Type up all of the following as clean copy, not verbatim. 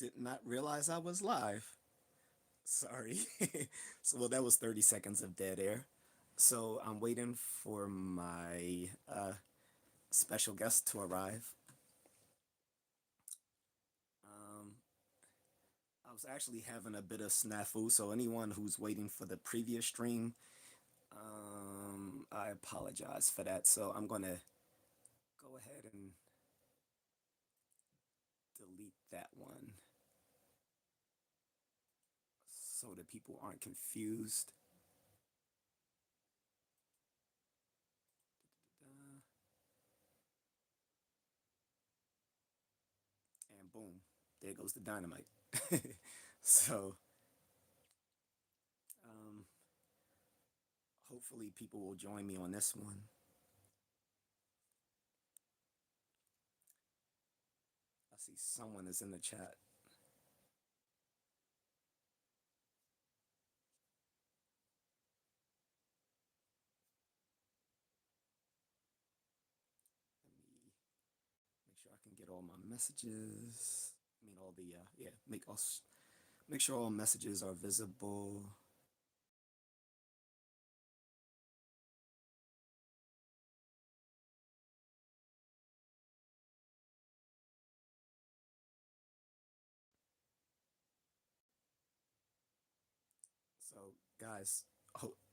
Did not realize I was live. Sorry. So, well, that was 30 seconds of dead air. So, I'm waiting for my special guest to arrive. Um, I was actually having a bit of snafu, so anyone who's waiting for the previous stream, I apologize for that. So, I'm going to go ahead and delete that one so that people aren't confused. Uh, and boom, there goes the dynamite. So, um, hopefully, people will join me on this one. I see someone is in the chat. Let me make sure I can get all my messages. I mean, all the yeah. Make sure all messages are visible. So, guys,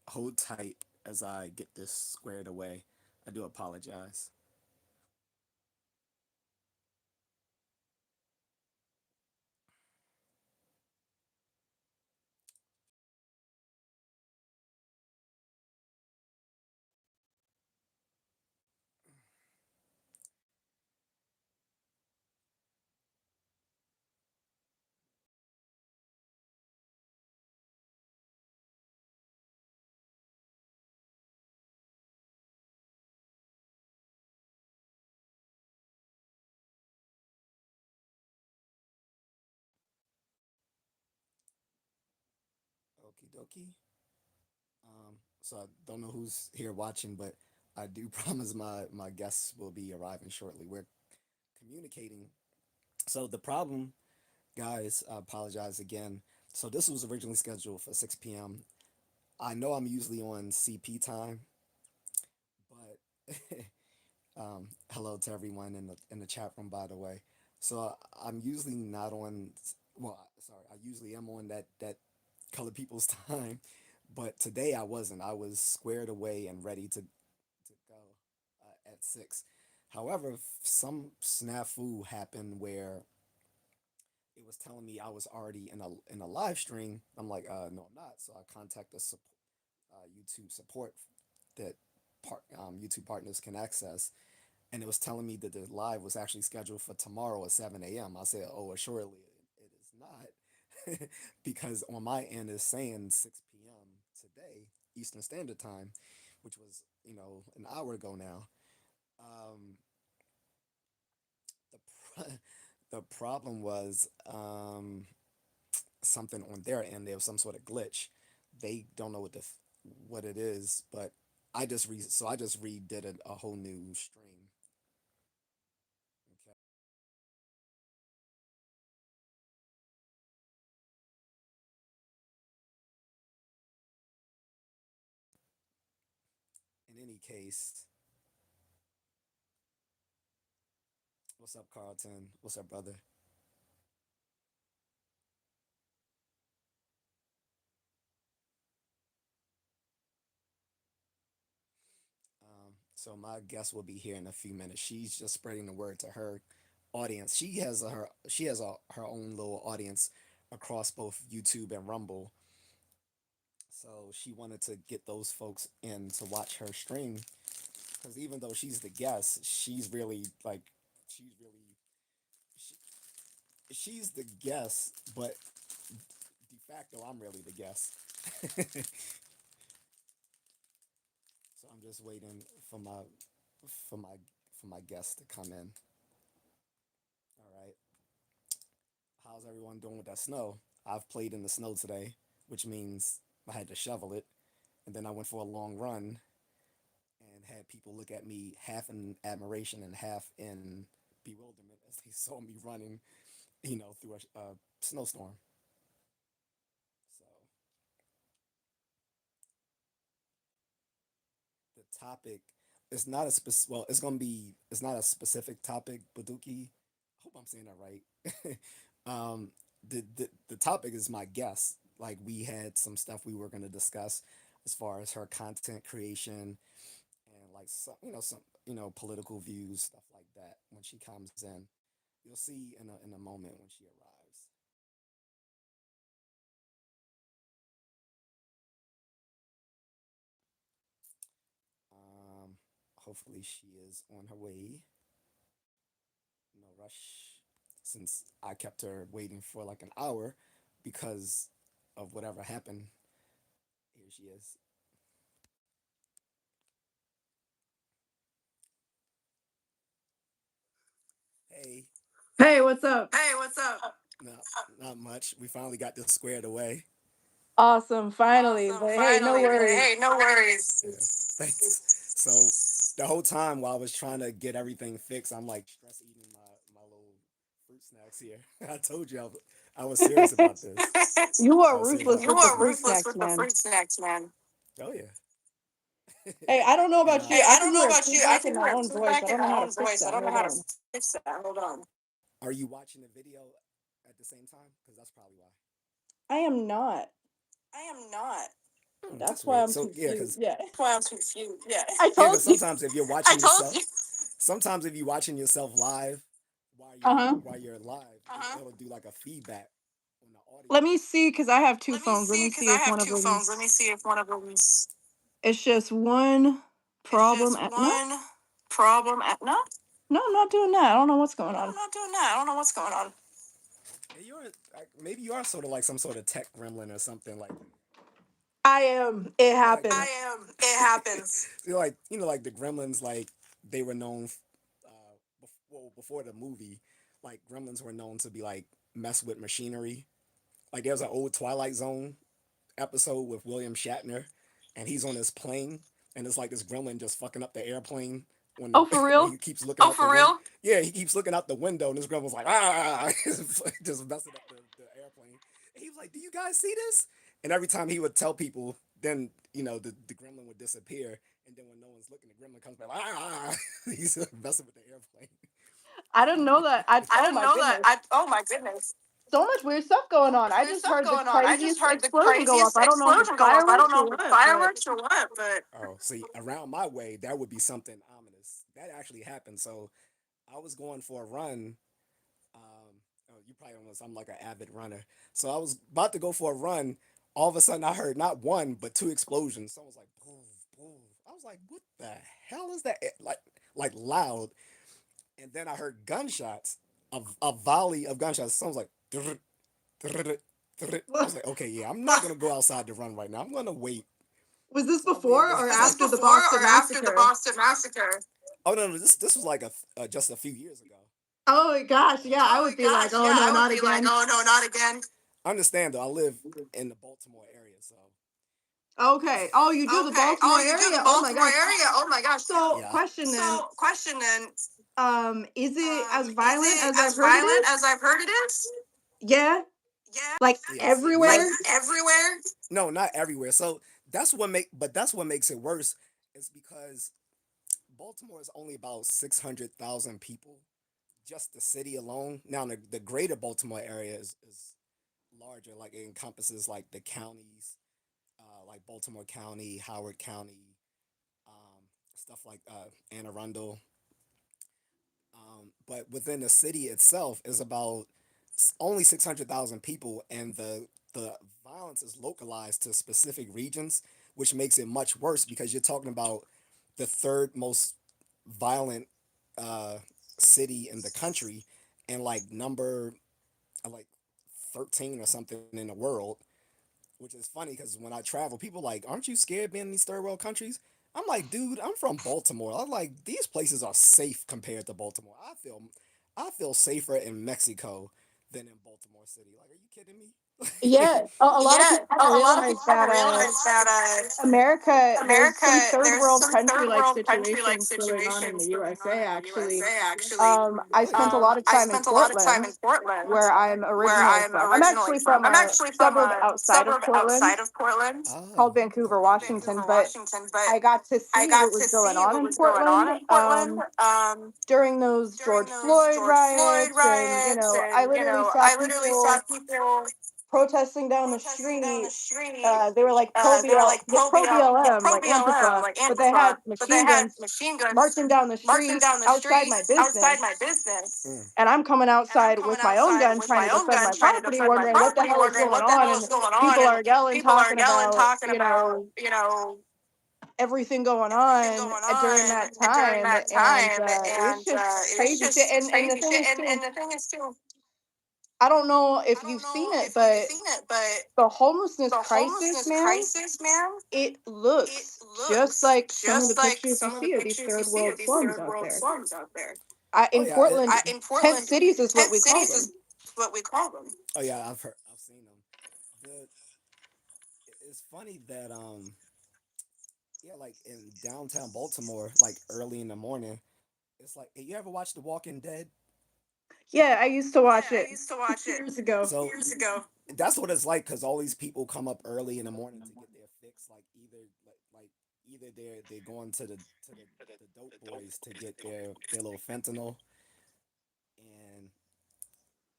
hold tight as I get this squared away. I do apologize. Okie dokie. So I don't know who's here watching, but I do promise my guests will be arriving shortly. We're communicating. So the problem, guys, I apologize again. So this was originally scheduled for 6 p.m. I know I'm usually on CP time, but hello to everyone in the chat room, by the way. So I'm usually not on. Well, sorry, I usually am on that colored people's time, but today I wasn't. I was squared away and ready to go at 6. However, some snafu happened where it was telling me I was already in a live stream. I'm like, no, I'm not. So I contact the YouTube support that YouTube partners can access, and it was telling me that the live was actually scheduled for tomorrow at 7 a.m. I said, oh, assuredly it is not, because on my end it's saying 6 p.m. today Eastern Standard Time, which was an hour ago now. Um, the the problem was something on their end. There was some sort of glitch. They don't know what it is, but I just redid a whole new stream. Okay. In any case, what's up, Carlton? What's up, brother? So my guest will be here in a few minutes. She's just spreading the word to her audience. She has her own little audience across both YouTube and Rumble. So she wanted to get those folks in to watch her stream, because even though she's the guest, she's really she, she's the guest, but de facto I'm really the guest. So I'm just waiting for for my for my guest to come in. All right. How's everyone doing with that snow? I've played in the snow today, which means I had to shovel it, and then I went for a long run and had people look at me half in admiration and half in bewilderment as they saw me running through a snowstorm. So the topic it's not a well, it's not a specific topic, Baduki. I hope I'm saying that right. um, the topic is my guess. Like we had some stuff we were going to discuss as far as her content creation and like some political views, stuff like that. When she comes in, you'll see in a moment when she arrives. Um, Hopefully she is on her way. No rush, since I kept her waiting for like an hour because of whatever happened. Here she is. Hey. Hey, what's up? Hey, what's up? No, not much. We finally got this squared away. Awesome, finally. Awesome, But hey, no finally. But worries. hey, no worries. Yeah, thanks. So the whole time while I was trying to get everything fixed, I'm like stress eating my little fruit snacks here. I told you I was serious about this. You I are was serious about ruthless you with the are fruit ruthless snacks, with the man. fruit snacks, man. Oh yeah. Hey, I don't know and about you. Hey, I I can don't know hear a about you. I feedback can in hear my a own voice. I feedback in don't know my how to own fix voice. I that. don't know Hold how to on. fix that. Hold on. Are you watching the video at the same time? Because that's probably why. I am not. I am not. That's That's why weird. I'm So yeah, confused. because Yeah. that's why I'm confused. Yeah. I Yeah, told because you. sometimes if you're watching yourself, sometimes if you're watching yourself live Uh-huh. while you're live, it'll do like a feedback on the audio. Let me see, because I have two Let me phones. Let see, me because see I if have one of two phones. Let them's me see if one of them's. it's just one It's problem just at no, one problem at no. no, I'm not doing that. I don't know what's going No, on. I'm not doing that. I don't know what's going on. Hey, maybe you are sort of like some sort of tech gremlin or something like. I am. It I happens. am. It happens. Like like the Gremlins, like they were known, before the movie, like Gremlins were known to be like mess with machinery. Like there's an old Twilight Zone episode with William Shatner, and he's on this plane, and it's like this gremlin just fucking up the airplane when Oh, for when real? he keeps looking out the window. Real? Yeah, he keeps looking out the window, and this gremlin's like just messing up the airplane. And he was like, "Do you guys see this?" And every time he would tell people, then the gremlin would disappear, and then when no one's looking, the gremlin comes back he's messing with the airplane. I didn't know that. I I oh didn't my know that. goodness. Oh my goodness. So much weird stuff going So on. much I weird just stuff heard the going on. I just craziest heard the explosion go up. craziest I don't know if it's explosion go off. I don't fireworks know or if it's what, but fireworks or what, but see, around my way, that would be something ominous. That actually happened. So I was going for a run. You probably don't know, I'm like an avid runner. So I was about to go for a run. All of a sudden, I heard not one but two explosions. So I was like, boom, boom. I was like, what the hell is that? Like loud. And then I heard gunshots, a volley of gunshots. Sounds like. I was like, okay, yeah, I'm not gonna go outside to run right now. I'm gonna wait. was this So I waited. before or Was this after the before Boston or after the Massacre? Boston Massacre? Oh no, no, this was like just a few years ago. Oh my gosh, yeah, I Oh my would be like, gosh, oh yeah, no, I would not be like, again. oh no, not again. I understand though. I live in the Baltimore area, so Okay. Oh, you do the okay. Oh, Baltimore you do the area? Oh my Baltimore gosh. area? Oh my gosh. So, Yeah. question then, So, question then, is it as is violent it as I've as heard it violent is? as I've heard it is? Yeah, Yeah. like Yes. Like everywhere. everywhere? No, not everywhere. So that's what makes it worse is because Baltimore is only about 600,000 people, just the city alone. Now the greater Baltimore area is larger, like it encompasses like the counties, like Baltimore County, Howard County, stuff like Anne Arundel. But within the city itself is about only 600,000 people, and the violence is localized to specific regions, which makes it much worse because you're talking about the third most violent uh, city in the country, and like number like 13 or something in the world, which is funny because when I travel, people are like, aren't you scared being in these third world countries? I'm like, dude, I'm from Baltimore. I'm like, these places are safe compared to Baltimore. I feel safer in Mexico than in Baltimore City. Like, are you kidding me? Yeah, a lot of Yeah, people don't a lot of realize people that don't realize that America, there's America, some third there's world some country third like world country like situations going on in the situations going on USA. in the USA. Actually, Actually, I Oh yeah. spent a lot of I time in spent a lot of time Portland, in Portland, where I'm where originally I'm from. I'm originally actually from. from I'm a actually from suburb a outside of suburb Portland outside of Portland called Oh, Vancouver, okay. called Washington, Vancouver, but Washington. But I got to I see what got was to going see on what in was going on Portland in Portland during those during George those Floyd George Floyd riots, and riots, I and literally saw I literally saw people people protesting down the protesting down the street. street. They were like They were like Pro BLM, pro like BLM, Antifa, like but they had Antifa, but they machine had guns machine guns marching down the marching street down the outside street my outside business. my business. Mm. And I'm coming And I'm outside coming with my own outside gun with trying my to own defend gun, my trying to property, defend my wondering what the property, hell is wondering going what the on. hell is And going on. people And are yelling, people are talking yelling, about, talking about, everything going everything on going during on that during time. that And time. it was And just it was crazy shit. just And the crazy thing shit. is, too, And the thing is, too, I don't know if I you've don't seen know it, if you've but seen it, but the homelessness the crisis, homelessness man, crisis, man, it it looks just looks like some of the just like pictures you some of the see of these pictures you third see world of these slums third out world there. slums out there. Oh In yeah. Portland, In tent Portland, cities is what tent we call cities them. is what we call them. Oh yeah. I've seen them. The it's funny that yeah, like in downtown Baltimore, like early in the morning, it's like, hey, you ever watch The Walking Dead? Yeah, I used to Yeah, watch I it used to watch it years ago. So years ago. that's what it's like because all these people come up early in the morning to get their fix. Like either they're going to the dope boys to get their little fentanyl, and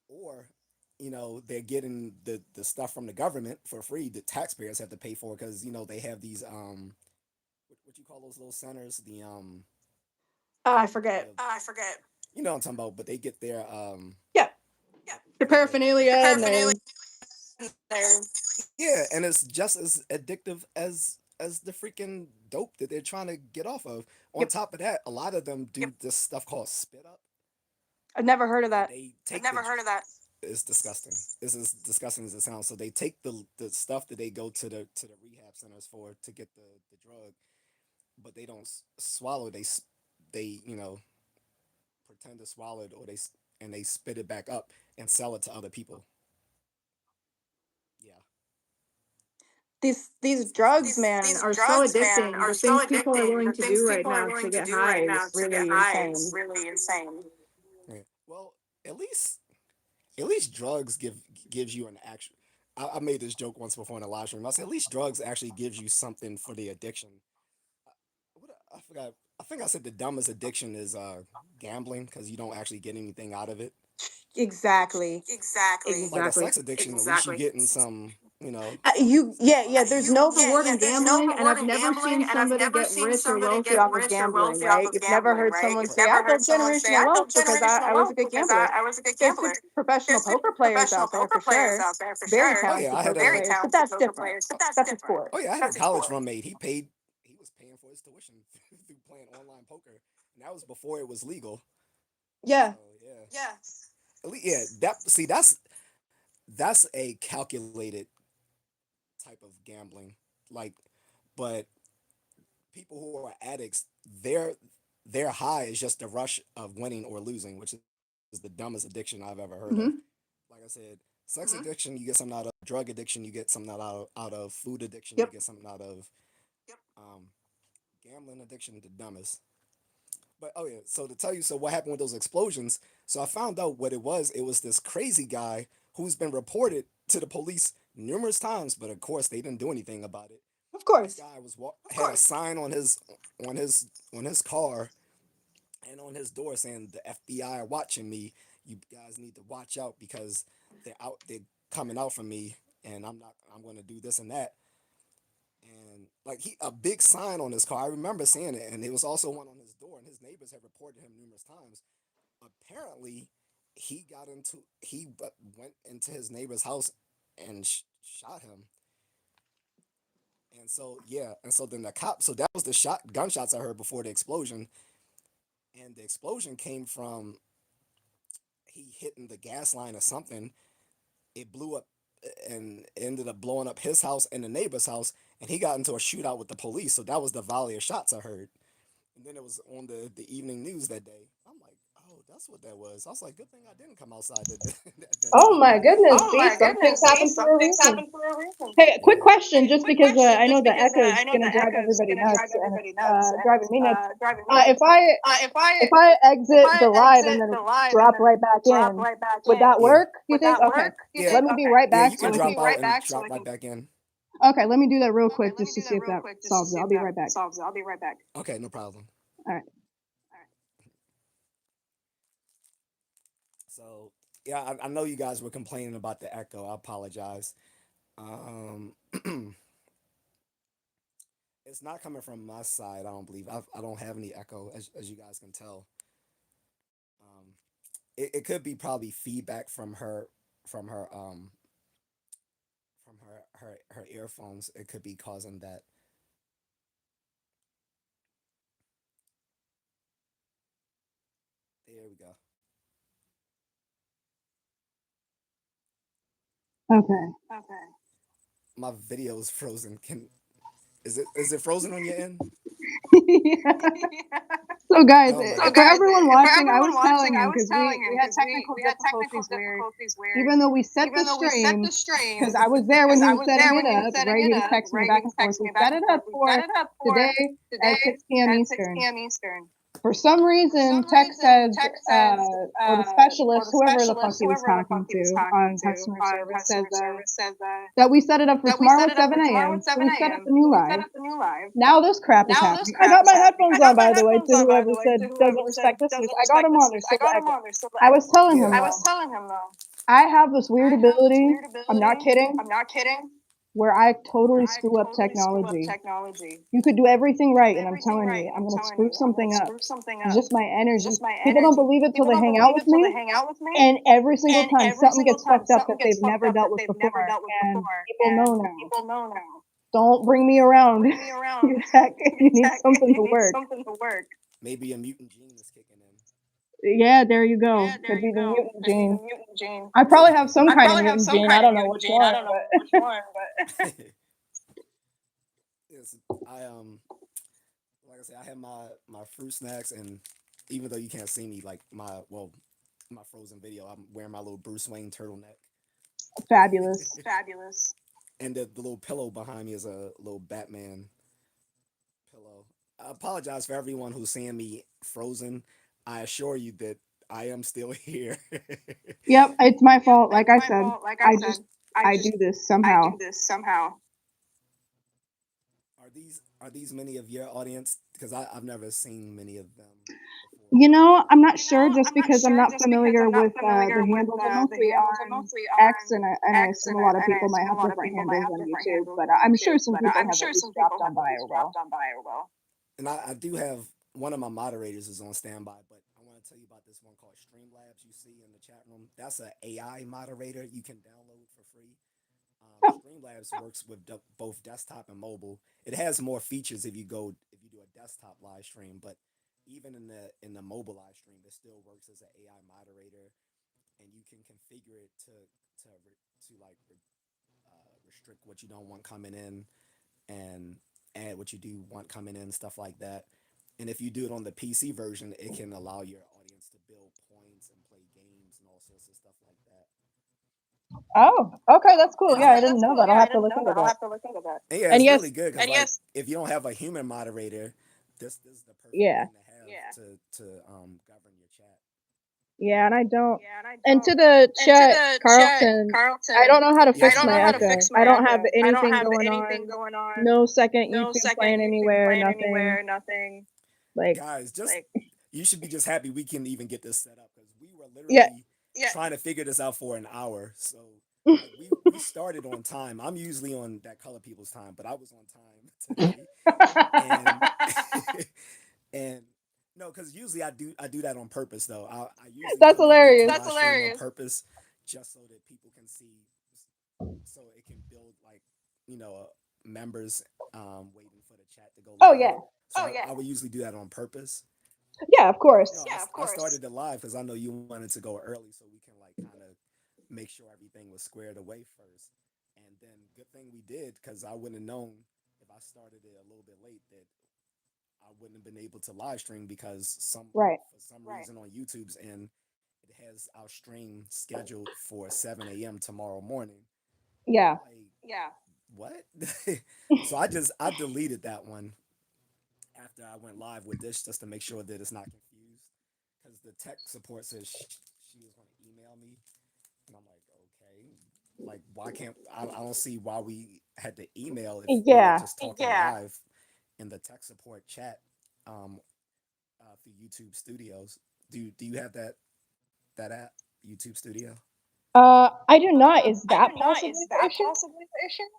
or they're getting the stuff from the government for free. The taxpayers have to pay for because they have these what you call those little centers, I forget. I forget. you know what I'm talking about, but they get their Yeah, Yeah, the their paraphernalia, and paraphernalia then there. yeah, and it's just as addictive as the freaking dope that they're trying to get off of. On yep, top of that, a lot of them do this stuff called spit up, I've never heard of where that. they I've take never heard of that. it's disgusting. It's as disgusting as it sounds. So they take the stuff that they go to the rehab centers for to get the drug, but they don't swallow. They pretend to swallow it, or and they spit it back up and sell it to other people. Yeah, These disgusting. drugs, man, These are so drugs, man, addicting. are The so things people are addicting. willing The to things do right people are now willing to to get do high right now is to get really high is insane. really insane. Yeah. Well, at least drugs gives you an actual. I made this joke once before in a live stream. I said at least drugs actually gives you something for the addiction. I forgot. I think I said the dumbest addiction is gambling because you don't actually get anything out of it. Exactly. Exactly. Like a Exactly. sex addiction, at least you Exactly. getting some Yeah. There's no reward in There's no gambling, and reward I've in never gambling, seen and I've somebody never get seen rich or somebody wealthy get off of rich or gambling, wealthy off right? of You've never gambling, heard right? someone You've say, never "I heard built someone say, generational "I wealth built because generational I was a wealth good because gambler." I was a good There's good gambler." professional There's good poker players professional out there poker for players sure. out there for Very sure. oh yeah, talented I had poker a Very players, but talented that's poker different. players, but that's That's a different. sport. oh yeah, I had a That's a college sport. roommate. He was paying for his tuition through playing online poker, and that was before it was legal. So Yeah. yeah, Yeah. at least yeah. That's a calculated type of gambling. Like, but people who are addicts, their high is just the rush of winning or losing, which is the dumbest addiction I've ever heard of. Hmm. Like I said, sex addiction you get something out of, drug addiction you get something out of, food addiction you Yep. get something out of, um, gambling addiction the dumbest. But oh yeah, so to tell you, so what happened with those explosions? So I found out what it was. It was this crazy guy who's been reported to the police numerous times, but of course they didn't do anything about it. Of This course. guy had a sign on his on his car and on his door saying the FBI are watching me. You guys need to watch out because they're coming out for me, and I'm going to do this and that. And like a big sign on his car. I remember seeing it, and there was also one on his door, and his neighbors have reported him numerous times. Apparently, he went into his neighbor's house and shot him. And so yeah, and so then the cop. So that was the gunshots I heard before the explosion, and the explosion came from he hitting the gas line or something. It blew up and ended up blowing up his house and the neighbor's house, and he got into a shootout with the police. So that was the volley of shots I heard. And then it was on the evening news that day. I'm like, oh that's what that was. I was like, good thing I didn't come outside at that Oh time. my goodness. Oh See, my some things goodness. See, happen for some a things reason. happen for a reason. Hey, quick Yeah. question, Hey, just quick because question, I know just the because echo is I know gonna the drive echo is everybody gonna drive nuts, and everybody it's nuts, and driving it's me nuts. driving me nuts. If I Uh, if I if I if exit I the live and exit then the live and drop then right back drop in, right back would that in, Yeah. work? Do you would think? that Okay, work? You Yeah. let think? me be Okay. right Yeah, back you so can Let we me be drop can. out right and back so drop we right can. back in. Okay, let me do that real Okay, quick let just me to do see that if real that quick just to solves it. see I'll if be that right back. solves it. I'll be right back. Okay, no problem. All right. All right. So yeah, I know you guys were complaining about the echo. I apologize. Um, it's not coming from my side. I don't believe. I don't have any echo, as you guys can tell. Um, it could be probably feedback from her her earphones. It could be causing that. There we go. Okay. Okay. My video is frozen. Can is it frozen on your end? Yeah. So guys, Oh my So, for goodness. guys, everyone for watching, I everyone was telling watching, I him was because telling we him had because technical we had technical difficulties where difficulties where even though we set the even though we set stream, the stream, because I was there when because he I was was setting there it when he was up, setting right? it He was up, texting me right? back He and was forth. texting We me back set and it forth. up We set for it up for today at today 6 p.m. at 6 Eastern. p.m. Eastern. For some For reason, some tech reason, says, tech says, or the or specialist, the whoever the fuck specialist, he was whoever the fuck talking he was to talking on to customer on service, says customer service, says that we set it up for that we tomorrow set at it up 7 for tomorrow a.m. at So 7 we set up a.m. the new So we set live. up the new live. Now this crap is Now this happening. I crap got is my happening. headphones I on, got my by the way, headphones to on, by whoever the way, to said doesn't whoever said respect listeners. doesn't I got respect them on. They're listeners. I still the got them echo. on. There's still the I was echo. telling him Yeah. I was though, telling him though, I have this weird I have this ability. weird I'm not ability. kidding, I'm not kidding. where I Where totally I screw up totally screw up technology. technology. You could do everything You could right, do and I'm everything telling right, you, and I'm I'm gonna telling screw you, I'm gonna something up. screw something It's up. just my It's energy. just my People don't energy. believe it till People they don't hang out believe with it till they me, hang out with me, and every single and time every something single gets time fucked up something that gets they've fucked never up dealt that with they've never before, dealt with and before, people know and now. people know now. Don't bring me Don't around bring me around your tech if your you need tech if something you to need work. something to work. Maybe a mutant gene is kicking in. Yeah, there you go. Yeah, there Could be you the go. mutant Could be the gene. mutant gene. I probably have some I kind of probably have mutant some gene. I kind of don't know mutant which gene. I one, don't know but which one, but Yes, I like I said, I had my fruit snacks, and even though you can't see me, like my frozen video, I'm wearing my little Bruce Wayne turtleneck, fabulous. fabulous. and the little pillow behind me is a little Batman pillow. I apologize for everyone who's seeing me frozen. I assure you that I am still here. Yep, it's my Yep, fault. Like it's I my said, fault. Like I I said, just I I just do this I do somehow. this somehow. Are these many of your audience? Because I've never seen many of them before. You know, I'm not You sure know, just I'm not because I'm sure not just because familiar I'm not with the familiar with handles. I'm the mostly handles. I'm on mostly X, on and I X, assume a lot of and I people might assume a have lot of different people might handles have on different YouTube, handles but on I'm sure YouTube. some But people I'm have at sure least some people dropped on have at by least or will. dropped on by or will. And I do have one of my moderators is on standby, but I want to tell you about this one called Streamlabs you see in the chat room. That's an AI moderator you can download for free. Oh, Streamlabs works with both desktop and mobile. It has more features if you do a desktop live stream, but even in the mobile live stream, it still works as an AI moderator, and you can configure it to restrict what you don't want coming in and add what you do want coming in, stuff like that. And if you do it on the PC version, it can allow your audience to build points and play games and all sorts of stuff like that. oh, okay, that's cool. And Yeah, I I Okay, didn't that's know cool. that. I'll Yeah, I have to didn't look know into that. I'll that. have to look into that. and yeah, And it's really yes, good because And like yes, if you don't have a human moderator, this is the perfect yeah, thing to have to govern your chat. yeah, and I don't. yeah, and I And don't. to the And to chat, the chat, Carlton, I don't Carlton, know how to Yeah, I fix it's don't my my know how to echo. echo. fix I my don't have echo. I don't anything have going anything on. going on. No second No YouTube second playing YouTube anywhere. playing Nothing. anywhere. Nothing. Like, Guys, just Like, you should be just happy we can even get this set up because we were yeah. literally yeah. trying to figure this out for an hour. So like we started on time. I'm usually on that color people's time, but I was on time today, and and no, because usually I do that on purpose though. I usually That's come in late to hilarious. my That's stream on hilarious. purpose just so that people can see, so it can build like members waiting for the chat to go Oh live. yeah, So I would usually do that on purpose. yeah, of But no, course. Yeah, of I course. started it live because I know you wanted to go early so we can like kind of make sure everything was squared away first. And then good thing we did because I wouldn't have known if I started it a little bit late that I wouldn't have been able to live stream because Right. for some reason on YouTube's end it has our stream scheduled for 7 a.m. tomorrow morning. And Yeah. I'm like, yeah, what? So I deleted that one after I went live with this just to make sure that it's not confused. Because the tech support says she was going to email me, and I'm like, okay, like why can't I don't see why we had to email if we were Yeah. just talking live in the tech support chat um, through YouTube Studios. Do you have that app, YouTube Studio? I do not. Is I do that not. possibly Is the that issue? possibly the issue?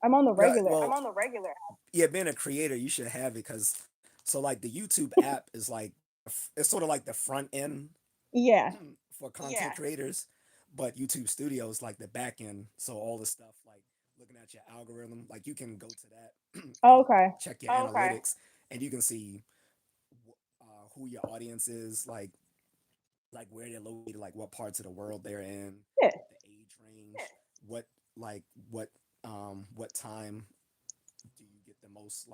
I'm on the Yeah, regular. well, I'm on the regular. yeah, being a creator, you should have it because so like the YouTube app is like it's sort of like the front end Yeah. for content creators, but YouTube Studio is like the back end. So all the stuff like looking at your algorithm, like you can go to that and Okay. check your analytics, and you can see who your audience is, like where they're located, like what parts of the world they're in, Yeah. the age range, what like what time do you get the most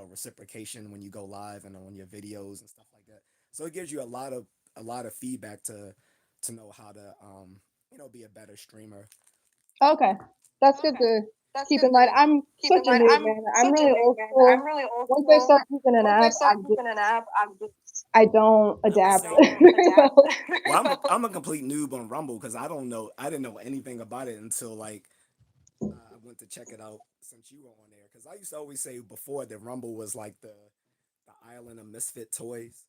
reciprocation when you go live and on your videos and stuff like that. So it gives you a lot of feedback to know how to be a better streamer. Okay. That's good to That's keep good in mind. to I'm keep in such a mind. noob, I'm man. I'm such a really noob, old man. I'm school. really old Once I school. start using an Once I app, start using an app, I'm just I don't I would adapt say, very adapt. well. well, I'm a complete noob on Rumble because I didn't know anything about it until like I went to check it out since you were on there. Because I used to always say before that Rumble was like the island of misfit toys,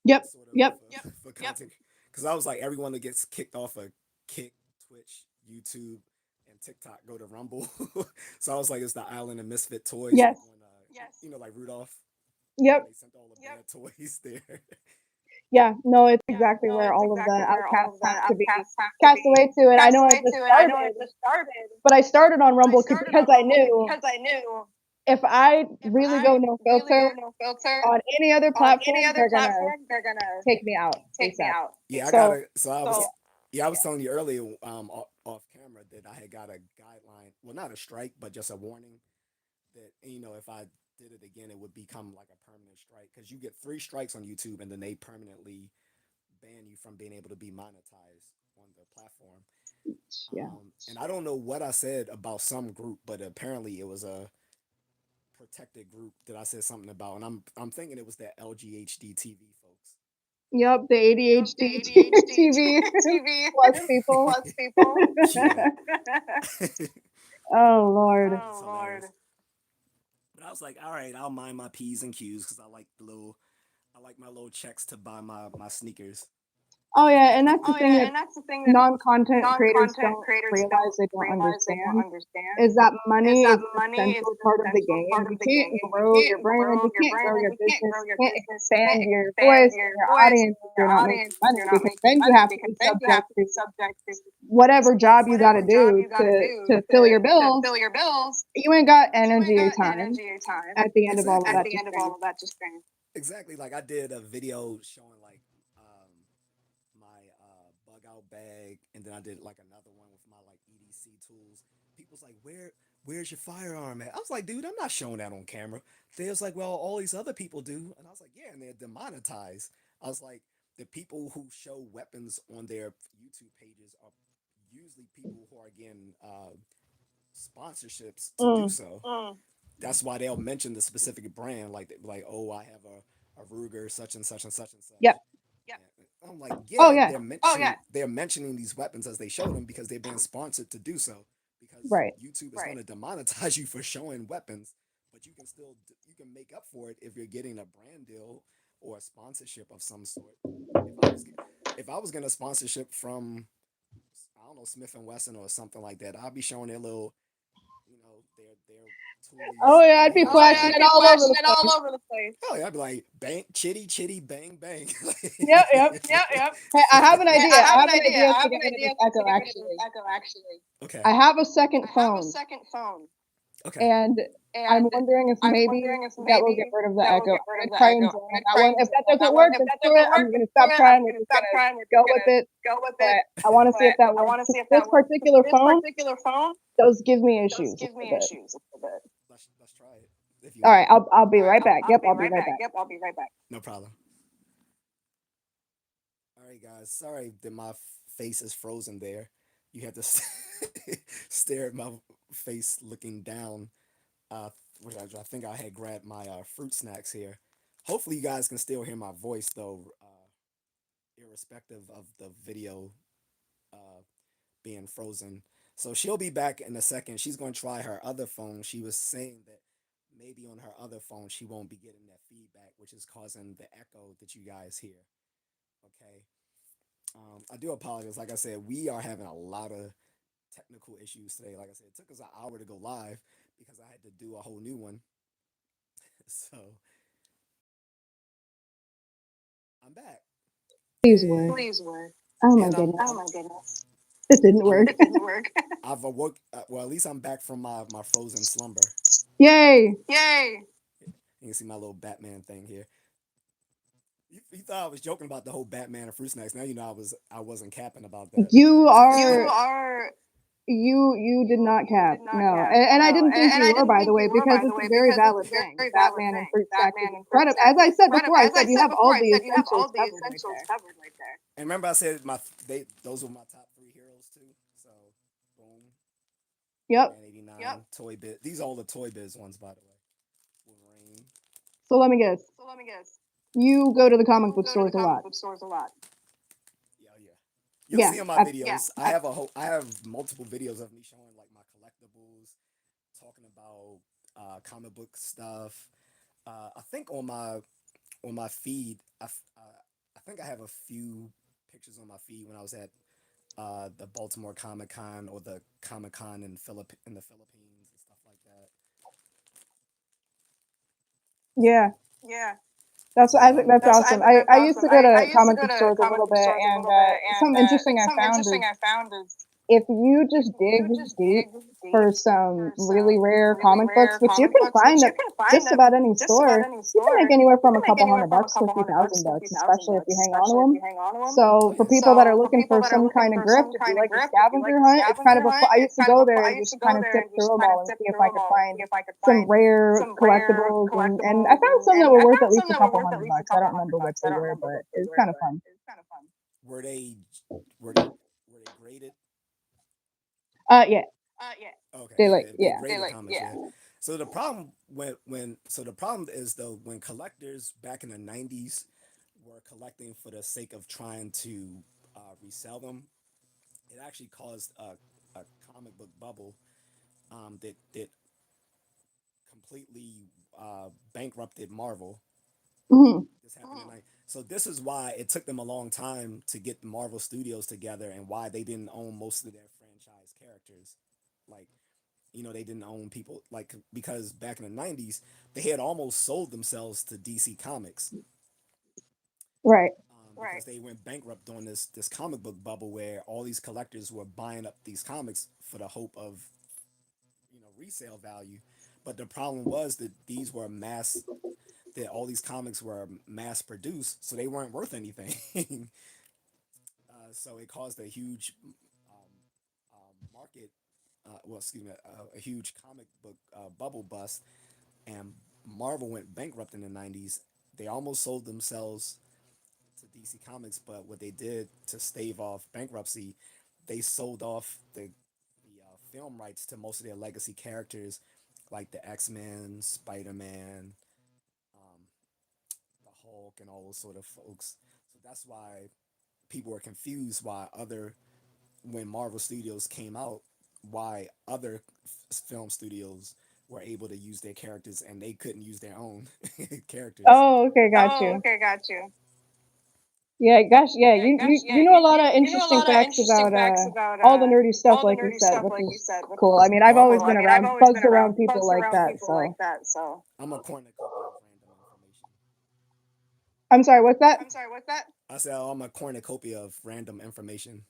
Yep. sort of Yep. for content. Because I was like everyone that gets kicked off of Kick, Twitch, YouTube, and TikTok go to Rumble. So I was like, it's the island of misfit toys, like Yes. when like Rudolph when Yep. they sent all the bad toys there. Yeah. No, it's exactly No, where it's all of the exactly where all outcasts of the have to be outcasts have to cast be away to. And I cast know it away just to. And I know it started, just started, but I started on but I Rumble started because on I Rumble knew because I knew if I if really go I no really filter go no filter on any other on any platform, other they're gonna platform, they're gonna take me out take me ASAP. out. Yeah, I got So a. So I was. Yeah, I was telling you earlier, off camera, that I had got a guideline. Well, not a strike, but just a warning that if I did it again, it would become like a permanent strike because you get 3 strikes on YouTube, and then they permanently ban you from being able to be monetized on the platform. yeah. And I don't know what I said about some group, but apparently it was a protected group that I said something about, and I'm thinking it was that LGHD TV folks. Yep, the Yep, the ADHD ADHD TV TV plus people. plus people. Yeah. Oh But Lord. it's hilarious. But I was like, all right, I'll mind my P's and Q's because I like my little checks to buy my sneakers. Oh yeah, and that's the Oh thing yeah, that and that's the thing that non-content creators non-content don't creators realize, don't they don't realize, they don't understand, understand, is that is money that is an money is essential an part of the essential game. part of You the can't game. You grow your can't brand, grow you your can't grow brand, your you can't business, grow you your can't business, you expand can't your expand voice and your your voice audience and if your you're not making audience if money, you're not because making then you money, have to because be then you have subject to to be subject to whatever job you got to whatever job do you got to do to fill your to bills. fill your bills. You ain't got You ain't energy or got time energy or time at the end of all of Exactly. at that the to end of stream. all of that to stream. Exactly. Like I did a video showing like my bug out bag, and then I did like another one with my like EDC tools. People's like, where's your firearm at? I was like, dude, I'm not showing that on camera. They was like, well, all these other people do, and I was like, yeah, and they're demonetized. I was like, the people who show weapons on their YouTube pages are usually people who are getting sponsorships to do Mm. so. That's why they'll mention the specific brand, like oh, I have a Ruger, such and such and such and such. Yep. And I'm like, Oh yeah, yeah. they're mentioning these weapons as they show them because they're being sponsored to do so. Because Right. YouTube is going to demonetize you for showing weapons, but you can make up for it if you're getting a brand deal or a sponsorship of some sort. If I was if I was getting a sponsorship from I don't know Smith and Wesson or something like that, I'd be showing their little their Oh toolies yeah, on I'd be there. I'd be flashing like, it all over the All place. over the place. oh yeah, I'd be like bang chitty chitty bang bang. Yep, yep. Yep. Hey, I have an Hey, idea. I I have have an an idea. idea I to have get an rid of idea this to echo get rid of this actually. echo. Actually, Okay. I have a second I have a phone, second phone, Okay. and I'm and wondering if I'm maybe wondering if that will get maybe rid of the that will echo. get I'm rid of gonna the try and echo. join I'm on gonna that try one. and If join that on doesn't that work, one. If then that screw it. doesn't I'm work, just then gonna screw stop it. I'm trying. just We're gonna just stop gonna trying. We're go just with gonna it. go with it. But I want to see if But that I works. want to see Because if this that works. particular This phone particular phone does give me does issues a give little me bit. issues a little bit. Let's try it. if you All want. right, I'll be All right, right back. I'll Yep, be I'll be right right back. back. Yep, I'll be right back. No problem. All right, guys. Sorry that my face is frozen there. You had to stare at my face looking down. Uh, which I think I had grabbed my fruit snacks here. Hopefully, you guys can still hear my voice though, irrespective of the video uh, being frozen. So she'll be back in a second. She's going to try her other phone. She was saying that maybe on her other phone she won't be getting that feedback, which is causing the echo that you guys hear. Okay. I do apologize. Like I said, we are having a lot of technical issues today. Like I said, it took us an hour to go live because I had to do a whole new one. So I'm back. Please work. Yay! Please work. Oh my And goodness, Oh my goodness. it didn't I'm work. It didn't work. I've awoke. Well, at least I'm back from my frozen slumber. Yay! Yay. You can see my little Batman thing here. You thought I was joking about the whole Batman and fruit snacks. Now you know I wasn't capping about that. You You are are you did not you cap. did not No, cap. and I No. didn't think And you I were, didn't by the think way, you were, because by the it's a way, very because it's valid a thing. very valid Batman and thing. fruit snacks is Batman and fruit incredible. As snacks I is said incredible. before, I As I said you said have before, all I the said you have essentials all the covered right essentials there. covered right there. And remember, I said those were my top three heroes too. So boom, Yep. Man 89, yep. Toy Biz. These are all the Toy Biz ones, by the way. Wolverine. So let me guess. So let me guess. You go to the comic You book go to the stores a comic lot. book stores a lot. Yeah, yeah. You'll Yeah. see in my I, videos. Yeah. I have multiple videos of me showing like my collectibles, talking about comic book stuff. I think on my feed, I think I have a few pictures on my feed when I was at the Baltimore Comic Con or the Comic Con in the Philippines and stuff like that. So yeah. Yeah. I yeah, think I'm that's awesome. That's I used awesome. to go I to used to comic go book to stores a comic little book bit, stores a and little bit, and something interesting I something found interesting is I found is if you if just dig you just deep dig deep for some for really some rare really comic books, rare which you comic can books, find which at you can find just at about any just about store, any you can make store, anywhere you from a can make couple anywhere hundred from a bucks to a couple few hundred bucks thousand to a bucks, few thousand especially if you bucks, hang on to especially if them. you hang on to them. oh So for yeah. people that are So for looking people for that are some looking kind of for grift, some if you kind of like a grip, if you like scavenger a hunt, it's kind scavenger of a hunt, I used it's to kind of go a there I and used to just go kind of there sift and just through them kind of all and sift see if through I them could all and find see if I could some find rare some rare collectibles, and I found collectibles, some that and were I worth at found least some a that were couple worth at hundred least a bucks. I couple don't hundred remember what bucks. I they don't were, remember but what it they was were, kind of but fun. it was kind of fun. Were they were they were they graded? Yeah, Yeah. Okay, they yeah, like they yeah. graded comics. Yeah. So the problem so the problem is though when collectors back in the '90s were collecting for the sake of trying to resell them, it actually caused a comic book bubble that completely bankrupted Marvel. Hmm. This happened in so this is why it took them a long time to get the Marvel Studios together and why they didn't own most of their franchise characters. Like they didn't own people like because back in the '90s they had almost sold themselves to DC Comics Right. because they went bankrupt during this comic book bubble where all these collectors were buying up these comics for the hope of resale value. But the problem was that these were mass that all these comics were mass produced, so they weren't worth anything. So it caused a huge market, well, excuse me, a huge comic book bubble bust, and Marvel went bankrupt in the '90s. They almost sold themselves to DC Comics, but what they did to stave off bankruptcy, they sold off the film rights to most of their legacy characters, like the X-Men, Spider-Man, um, the Hulk, and all those sort of folks. So that's why people were confused why other when Marvel Studios came out, why other film studios were able to use their characters and they couldn't use their own characters. Oh, okay, got Oh, you. okay, got you. Yeah, gosh, yeah, Yeah, gosh, you yeah, know a lot of you know a interesting lot of facts interesting about facts about all the nerdy stuff, all the like you nerdy said, stuff, which like you is said, which cool. I is mean, I've Oh, always cool. I been mean, I've around always been bugs around around people bugs like around that, people like so that, so I'm a cornucopia of random information. I'm sorry, what's that? I'm sorry, what's that? I said I'm a cornucopia of random information.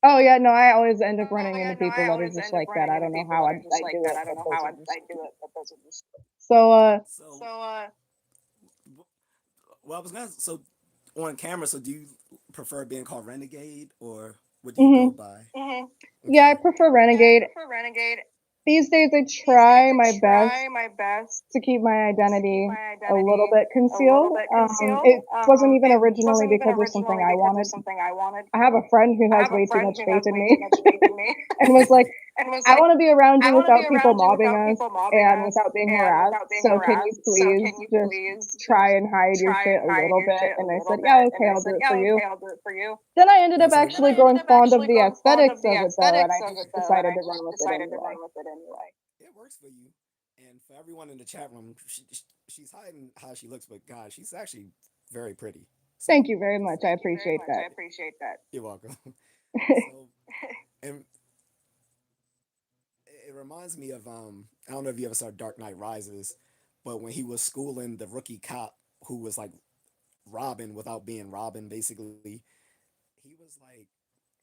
Oh yeah, no, I always end up Oh running yeah, into no, people I that are always just end up like that. running I into don't know people how that are just I like do that. it, I don't but know those how are just I do it, but those are just so. So, so. well, I was gonna so on camera. So, do you prefer being called Renegade or what do you go Hmm. by? Mhm. Yeah, I Okay. prefer Yeah, I Renegade. prefer Renegade. These days I These days try I my best try my best to keep my to keep identity my a little identity bit a little concealed. bit concealed. It wasn't even It originally wasn't even because of something originally I because of wanted. something I wanted. I have a friend who I has have a way too friend much who faith has in way me too much faith in me and was like, and was I like, want to be around you I want to be without people around you mobbing without us people mobbing and us without being and harassed. without being So can you harassed. So please can you just please try just and hide your try shit and a hide little your bit? shit a And I little said, bit? yeah, And okay, I I'll do said, it for yeah, you. okay, I'll do it for you. Then I ended Yeah, up so Then actually I growing ended up fond of actually the growing fond aesthetics of the of it though, and aesthetics I of just it though, and decided I to run just with it decided to anyway. run with it anyway. it works for you. And for everyone in the chat room, she's hiding how she looks, but God, she's actually very pretty. So Thank you very just much. I Thank you very appreciate much. I that. appreciate that. you're welcome. So and it reminds me of I don't know if you ever saw Dark Knight Rises, but when he was schooling the rookie cop who was like Robin without being Robin, basically, he was like,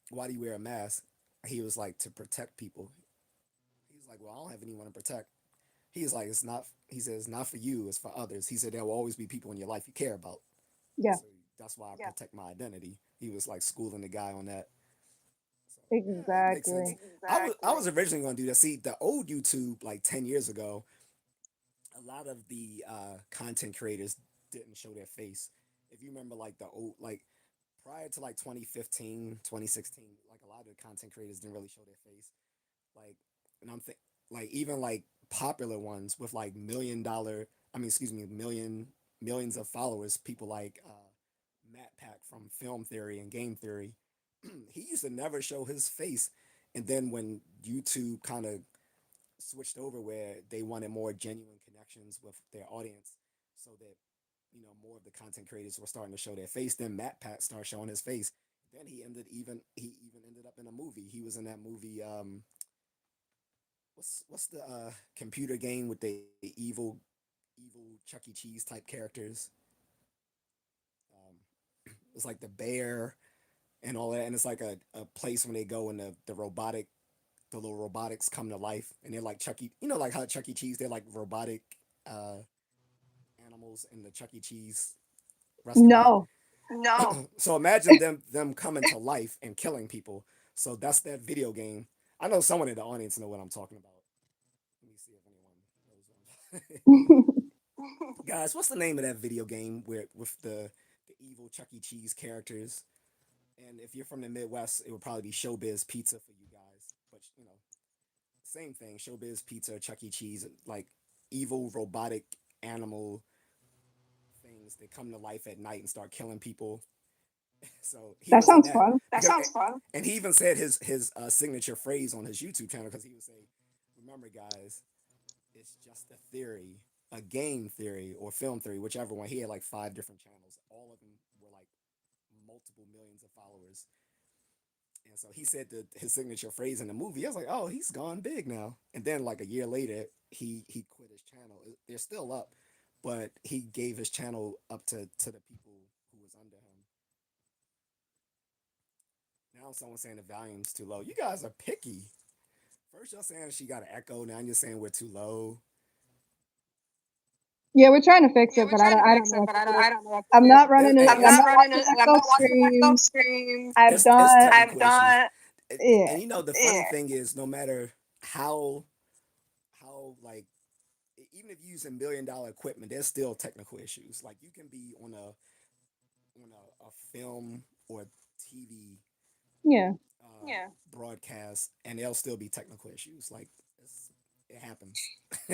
"Why do you wear a mask?" He was like, "To protect people." He's like, "Well, I don't have anyone to protect." He's like, "It's not." He says, "It's not for you. It's for others." He said, "There will always be people in your life you care about." Yeah, So that's why I protect my identity. He was like schooling the guy on that. So yeah, it makes sense. exactly. I was originally going to do that. See, the old YouTube like 10 years ago, a lot of the content creators didn't show their face. If you remember, like the old prior to like 2015, 2016, like a lot of the content creators didn't really show their face. Like, and like even like popular ones with like $1 million, I mean, excuse me, millions of followers, people like Matt Pack from Film Theory and Game Theory, he used to never show his face. And then when YouTube kind of switched over where they wanted more genuine connections with their audience, so that more of the content creators were starting to show their face, then Matt Pat started showing his face. Then he even ended up in a movie. He was in that movie. What's the computer game with the evil Chuck E. Cheese type characters? Um, it's like the bear and all that, and it's like a place when they go and the little robotics come to life, and they're like Chuck E. Like how Chuck E. Cheese, they're like robotic uh, animals in the Chuck E. Cheese restaurant. No. No. So imagine them coming to life and killing people. So that's that video game. I know someone in the audience know what I'm talking about. Let me see if anyone knows what Guys, what's the name of that video game where with the evil Chuck E. Cheese characters? And if you're from the Midwest, it would probably be Showbiz Pizza for you guys. But same thing. Showbiz Pizza, Chuck E. Cheese, like evil robotic animal things that come to life at night and start killing people. So he That was in sounds that. fun. That sounds fun. And he even said his signature phrase on his YouTube channel because he would say, "Remember, guys, it's just a theory, a game theory or film theory, whichever one." He had like 5 different channels. All of them were like multiple millions of followers. And so he said that his signature phrase in the movie. I was like, "Oh, he's gone big now." And then like a year later, he quit his channel. They're still up, but he gave his channel up to the people who was under him. Now someone's saying the volume's too low. You guys are picky. First y'all saying she got an echo. Now you're saying we're too low. Yeah, we're trying to fix Yeah, it, we're but trying to I don't fix know it, what but to do. I don't know what to I'm do. not running it. I'm I'm not not running watching it. I'm echo not watching echo streams. streams. I've It's done. I've technical issues. done. Yeah. And the funny thing is, no matter how like even if you use $1 million equipment, there's still technical issues. Like you can be on a film or TV Yeah. Yeah. broadcast, and there'll still be technical issues. Like it happens.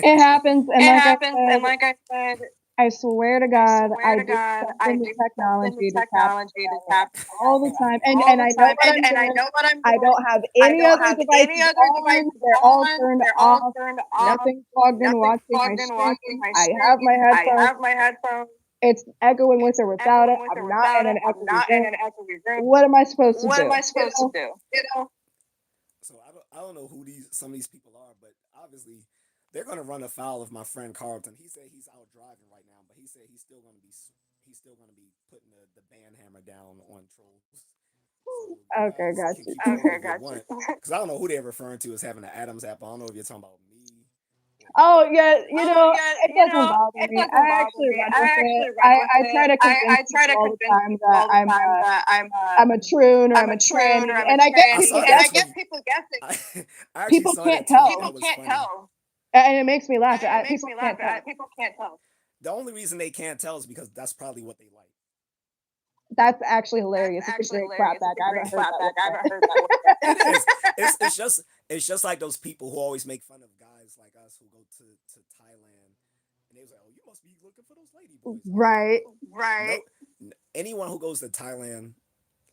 It happens, and It like I happens, and said, like I said, I swear to I God, swear I to do God, stuff I in the do stuff in the technology to tap technology to into tap it all the time, all and the I know time, what I'm and I doing. know what I'm I doing. don't have I any don't other have any devices other on. devices They're all on. turned They're all off. turned off. Nothing plugged in Nothing watching my plugged in watching stream. my I have my stream. I headphones. have my headphones. It's echoing with It's or without it. echoing with I'm or not without in it. an I'm echoey not in room. an echoey room. What am I supposed to What am do? I supposed to do? So I don't know who some of these people are, but obviously they're gonna run afoul of my friend Carlton. He said he's out driving right now, but he said he's still gonna be putting the band hammer down on trolls. So you Okay, guys can gotcha. keep trolling if you want, because I don't know who they're referring to as having an Adams apple. I don't know if you're talking about me Oh yeah, it doesn't bother it me. doesn't I bother actually me. run I with it. actually run with I try it. to convince I try people to all the convince time people that all the time that I'm a troon or I'm I'm a a troon or tranny, I'm a and I get I people saw tranny, and that I guessing. get tweet. people guessing. I actually People saw can't that tweet. I tell, thought People it was can't funny. tell, and it makes me laugh. and it makes People me can't laugh. tell. People can't tell. The only reason they can't tell is because that's probably what they like. That's actually That's hilarious. It's a actually great hilarious. clapback. It's a I great haven't heard that clapback. one I yet. haven't heard that one It yet. is. It's just like those people who always make fun of guys like us who go to Thailand, and they was like, "Oh, you must be looking for those lady boys." I was like, Right. Right. "No, anyone who goes to Thailand,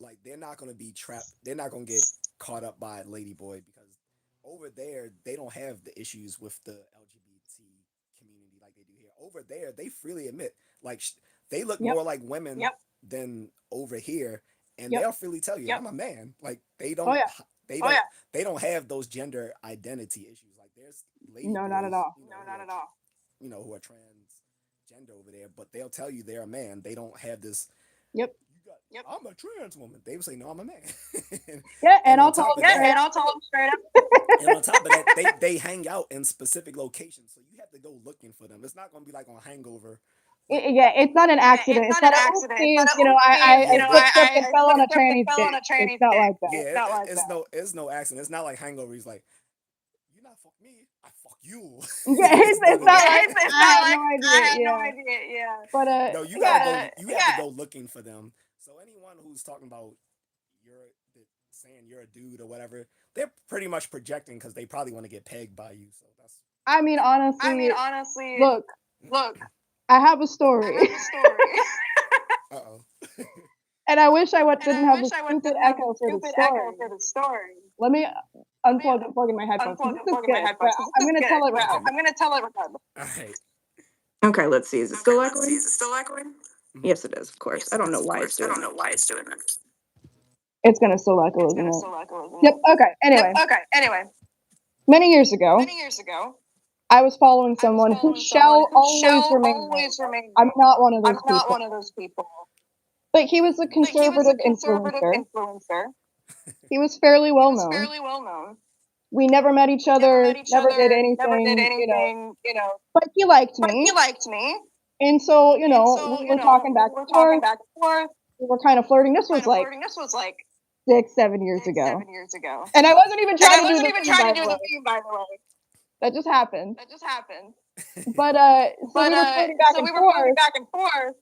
like they're not gonna be trapped. They're not gonna get caught up by a lady boy because over there they don't have the issues with the LGBT community like they do here. Over there, they freely admit like they look Yep. more like women than over here, and Yep. they'll freely tell you, "I'm a man." Like they Oh don't. yeah. They don't. They don't have those gender identity issues. Like there's lady No, not at boys, all. No, not at all. who are transgender over there, but they'll tell you they're a man. They don't have this. Yep. I'm a trans woman. They would say, "No, I'm a man." Yeah, and and I'll on tell top them of straight that, And up. I'll tell them straight up. and on top of that, they hang out in specific locations, so you have to go looking for them. It's not going to be like on Hangover. Like, Yeah, it's not an accident. It's It's not an not a accident. It's not oopsies. a oopsies. yeah, I but slipped and fell on a Slipped and tranny's fell on dick. a tranny's It's not dick. like that. yeah, Not like it's that. no accident. It's not like Hangover. He's like, "You not fuck me, I fuck you." Yeah, It's none it's of not that. like It's I not have like no I idea. had no Yeah, idea. Yeah. but No, you gotta yeah, go. You have to go looking for them. So anyone who's talking about saying you're a dude or whatever, they're pretty much projecting because they probably want to get pegged by you. So that's I mean, I mean, honestly, honestly, look, look, I have a I story, have a story. uh oh. and I wish I And didn't I have wish the I stupid didn't have the echo for the stupid echo story. for the story. Let me Let me unplug and plug in my headphones because unplug and this is plug in my good. But headphones. I'm This is gonna tell good. it Okay. regardless. I'm gonna tell it regardless. All right. Okay, let's see. Is it still echoing? Is it still echoing? Yes, it is, of course. I don't know why it's I doing don't know that. why it's doing that. It's gonna still echo, It's isn't gonna it? still echo, isn't Yep. it? Okay. Anyway, Yep. Okay. Anyway, many years ago, many years ago, I was following I was someone who following someone shall who always shall remain always nameless. remain I'm nameless. not one of I'm those not people, one of those people. but he was a But he was a conservative conservative influencer. influencer. He was fairly He well was known. fairly well known. We never met each We never other, met each never did other, never did anything, anything, but he liked but he me. liked me. And so, And so, we were talking back we and were talking forth. back and forth, We were kind of flirting. This was kind of like flirting. This was like 6, 7 years six, ago. 7 years ago. And I wasn't even And trying I to do wasn't the even thing, trying by to the do the way. theme, by the way. That just happened. That just happened. But so But we were flirting back so and we were flirting forth. back and forth.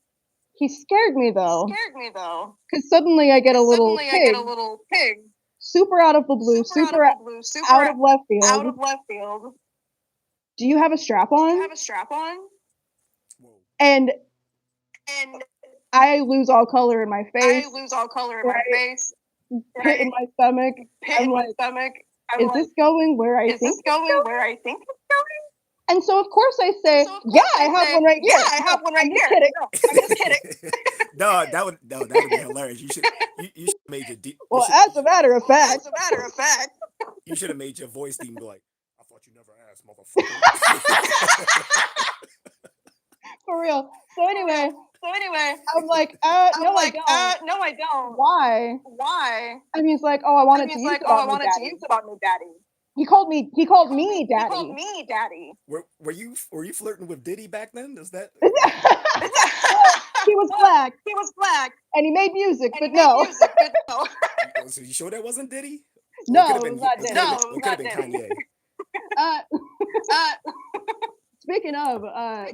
He scared me He though, scared me though. because suddenly I get a Because little suddenly I get pig, a little pig, super out of the blue, super out of super the blue, super out of left out field. of left field. Do you have a strap Do you on? have a strap on? Whoa. And And I lose all color in my I face, lose all color in my right? face, Pit in my stomach. pit I'm in my like, stomach. I'm is like, this going where I is think this it's going going? where I think it's going? And so of course I say, So of yeah, course I have say, one right yeah, here. I No, have one right I'm just here. kidding. No, I'm just kidding. No, that'd be hilarious. You should have made your Well, as a matter of fact, As a matter of fact, you should have made your voice theme be like, "I thought you never asked, motherfucker." for real. So anyway, so anyway, I'm like, I'm no, I like, don't. no, I don't. Why? Why? And he's like, oh, I wanted And to he's use like, it oh, I on me, wanted to daddy. use it on me, daddy. He called me He called daddy. me daddy. were you flirting with Diddy back then? Is that? He was black He was black and he made music, and but he made no, music, but no. So you sure that wasn't Diddy? no, it was not It Diddy. could have been Kanye. Uh, Uh, speaking of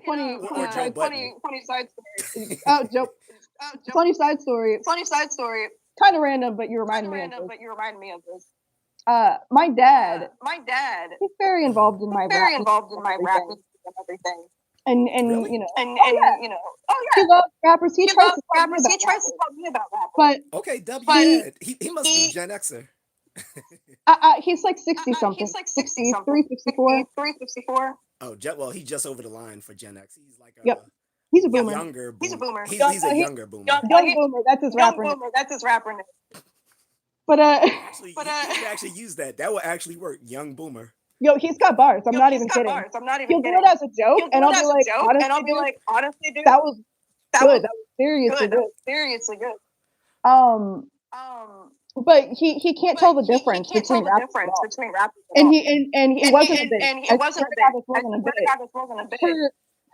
funny, Or Joe Budden. funny side story. Joe, Joe, funny side story, funny side story. kind of random, but you Kind reminded of me random, of but you reminded me of this. this. My dad, My dad, he's very involved in my rap very music involved in and my rap everything. music and everything. And Really? And oh yeah, oh he yeah, loves rappers. He he tries loves to tell me rappers. He about tries to rappers, tell me about rappers. but Okay, W But dad. He must be Gen Xer. he's like 60 something, He's like 60 something, 63, 64. 63, 64. Oh, well, he's just over the line for Gen X. He's like a Yep, he's a boomer. younger boomer. He's a boomer. He's Young, a younger boomer. young boomer. That's his Young rapper name. boomer. That's his rapper name. But Actually, But, he could actually use that. That would actually work. Young boomer. yo, he's got bars. I'm not he's even got kidding. bars. I'm not even He'll do kidding. it as a joke, He'll do and it I'll be as like, a joke, honestly, and I'll be dude, like, honestly, dude, that was that good. was That was seriously good. That good. was seriously good. Um, but he can't tell the difference He can't tell between the rappers at difference all. between rappers at And all. it wasn't a bit. And I it wasn't swear a to bit. God, this I wasn't a swear to bit. God, this wasn't a bit. For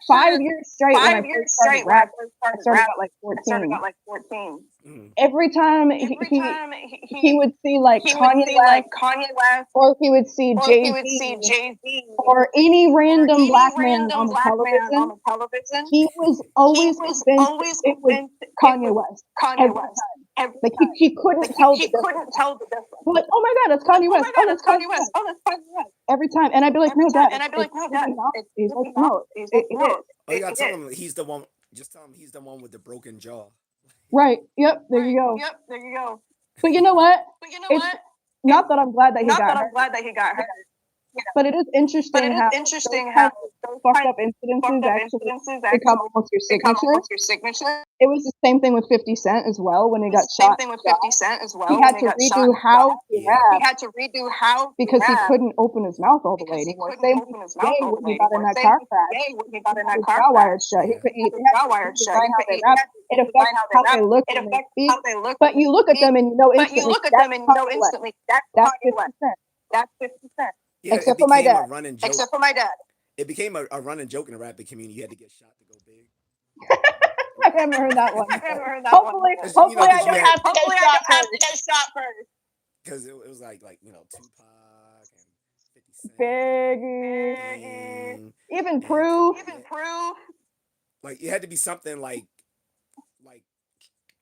5 years straight, when I 5 years first started straight when I rapping, first I started started rapping, at like I started 14. at like 14. Mm. Every time Every he time he would see like he would Kanye see West, like Kanye West, or he would see or he would see Jay-Z, J.A.C, or any or random any black man random on the black man on television, the television, he was he always was convinced always it was convinced it Kanye was West Kanye every West time. every Like time. he couldn't Like tell the he difference. couldn't tell the difference. But like, oh my God, it's Like, Kanye oh my West. God, Oh, it's it's Kanye Kanye West. West. Oh, that's Kanye West. Every time, and I'd be like, Every no, time, Dad, and I'd be like, no, Dad, not. it's He's like, not. no, He's it like, no, is. Oh, you gotta it tell is. him he's the one. Just tell him he's the one with the broken jaw. Right. Yep. There you go. Yep, there you go. But you know what? But you know It's what? not that I'm glad that he Not got that I'm hurt, glad that he got hurt, but it is but interesting it is how interesting those how kinds of those fucked kinds up of incidences fucked up actually incidences become actually almost your become signature. almost your signature. It was the same thing with 50 Cent as well when he It was got the same shot. thing with and 50 shot. Cent as He well had when he to got shot redo and how shot. he Yeah. He rapped had to redo how he because he rapped couldn't open his mouth all the way because he anymore. couldn't Same open with his mouth Ye all the when he way got in anymore. that Same car with crash. Ye when he He got in had that his car jaw crash. wired shut. Yeah. He His had jaw to wired shut. redesign how they He rap. had to It redesign affects how they how rap. they look It when they affects speak. how they look But when you they look at speak. them and you know But you instantly look at that's them and you know Kanye West. instantly that's That's Kanye 50 West. Cent. That's 50 Cent. Yeah, Except it for my became a dad. running joke. Except for my dad. It became a running joke in the rap community. You had to get shot to go big. I haven't heard that one. I haven't heard that one. Hopefully, You know, hopefully I because you don't had have to get Hopefully I shot don't have to first. get shot first. because it was like Tupac and 50 Cent, Biggie, and even and Proof. Even Proof. like it had to be something like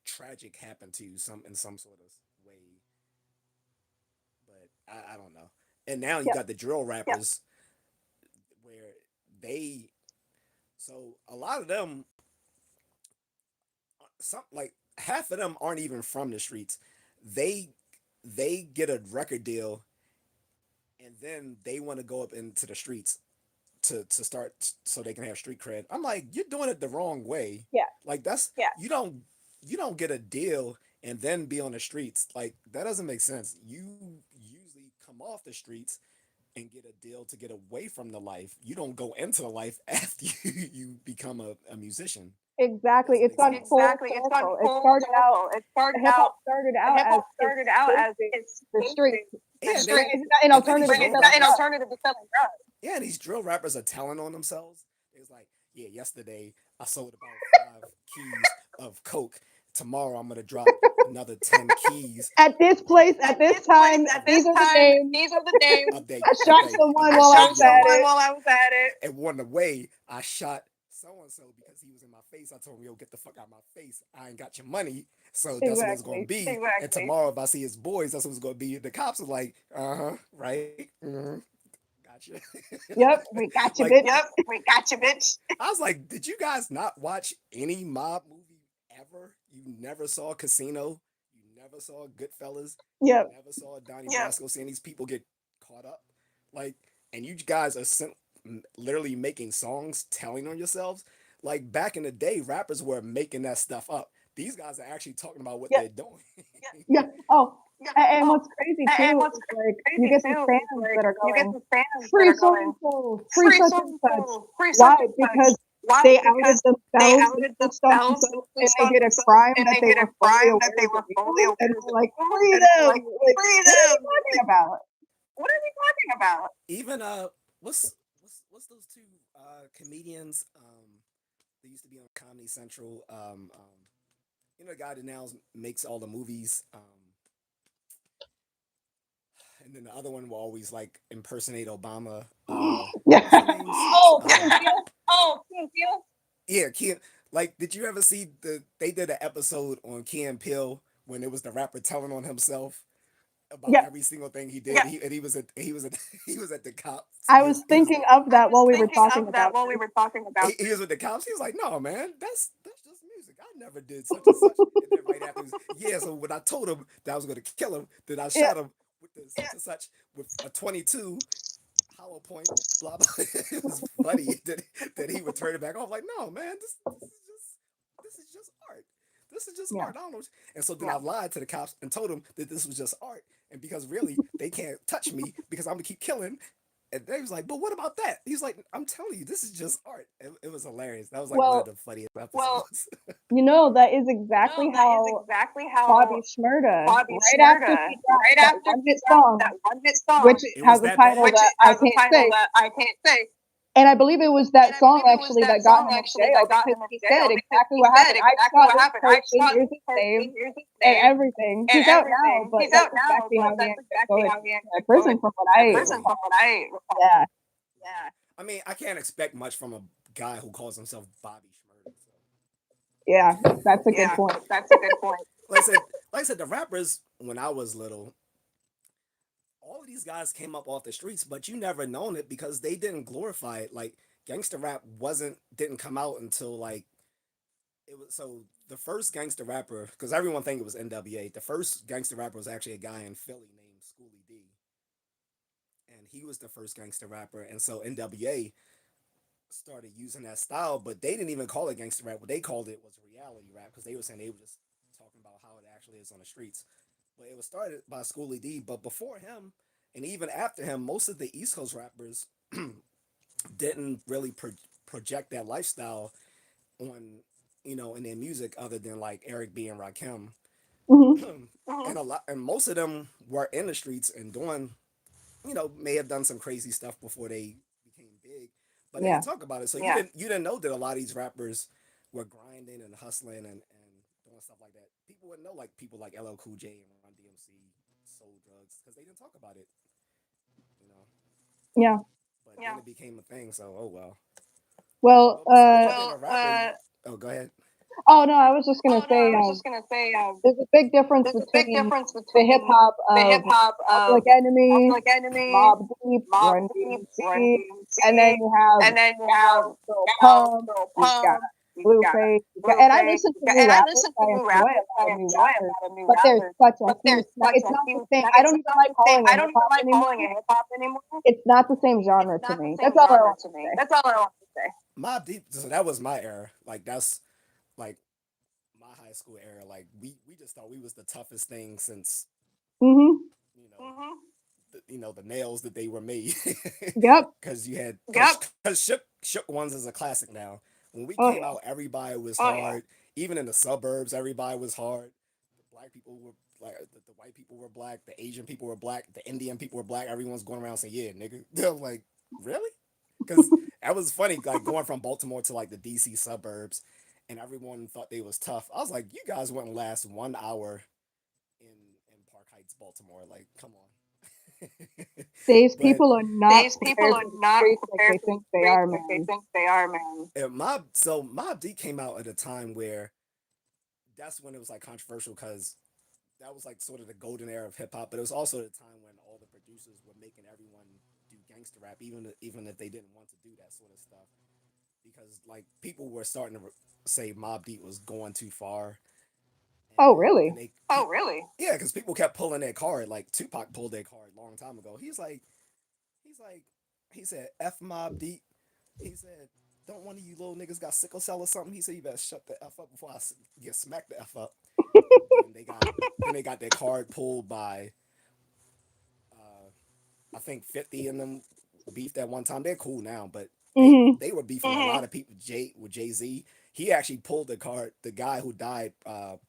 tragic happened to you in some sort of way. But I don't know. And now you Yep. got the drill rappers where they so a lot of them some like half of them aren't even from the streets. They they get a record deal and then they want to go up into the streets to start so they can have street cred. I'm like, you're doing it the wrong way. Yeah. Like that's you don't get a deal and then be on the streets. Like that doesn't make sense. You usually come off the streets and get a deal to get away from the life. You don't go into the life after you become a musician. It Exactly. doesn't It's make gone sense. full Exactly. It's gone circle. It full started out. circle. It started Hip hop out. started The out hip as hop started out as the street. the Yeah, street. An and then these alternative to drill selling An rappers, drugs. alternative to selling drugs. yeah, these drill rappers are telling on themselves. It was like, yeah, yesterday I sold about 5 keys of coke. Tomorrow I'm gonna drop another 10 keys. At this place, at this time, At these this are the time, names. these are the names. I shot someone while I Shot was at someone it. while I was at it. And one away, I shot so and so because he was in my face. I told him, yo, get the fuck out of my face. I ain't got your money. So that's what it's gonna Exactly. be. And tomorrow if I see his boys, that's what it's gonna be. The cops are like, right? Gotcha. Yep, we got you, Like, bitch. Yep, we got you, bitch. I was like, did you guys not watch any mob movie ever? You never saw Casino. You never saw Goodfellas. Yep. You never saw Donnie Brasco seeing these people get caught up. Like, and you guys are literally making songs telling on yourselves. Like back in the day, rappers were making that stuff up. These guys are actually talking about what Yep. they're doing. Yeah. Oh, Yeah. and Oh, what's crazy and too what's is like crazy you get these too is fans like that are you get going the fans that free are so going and so, free free such so and and such. so, free Why? such and such. Because Why? they outed Because they themselves, they outed switched on themselves, themselves, they and switched they on did a themselves, crime and that they they did a were fully crime that aware they was were fully illegal, and aware was we're like, illegal, free and we're them. like, Like, free what are you them. talking Like, about? what are we talking about? Even what's those two comedians they used to be on Comedy Central you know the guy that now makes all the movies and then the other one will always like impersonate Obama. What's their names? Oh, Oh, thank you. Yeah, Key. Like, did you ever see they did an episode on Key and Peele when it was the rapper telling on himself about yeah. every single thing he did. Yeah. And he was at he was at the cops. I was thinking of that while we were talking about while we were talking about. He was with the cops. He was like, "No, man, that's just music. I never did such and such." And then right after, yeah. So when I told him that I was going to kill him, then I Yeah. shot him with the such and such with a 22 hollow point. Blah blah. It was funny that he would turn it back off. Like, no, man, this is just art. This is just Yeah. art. I don't know. And so then I lied to the cops and told them that this was just art. And because really they can't touch me because I'm gonna keep killing. And they was like, but what about that? He's like, I'm telling you, this is just art. It was hilarious. That was like one of Well, the funniest Well, episodes. that is you know, exactly that is how exactly Bobby how Shmurda, Bobby right after Shmurda, he dropped right that after one he hit dropped song, that one hit which song, It has was a that title bad? which that I has a can't title say, that I can't say, and I believe it was and that I song believe it was actually that that got song him in actually jail that got because him in he jail said because exactly he what said happened. I exactly shot what this happened. I person, shot here's this his person, name, here's his and name, everything. and He's out now, everything. but He's that's out now, exactly but how he that's ended up exactly going how he ended to up going prison, from what I prison Really? from what I recall. yeah. Yeah. I mean, I can't expect much from a guy who calls himself Bobby Shmurda. Yeah, that's a good Yeah, point. that's a good point. Like I said, the rappers when I was little, all of these guys came up off the streets, but you never known it because they didn't glorify it. Like gangster rap didn't come out until like it was so the first gangster rapper because everyone think it was NWA. The first gangster rapper was actually a guy in Philly named Schoolie D, and he was the first gangster rapper. And so NWA started using that style, but they didn't even call it gangster rap. What they called it was reality rap because they were saying they were just talking about how it actually is on the streets. But it was started by Schoolie D. But before him, and even after him, most of the East Coast rappers didn't really project that lifestyle on in their music other than like Eric B and Rakim. Hmm. And a lot and most of them were in the streets and doing may have done some crazy stuff before they became big, but they Yeah. didn't talk about it. So you didn't know that a lot of these rappers were grinding and hustling and doing stuff like that. People wouldn't know like people like LL Cool J and Run DMC sold drugs because they didn't talk about it, you know. Yeah. But then it became a thing. So oh well. Well, Well, besides you being a rapper, oh go ahead. oh no, I was just Oh gonna no, say, I was just gonna say, there's a big difference there's a big between difference the hip between hop the hip of hop Public of Enemy, Public Enemy, Mob Deep, Mob Run Deep, Run DMC, and then DMC, you have and then you have now Lil now Pump. Lil You've got Pump, you've got Blueface, and I Blueface, listen to new and I rappers. listen to I new enjoy a rappers. lot I of new enjoy a rappers, lot of new but there's rappers, such a but huge. there's such It's a not the huge. same. I It's don't even not like the same. calling I it don't hip even hop like anymore. calling it hip hop anymore. It's not the same It's genre to not the me. same That's all I genre want to to me. say. That's all I want to say. Mob Deep. So that was my era. Like that's like my high school era. Like we just thought we was the toughest thing since Hmm. you know the nails that they were made. Yep. Because you had because shook ones is a classic now. When we Oh came yeah. out, everybody was hard. Even in the suburbs, everybody was hard. The black people were like the white people were black. The Asian people were black. The Indian people were black. Everyone's going around saying, "Yeah, nigga." They're like, really? Because that was funny. Like going from Baltimore to like the DC suburbs, and everyone thought they was tough. I was like, you guys wouldn't last 1 hour in Park Heights, Baltimore. Like, come on. These But people are not These people prepared are for the not streets like prepared they for the think they streets are, like they man. think they are, man. Mob D came out at a time where that's when it was like controversial because that was like sort of the golden era of hip hop, but it was also the time when all the producers were making everyone do gangster rap, even if they didn't want to do that sort of stuff, because like people were starting to say Mob Deep was going too far, Oh and then really? they oh really yeah, because people kept pulling their card. Like Tupac pulled their card a long time ago. He's like he said F Mob Deep. He said, "Don't one of you little niggas got sickle cell or something?" He said, "You better shut the f up before I get smacked the f up." Then they got their card pulled by I think 50 and them beefed at one time. They're cool now, but Hmm. they were beefing a lot of people. Jay-Z. He actually pulled the card. The guy who died,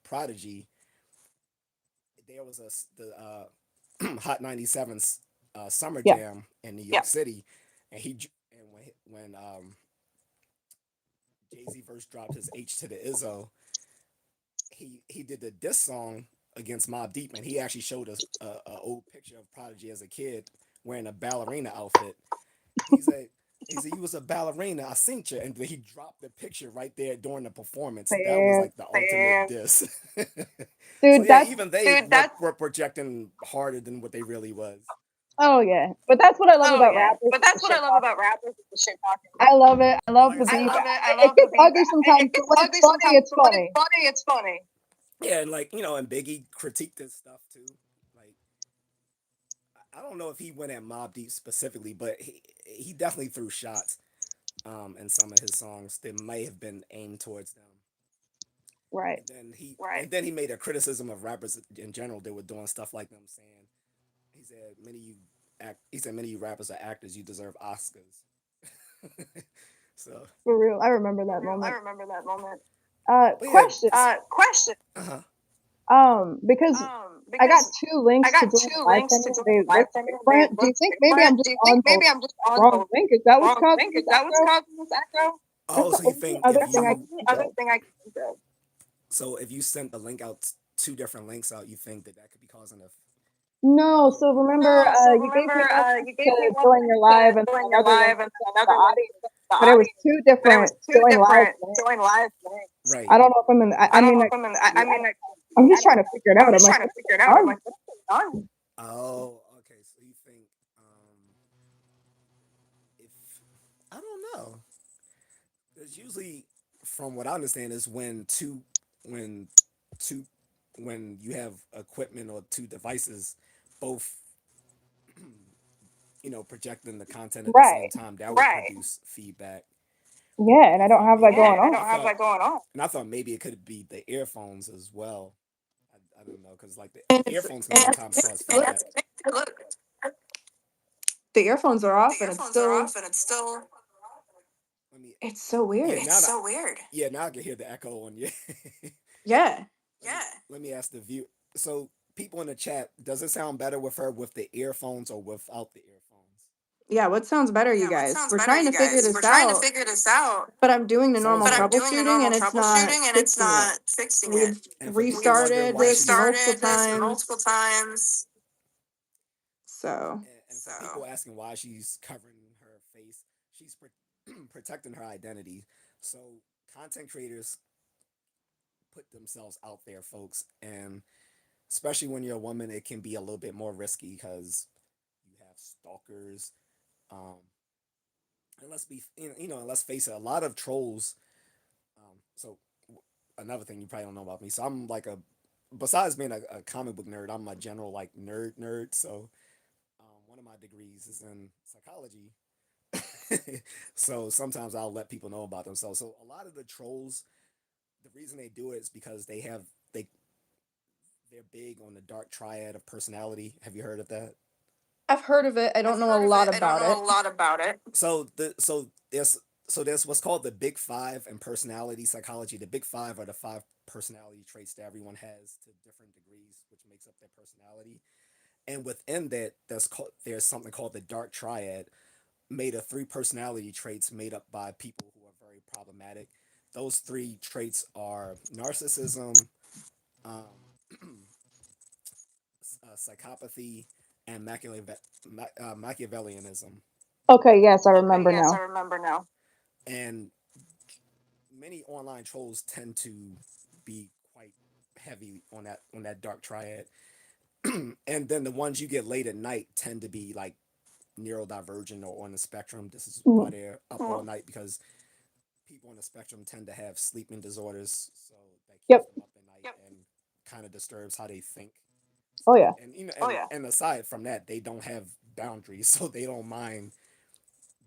Prodigy. There was the Hot 97's Summer Yeah. Jam in New York City, and when Jay Z first dropped his H to the Izzo, he did the diss song against Mob Deep, and he actually showed us a old picture of Prodigy as a kid wearing a ballerina outfit. He said. He said, "You was a ballerina. I seen you," and he dropped the picture right there during the performance. That was Damn. like the ultimate diss. So Dude, yeah, that's even they were projecting harder than what they really was. oh yeah. But that's what I love Oh about yeah, rappers, but is the that's what I shit love talking. about rappers is the shit talking. I love it. I love Like I the said, beef. I It love the gets beef. ugly It sometimes, but gets when it's ugly funny, sometimes, it's but when it's funny. funny, it's funny. yeah, and like and Biggie critiqued this stuff too. Like I don't know if he went at Mob Deep specifically, but he definitely threw shots in some of his songs that may have been aimed towards them. Right. And then he made a criticism of rappers in general that were doing stuff like them, saying he said many of you he said many rappers are actors. You deserve Oscars. So, For real, I remember For that real, I moment. remember that moment. but yeah, Question. Question. uh-huh. Because I got Because two I links to got join the two live links from to you. join They the live look from you. They different. Do you look think maybe I'm different. just Do you on think the maybe I'm just on wrong the link? Is that what's wrong causing link? this Is that what's echo? causing this echo? That's Oh, the so you only think other if thing I you can think Other of. thing I can think of. so if you sent the link out, two different links out, you think that that could be causing a No, echo? so remember, No, so you gave remember, me one link you to gave me one join link your to live and then join your another link live to and join then the another link to audience. join the But it was audience. two But it was different two join live different links. join live links. Right. I don't know if I'm in. I I don't mean, know like, if I'm in. I mean, like, I'm just trying to figure it out. I'm I'm just like, trying to what's figure it going out. I'm on? like, what's going on? Oh, okay. So you think if I don't know. It's usually, from what I understand, is when two when you have equipment or two devices, both projecting the content at the same Right. time, that would Right. produce feedback. Yeah, And and I I don't thought have that maybe going Yeah, and I on. don't have that going on. and I thought maybe it could be the earphones as well. I don't know because like And the it's earphones can sometimes cause Look, feedback. Look, the earphones are the off and it's earphones are still, off, and it's still. Let me. it's so Yeah, weird. now It's that so weird. yeah, now I can hear the echo on you. Yeah. Yeah. Let me ask the view. So people in the chat, does it sound better with her with the earphones or without the earphones? Yeah, what sounds better, you Yeah, what guys? sounds We're better, trying you to figure guys? We're this trying to out, figure this out, but I'm doing the Someone's normal but like, I'm doing the troubleshooting normal and it's not troubleshooting, and it's fixing it. not fixing it. We've and for people wondering restarted why this she's multiple Restarted this multiple times. times. So, and for So people asking why she's covering her face, she's protecting her identity. So content creators put themselves out there, folks, and especially when you're a woman, it can be a little bit more risky because you have stalkers. Um, and let's be, and let's face it, a lot of trolls. So another thing you probably don't know about me. So I'm like besides being a comic book nerd, I'm a general like nerd. So one of my degrees is in psychology. So sometimes I'll let people know about themselves. So a lot of the trolls, the reason they do it is because they they're big on the dark triad of personality. Have you heard of that? I've heard of it. I don't I've know a heard of lot it. I don't about know it. a lot about it. So there's what's called the Big Five in personality psychology. The Big Five are the five personality traits that everyone has to different degrees, which makes up their personality. And within that, there's something called the dark triad, made of three personality traits made up by people who are very problematic. Those three traits are narcissism, um, psychopathy, and Machiavellianism. okay, yes, I Okay, remember yes, I now. remember now. And many online trolls tend to be quite heavy on that dark triad. And then the ones you get late at night tend to be like neurodivergent or on the spectrum. This is why Mhm. they're up all night because people on the spectrum tend to have sleeping disorders, so that keeps Yep. them up at night. Yep. And kind of disturbs how they think. So Oh yeah. and and aside from that, they don't have boundaries, so they don't mind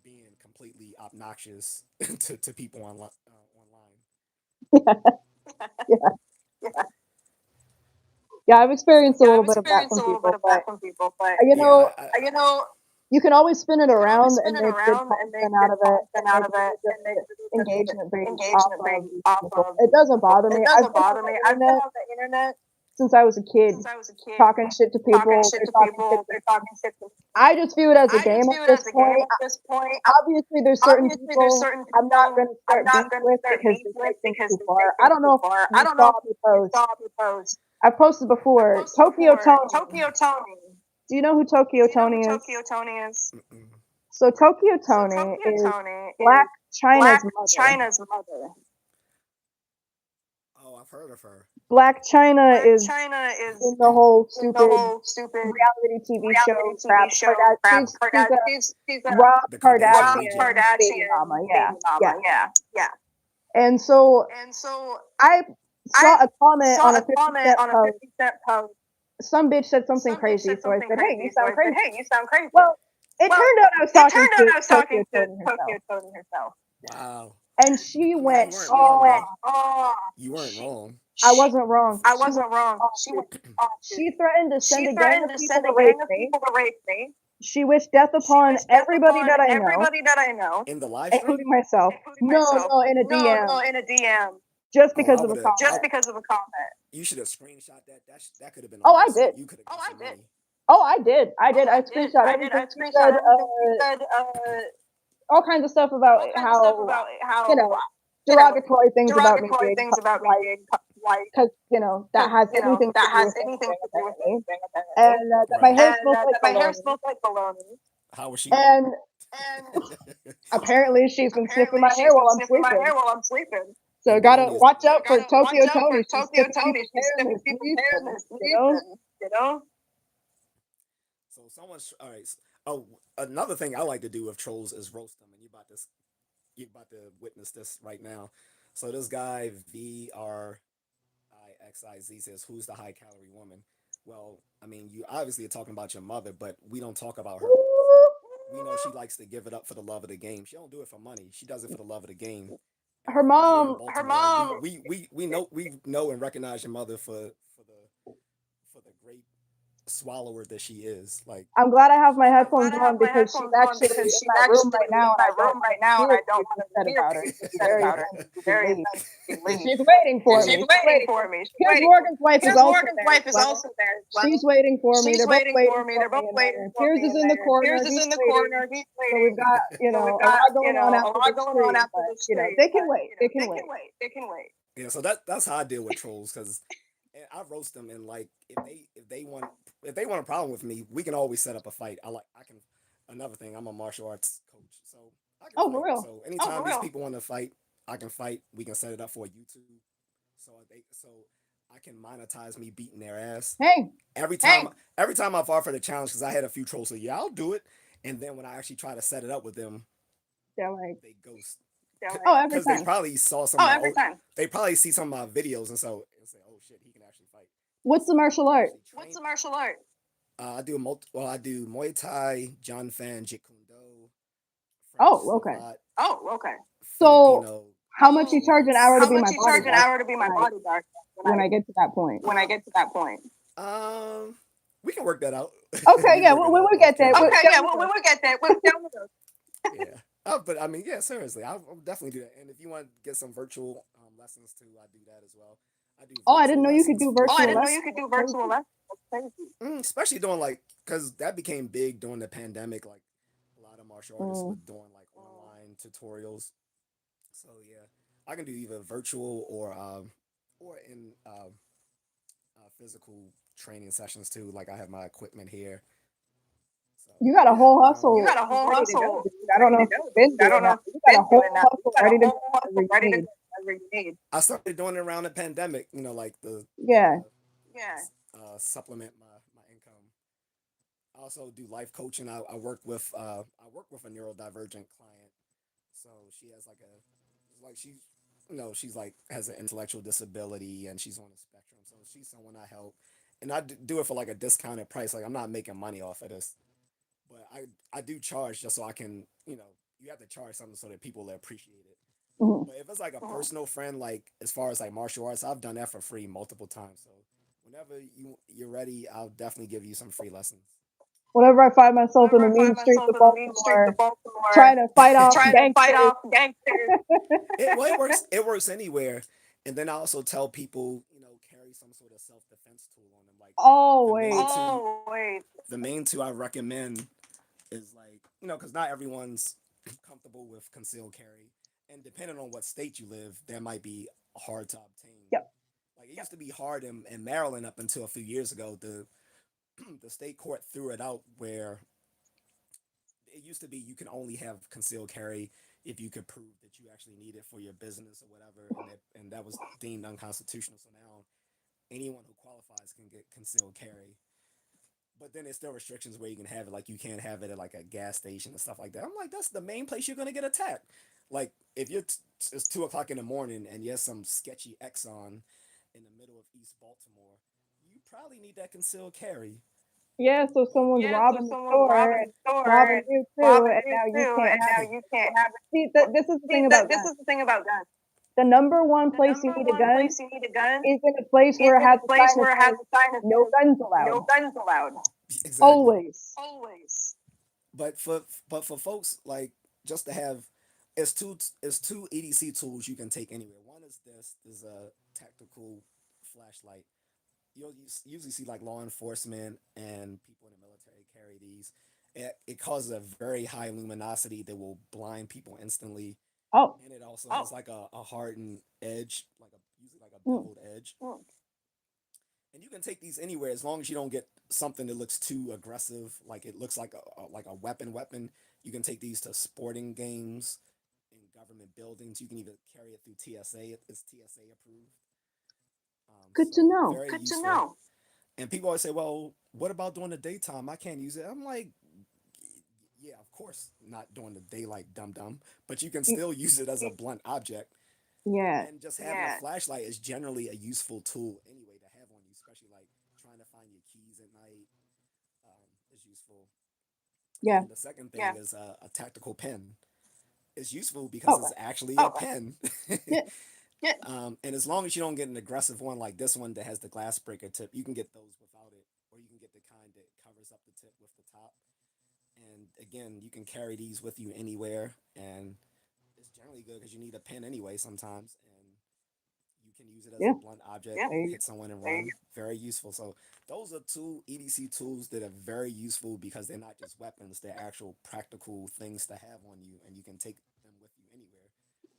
being completely obnoxious to people online. Yeah. Yeah, Yeah, I've experienced a yeah, little I've bit of that experienced from a little bit people, of but that from people, but you Yeah, know, you know, you can always spin it you can always around spin and it make good around and make content out good of it and content out make of it really good and make really good engagement based off engagement of based these off people. of It these doesn't people. bother me. It I've doesn't been on bother me. the I've been internet on the internet since I was a kid, since I was a kid, talking shit to talking people. shit They're to talking shit people. to They're me. talking shit to me. I just view it as a I game just at view it this as a game point. at this point. Obviously, there's certain Obviously, there's people certain I'm not people going to I'm start not beef going to with start because beef they with take things because too they take far. I things don't too know if far. I you don't saw know me if you post. saw me post. I've posted I before. posted Tokyo before Tony. Tokyo Tony. Do you know who Tokyo Do you know who Tony is? Tokyo Tony is? Mm-mm. So Tokyo So Tony Tokyo is Tony Black is China's Black mother. China's mother. Oh, I've heard of her. Black China Black is China is in the whole in the stupid whole stupid reality TV reality show TV crap. show crap. She's a She's a Rob The Kardashian Rob Kardashian region. baby Kardashian mama. Yeah, baby yeah. mama. Yeah, yeah. And so And so I I saw a comment saw on a a 50 comment Cent on a post. 50 Cent post. Some bitch said something Some bitch crazy, said so I something said, "Hey, you crazy, so sound I said, crazy." "Hey, you sound crazy." Well, it Well, turned out I was it talking turned out to I was Tokyo talking to Tony herself, Tokyo Tony herself, Wow. and she I mean, went you weren't she wrong off. went, though. "Oh, You weren't wrong. I she, wasn't wrong. I She went wasn't wrong." off, She dude. went off, dude. She threatened to send She a gang threatened of to people send to a gang rape of me. people to rape me. She wished death upon everybody that I know, everybody that I know, In the live including stream? myself. No, no, in a DM, no, in a DM, just Oh, because I of a would have. just comment. because of a comment. You should have screenshot that. That could have been Oh, I awesome. did. You could have got some money. Oh, I did. I did. I screenshot I everything she screenshot said. everything she said. All kinds of stuff about All kinds of stuff how about you how know derogatory things about me derogatory being things about me white, being white, because that has anything to that do has with anything anything to do with apparently, anything apparently, and that my Right. hair and smells like that my hair bologna. smells like bologna, How was she? And and apparently, she's been sniffing apparently my she's hair been while I'm sniffing my sleeping. hair while I'm sleeping. So And gotta bologna is watch the out for Watch Tokyo out for Tony. She's Tokyo sniffing Tony. people's She's hair and sniffing they're people's hair and sleeping. they're sleeping. You know? So someone's all right. Oh, another thing I like to do with trolls is roast them, and you about to witness this right now. So this guy VRIXIZ says, "Who's the high calorie woman?" Well, I mean, you obviously are talking about your mother, but we don't talk about her because we know she likes to give it up for the love of the game. She don't do it for money. She does it for the love of the game. And Her if you're here in mom. Baltimore, mom. we know and recognize your mother for the great swallower that she is. Like I'm glad I have my I'm glad headphones I have on my because she's headphones on actually because in she's my room actually right in now, and my I don't room want right to now, and hear I don't anything want to said hear about her. anything She's said very about her. offensively Very late. offensively late. She's waiting for She's me. waiting for me. She's Piers waiting for me. Morgan's wife is Piers also Morgan's there as wife is well. also there as She's well. waiting for me. She's They're both waiting waiting for me. for They're me both in waiting there. for Piers me is in in the there. corner. Piers is He's in the waiting. corner. He's So we've waiting. got So a we've got, lot going on a after lot the going on stream, after but the stream, they can but wait. They they can can wait. wait. They can wait. yeah, so that's how I deal with trolls because I roast them and like if they want a problem with me, we can always set up a fight. I can another thing. I'm a martial arts coach, so I can Oh, for fight. real? So anytime these people want to fight, I can fight. We can set it up for YouTube, so I can monetize me beating their ass Hey, every time. Every time I've offered a challenge because I had a few trolls say, "Yeah, I'll do it," and then when I actually try to set it up with them, they're like, they ghost oh, every because they time. probably saw some. Every time they probably see some of my videos and say, "Oh shit, he can actually fight." What's the martial art? What's the martial art? I do Muay Thai, John Fan, Jeet Kune Do, French Oh, okay. Savate, Oh, okay. So, Filipino. how much you charge an hour to How be much my you charge an bodyguard hour to be my bodyguard when I get to that point? when I get to that point? Um, we can work that out. Okay, We yeah, can work we it out will off get there. camera. Okay, yeah, we will get there. We'll down with those. Yeah. But I mean, yeah, seriously, I'll definitely do that. And if you want to get some virtual lessons too, I do that as well. I do Oh, I didn't virtual know you could lessons do for Oh, I virtual didn't know lessons. you could do virtual lessons. That's crazy. especially doing like because that became big during the pandemic. Like a lot of martial artists were Mm. doing like online tutorials. So yeah, I can do either virtual or in physical training sessions too. Like I have my equipment here. So You got a yeah, whole You hustle got a whole ready to go, hustle dude. I don't ready know to if go, you've dude. been I doing don't know that, if but you you've got been a whole doing that. You hustle got a ready to go whole whatever hustle you ready to need. go whatever you need. I started doing it around the pandemic. Like the Yeah. Yeah. supplement my income. I also do life coaching. I work with a neurodivergent client. So she has like she's she's like has an intellectual disability and she's on the spectrum. So she's someone I help, and do it for like a discounted price. Like I'm not making money off of this, but I do charge just so I can you have to charge something so that people will appreciate it. Mhm. But if it's like a personal friend, like as far as like martial arts, I've done that for free multiple times. So whenever you're ready, I'll definitely give you some free lessons. Whenever I find myself in Whenever the I mean find streets myself of in the mean streets of Baltimore Baltimore trying to fight off trying to fight gangsters, off gangsters. It works. It works anywhere. And then I also tell people, carry some sort of self defense tool on them. Like the main always. two, Oh, wait. the main two I recommend is like because not everyone's comfortable with concealed carry, and depending on what state you live, that might be hard to obtain. Yep. Like it used to be hard in Maryland up until a few years ago. The state court threw it out where it used to be you can only have concealed carry if you could prove that you actually need it for your business or whatever, and that was deemed unconstitutional. So now anyone who qualifies can get concealed carry. But then there's still restrictions where you can have it, like you can't have it at like a gas station and stuff like that. I'm like, that's the main place you're gonna get attacked. Like if it's 2 o'clock in the morning and you're some sketchy Exxon in the middle of East Baltimore, you probably need that concealed carry. Yeah, so But someone's Yeah, so robbing the someone's store robbing and the store robbing and you too, robbing and you now you too, can't and have now it. you can't have it. See, this is the See, thing about this guns. is the thing about guns. The number one The place you number need a one gun place you need a gun is in a place is where it in has a a place sign that where it has says a sign that "No says guns "No allowed." guns allowed." exactly. Always. Always. but for folks like just to have, it's two EDC tools you can take anywhere. One is this a tactical flashlight. Usually see like law enforcement and people in the military carry these. It causes a very high luminosity that will blind people instantly, Oh. and it also has like a hardened edge, like a usually like a Mm. beveled edge. And you can take these anywhere as long as you don't get something that looks too aggressive, like it looks like a weapon. You can take these to sporting games in government buildings. You can even carry it through TSA. It's TSA approved. Good to So know. very Good useful. To know. And people always say, "Well, what about during the daytime? I can't use it." I'm like, "Yeah, of course, not during the daylight, dum dum, but you can Y- still use it as a blunt object." Yeah. And just having a flashlight is generally a useful tool anyway to have on you, especially like trying to find your keys at night, is useful. Yeah. And the second thing is a tactical pen. It's useful because Oh. it's actually a pen. Yeah. And as long as you don't get an aggressive one like this one that has the glass breaker tip, you can get those without it, or you can get the kind that covers up the tip with the top. And again, you can carry these with you anywhere, and it's generally good because you need a pen anyway sometimes, and you can use it as Yeah. a blunt object, There you hit someone and run. Very useful. So those are two EDC tools that are very useful because they're not just weapons; they're actual practical things to have on you, and you can take them with you anywhere.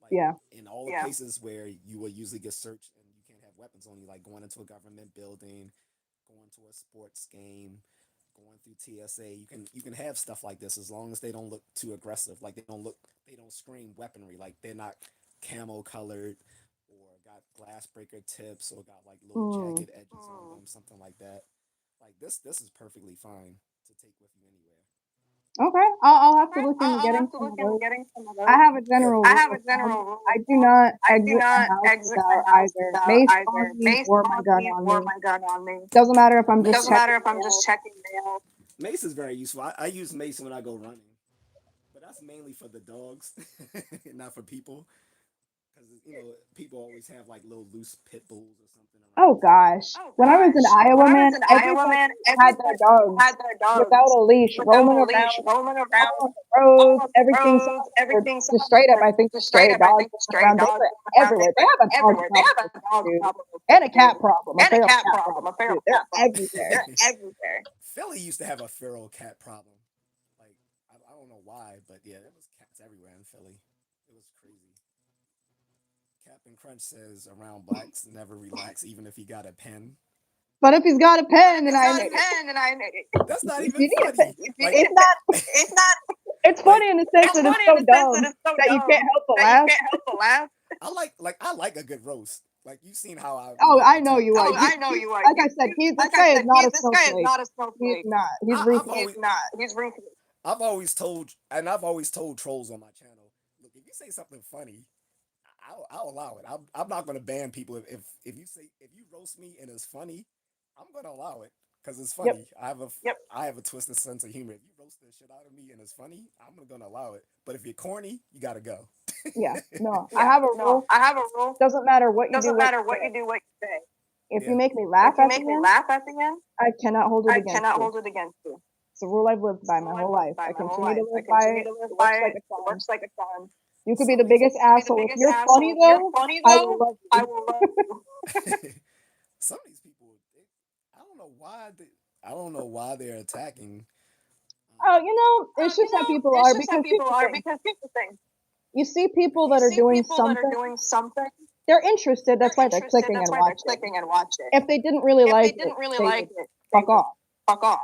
Like Yeah. in all the places where you will usually get searched and you can't have weapons on you, like going into a government building, going to a sports game, going through TSA. You can have stuff like this as long as they don't look too aggressive. Like they don't scream weaponry. Like they're not camo colored or got glass breaker tips or got like little Mm. jagged edges on them, something like that. Like this is perfectly fine to take with you anywhere. Okay. I'll have to Okay. look into I'll getting have to some look of into those. getting some of I those. have a Yeah, general I rule have of a thumb. general rule I of do thumb. not I do exit not my house exit without my house either without mace on either me mace or my on gun me on or me. my gun on me. Doesn't matter if I'm just Doesn't mace matter checking if I'm mail. just checking mail. mace is very useful. I use mace when I go running, but that's mainly for the dogs, not for people. Because people always have like little loose pit bulls or something Oh around. So gosh. Oh When I was in gosh. When Iowa, I man, was in Iowa, everybody man, had their everybody dogs had their without dogs a leash without roaming a leash around roaming all around on the roads, all of the everything. Some roads, of them were everything. Some just of them straight up, were I think, just stray straight up. I dogs think roaming stray around. They dogs were roaming around. They everywhere. They were have a dog everywhere. They problem have with a this dog dude. problem with And this a cat dude. problem, a And a feral cat cat problem, problem a feral too. They're cat problem. everywhere. They're everywhere. Philly used to have a feral cat problem. Like I don't know why, but yeah, there was cats everywhere in Philly. It was crazy. Captain Crunch says around blacks never relax, even if he got a pen. But if he's got a But if pen, then he's I got a pen, then I That's not if even you need a pen, funny. if you Like need it's a not. pen, it's not. It's like funny in the sense It's that it's funny in so the sense that dumb it's so that you can't dumb help but that you laugh. can't help but laugh. I like a good roast. Like you've seen how I Oh, I know attack you are. Oh, people. I know you are. Like I said, this Like I guy is said, not a this guy is snowflake. not a He's snowflake. not. He's I've ruthless. always He's not. He's ruthless. I've always told trolls on my channel, look, if you say something funny, I'll allow it. I'm not gonna ban people if you roast me and it's funny, I'm gonna allow it because it's Yep. funny. I have a twisted sense of humor. If you roast the shit out of me and it's funny, I'm gonna allow it. But if you're corny, you gotta go. Yeah. No, I Yeah. have a No, rule. I have a rule. Doesn't matter what you do, Doesn't what matter you what say. you do, what you say. If you Yeah. make me If laugh you at the make me end, laugh at the end, I cannot hold it I against cannot you. hold it against you. It's a rule I've lived It's by a my rule I've whole lived life. by I my whole continue life. to I live by continue it. to live It by works like it. a It charm. works like a charm. You could be Some the of these biggest You could be the asshole. If biggest you're asshole. funny If you're though, funny I will though, love I you. will love you. some of these people, I don't know why I don't know why they're attacking. Oh, Um, it's just how people It's are. just how Because here's people the are. thing: Because here's the thing: you see people you that are see doing people that are something, doing something, they're interested. That's they're why they're interested. clicking That's and why they're watching. clicking and watching. If they didn't really If like they it, didn't really they like would it, they fuck would off. fuck off.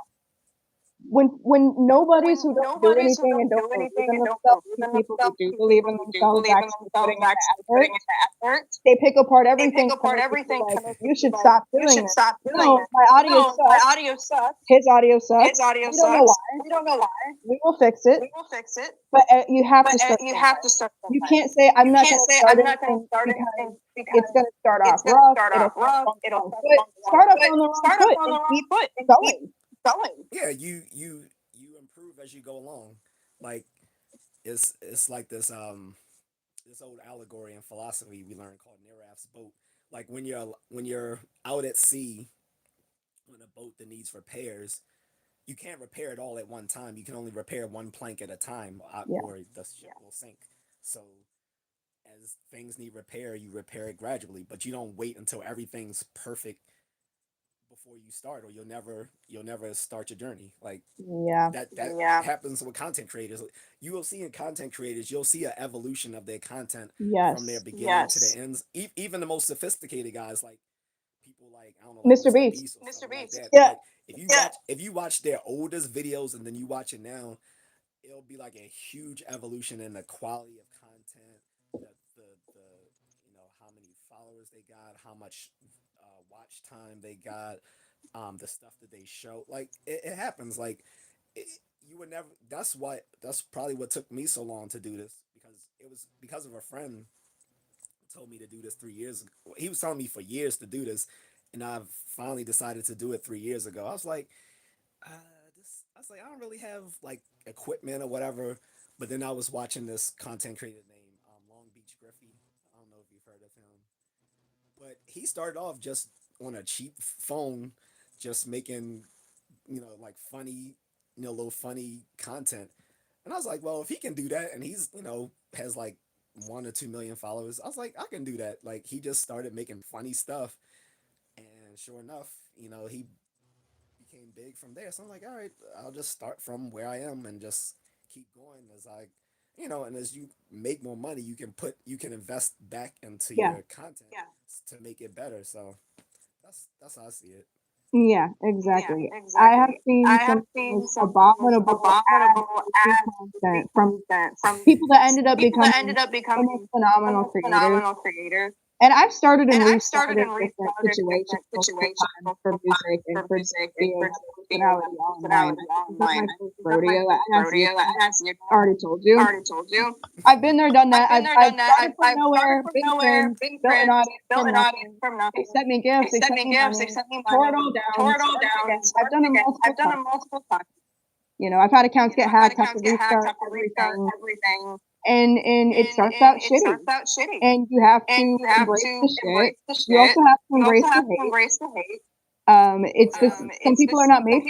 When nobodies When who don't do nobodies who anything and don't don't do believe anything in and don't themselves believe see in people who themselves, do see believe people in who do themselves believe in actually themselves putting in the actually effort, putting in the effort, they pick apart they pick everything to apart make you feel everything to like make you you feel should like stop you doing should this. stop doing No, this. my audio No, my sucks. audio sucks. His audio His sucks. audio We don't know sucks. why. We don't know why. We will fix it, We will fix it, but you have but to start you have somewhere. to start You somewhere. can't say I'm You not can't going to say start I'm not going to anything start because anything because it's going to start off it's going to rough. start It'll off start off rough. on the It'll wrong start foot. off on the wrong Start off foot. on the wrong Start off foot on and the wrong keep foot and keep going. going. yeah, you improve as you go along. Like it's like this old allegory in philosophy we learned called Neraff's boat. Like when you're out at sea on a boat that needs repairs, you can't repair it all at one time. You can only repair one plank at a time, Yeah. or the ship will sink. So as things need repair, you repair it gradually, but you don't wait until everything's perfect before you start, or you'll never start your journey. Like Yeah. that happens with content creators. You will see in content creators, you'll see an evolution of their content from their Yes. beginning to the ends. Even the most sophisticated guys, like people like, I don't know, like Mr. Mr. Beast. Beast or something like that. Yeah. Like if you watch their oldest videos and then you watch it now, it'll be like a huge evolution in the quality of content, the how many followers they got, how much watch time they got, the stuff that they show. Like it happens. Like it, you would never. That's probably what took me so long to do this, because it was because of a friend told me to do this 3 years ago. He was telling me for years to do this, and I finally decided to do it 3 years ago. I was like, uh, I don't really have like equipment or whatever. But then I was watching this content creator named Long Beach Griffey. I don't know if you've heard of him, but he started off just on a cheap phone, just making like funny, little funny content. And I was like, well, if he can do that, and he's has like 1 or 2 million followers, I was like, I can do that. Like he just started making funny stuff, and sure enough, he became big from there. So I'm like, all right, I'll just start from where I am and just keep going as and as you make more money, you can invest back into Yeah. your content to make it better. So that's how I see it. Yeah, exactly. I have seen some of the most abominable ass content from people that ended up becoming the most phenomenal creators. And I've started and restarted different situations multiple times for music and for being a personality online. Like, this is not my first rodeo, as you already told you. I've been there, done that. I've started from nowhere, big friends, built an audience from nothing. They sent me gifts, they sent me money, tore it all down, started again. I've done it multiple times. I've had accounts get hacked, have to restart everything, and it starts out shitty. And you have to embrace the shit. You also have to embrace the hate. It's this. Some people are not made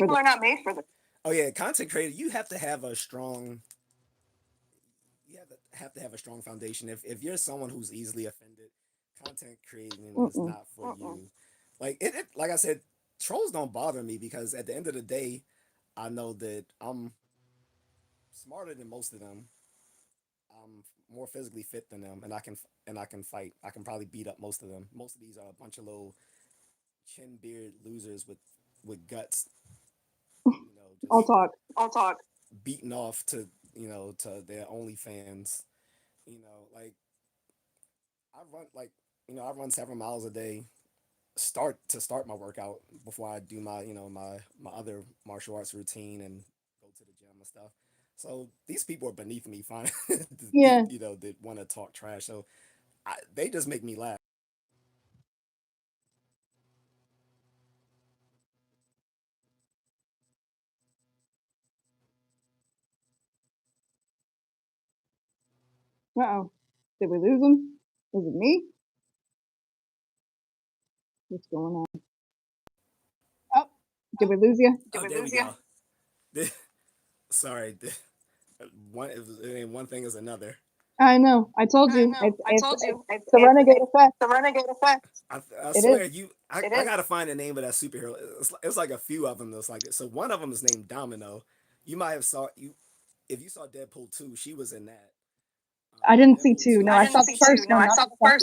for this. Oh yeah, content creator, you have to have a strong foundation. If you're someone who's easily offended, content creating is Mm-mm. not for you. Like I said, trolls don't bother me, because at the end of the day, I know that I'm smarter than most of them. I'm more physically fit than them, and I can fight. I can probably beat up most of them. Most of these are a bunch of little chin beard losers with guts, I'll just talk. beating off to their OnlyFans. Like I run several miles a day. Start my workout before I do my other martial arts routine and go to the gym and stuff. So these people are beneath me, fine. Yeah. That want to talk trash. So they just make me laugh. Uh-oh. Did we lose them? Is it me? What's going on? Oh, did we lose you? Oh, there we go. Sorry. One thing is another. I know. I told you. It's the renegade effect. I It is. swear I gotta find the name of that superhero. It's like a few of them that's like this. So one of them is named Domino. You might have saw you if you saw Deadpool 2, she was in that. I didn't see Deadpool two. 2 No, I saw the first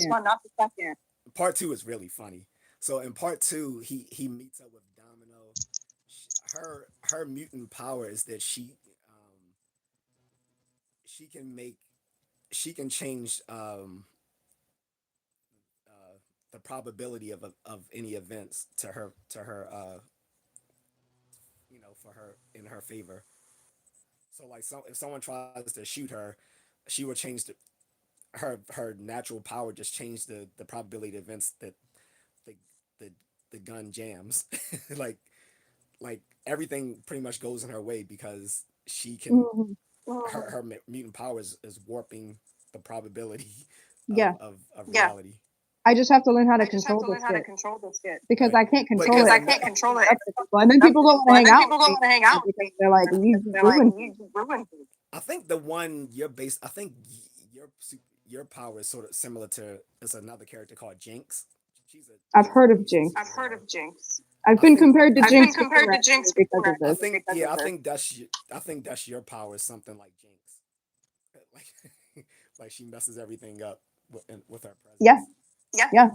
one, not the second. part 2 is really funny. So in part 2, he meets up with Domino. Her mutant power is that she can make she can change the probability of any events to her for her in her favor. So like if someone tries to shoot her, she will change her natural power, just change the probability of events that the the the gun jams. like like everything pretty much goes in her way, because she can Mhm. her mutant power is warping the probability of Yeah. of reality. I just have to learn how to I just have control to this learn how to shit control this shit because Right. I can't But control because it. I then can't that, control It's it. up to people, and then people don't want to And hang then out people with don't me want to hang out with because me they're like, you they're like, ruined you it. ruined it. I think the one your base, I think your power is sort of similar to there's another character called Jinx. I've She's a heard of basic Jinx. I've heard superhero. of Jinx. I've I been think compared to I've been Jinx compared before to Jinx actually because before of I this. think because yeah, of this. I think that's your power is something like Jinx. Like like she messes everything up with her Yeah, presence. Yeah, yeah.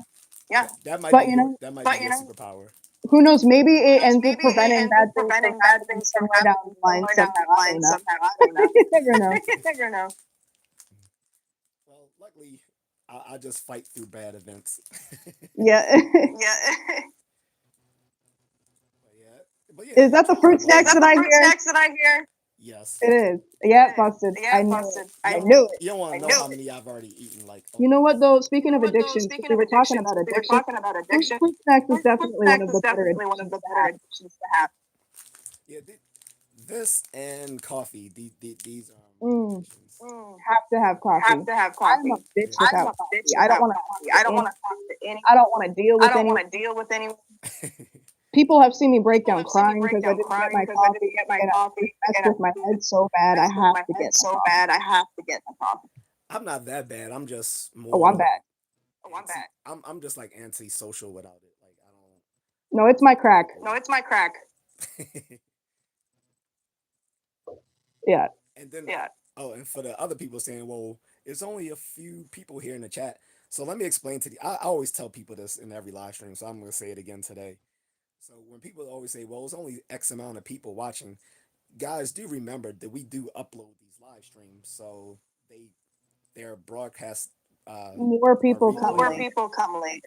yeah. But you know, that might be But you your know, superpower. who knows? Maybe who it knows? ends up Maybe it preventing ends up bad things from preventing bad happening things from somewhere down happening the line somewhere down somehow. the I don't line know. somehow. I don't know. You never know. Never know. Well, luckily I just fight through bad events. Yeah. Yeah. But yeah, Is your that the kills are fruit Is snacks that that the I lovely. fruit hear? snacks that I hear? Yes. It is. It Yeah, is. busted. Yeah, I knew busted. it. I I knew knew it. it. You don't want I to know knew how it. many I've already eaten. Like, You know what though? Speaking You of know what though? addictions, because Speaking we of were talking addictions, about because we were addiction, talking about addiction, fruit snacks is fruit definitely one snacks of is the better definitely one of addictions the to better have. addictions to have. yeah, this and coffee. These Mm, addictions. have to have Have coffee. to have I'm a coffee. bitch Yeah. I'm without a coffee. bitch I don't without want to talk coffee. to I don't want anyone. to talk to anyone. I don't want to deal I with don't want anyone. to deal with anyone. People have seen me break People down have seen me crying break because I down didn't get crying my because I didn't coffee, get my and I just coffee, messed and I with my head so bad. I messed with have my to head get the so coffee. bad. I have to get the coffee. I'm not that bad. I'm just Oh, I'm more bad. Oh, I'm bad. I'm just like antisocial without it. Like I don't No, it's my talk to crack. people. No, it's my crack. Yeah. And then Yeah. oh, and for the other people saying, well, it's only a few people here in the chat. So let me explain to I always tell people this in every live stream, so I'm gonna say it again today. So when people always say, well, it's only X amount of people watching, guys, do remember that we do upload these live streams, so they're broadcast More are people come More replayed, later. people come later.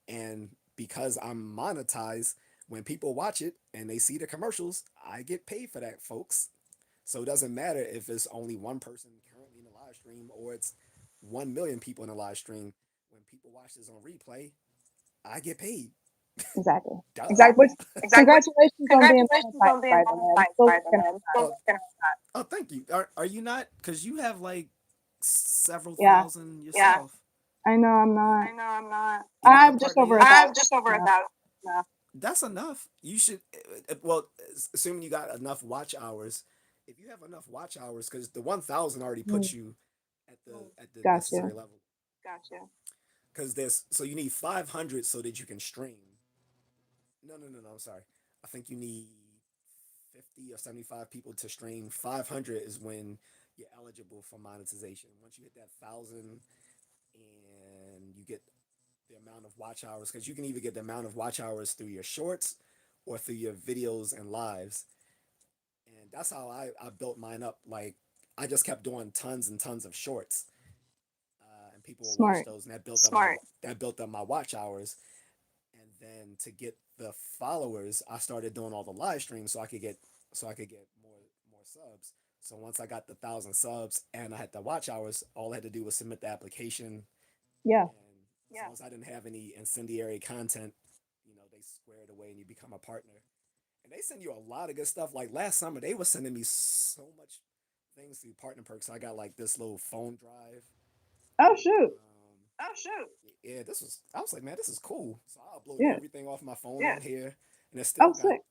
and because I'm monetized, when people watch it and they see the commercials, I get paid for that, folks. So it doesn't matter if it's only one person currently in the live stream or it's 1 million people in the live stream. When people watch this on replay, I get paid. Exactly. Duh. Exactly. Exactly. Congratulations on being Congratulations on monetized, being by the way. I'm monetized, still by the working way. on I'm that. still working on that. Oh, thank you. Are you not? Because you have like several Yeah, thousand Yeah. yourself. I know I'm You, not. I know I'm not. you're I not a have just partner over yet? a I have thousand just over a now. thousand now. That's enough. You should, well, assuming you got enough watch hours. If you have enough watch hours, because the 1,000 already Mm, puts you at the gotcha. necessary level. Gotcha. Because there's so you need 500 so that you can stream. No. I'm sorry. I think you need 50 or 75 people to stream. 500 is when you're eligible for monetization. Once you hit that 1,000 and you get the amount of watch hours, because you can either get the amount of watch hours through your shorts or through your videos and lives. And that's how I built mine up. Like, I just kept doing tons and tons of shorts. And people will watch Smart. those, and Smart. that built up my watch hours. And then to get the followers, I started doing all the live streams so I could get more subs. So once I got the 1,000 subs and I had the watch hours, all I had to do was submit the application. Yeah. And as long as I didn't have any incendiary content, they square it away and you become a partner. And they send you a lot of good stuff. Like last summer, they were sending me so much things through partner perks. I got like this little phone drive. Oh shoot. Oh shoot. Yeah, I was like, man, this is cool. So I uploaded Yeah. everything off my phone on here, and it Oh still got sick.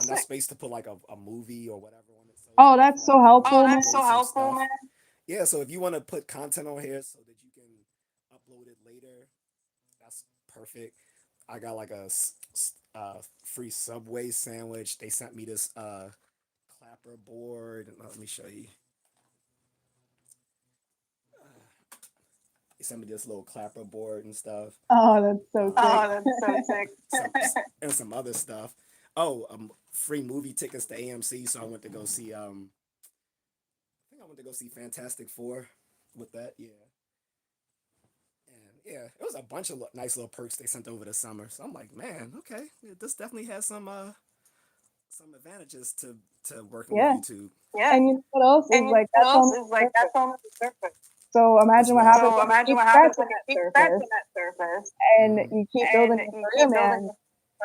enough space to put like a movie or whatever on it. So Oh, it's good that's for so like people helpful, to man. That's so upload some helpful, stuff. man. Yeah, so if you want to put content on here so that you can upload it later, that's perfect. I got like a free Subway sandwich. They sent me this clapper board. Let me show you. They sent me this little clapper board and stuff. Oh, that's so sick. Oh, that's so sick. And some other stuff. Oh, free movie tickets to AMC. So I went to go see. I think I went to go see Fantastic Four with that. Yeah, and yeah, it was a bunch of nice little perks they sent over the summer. So I'm like, man, okay, yeah, this definitely has some advantages to working with Yeah. YouTube. Yeah. And you know what else is And like what that's else on is the like that's surface. on the surface. So Is imagine what what? happens So when you imagine keep what happens scratching when you that keep surface scratching that surface and you keep and building your you career, keep building man.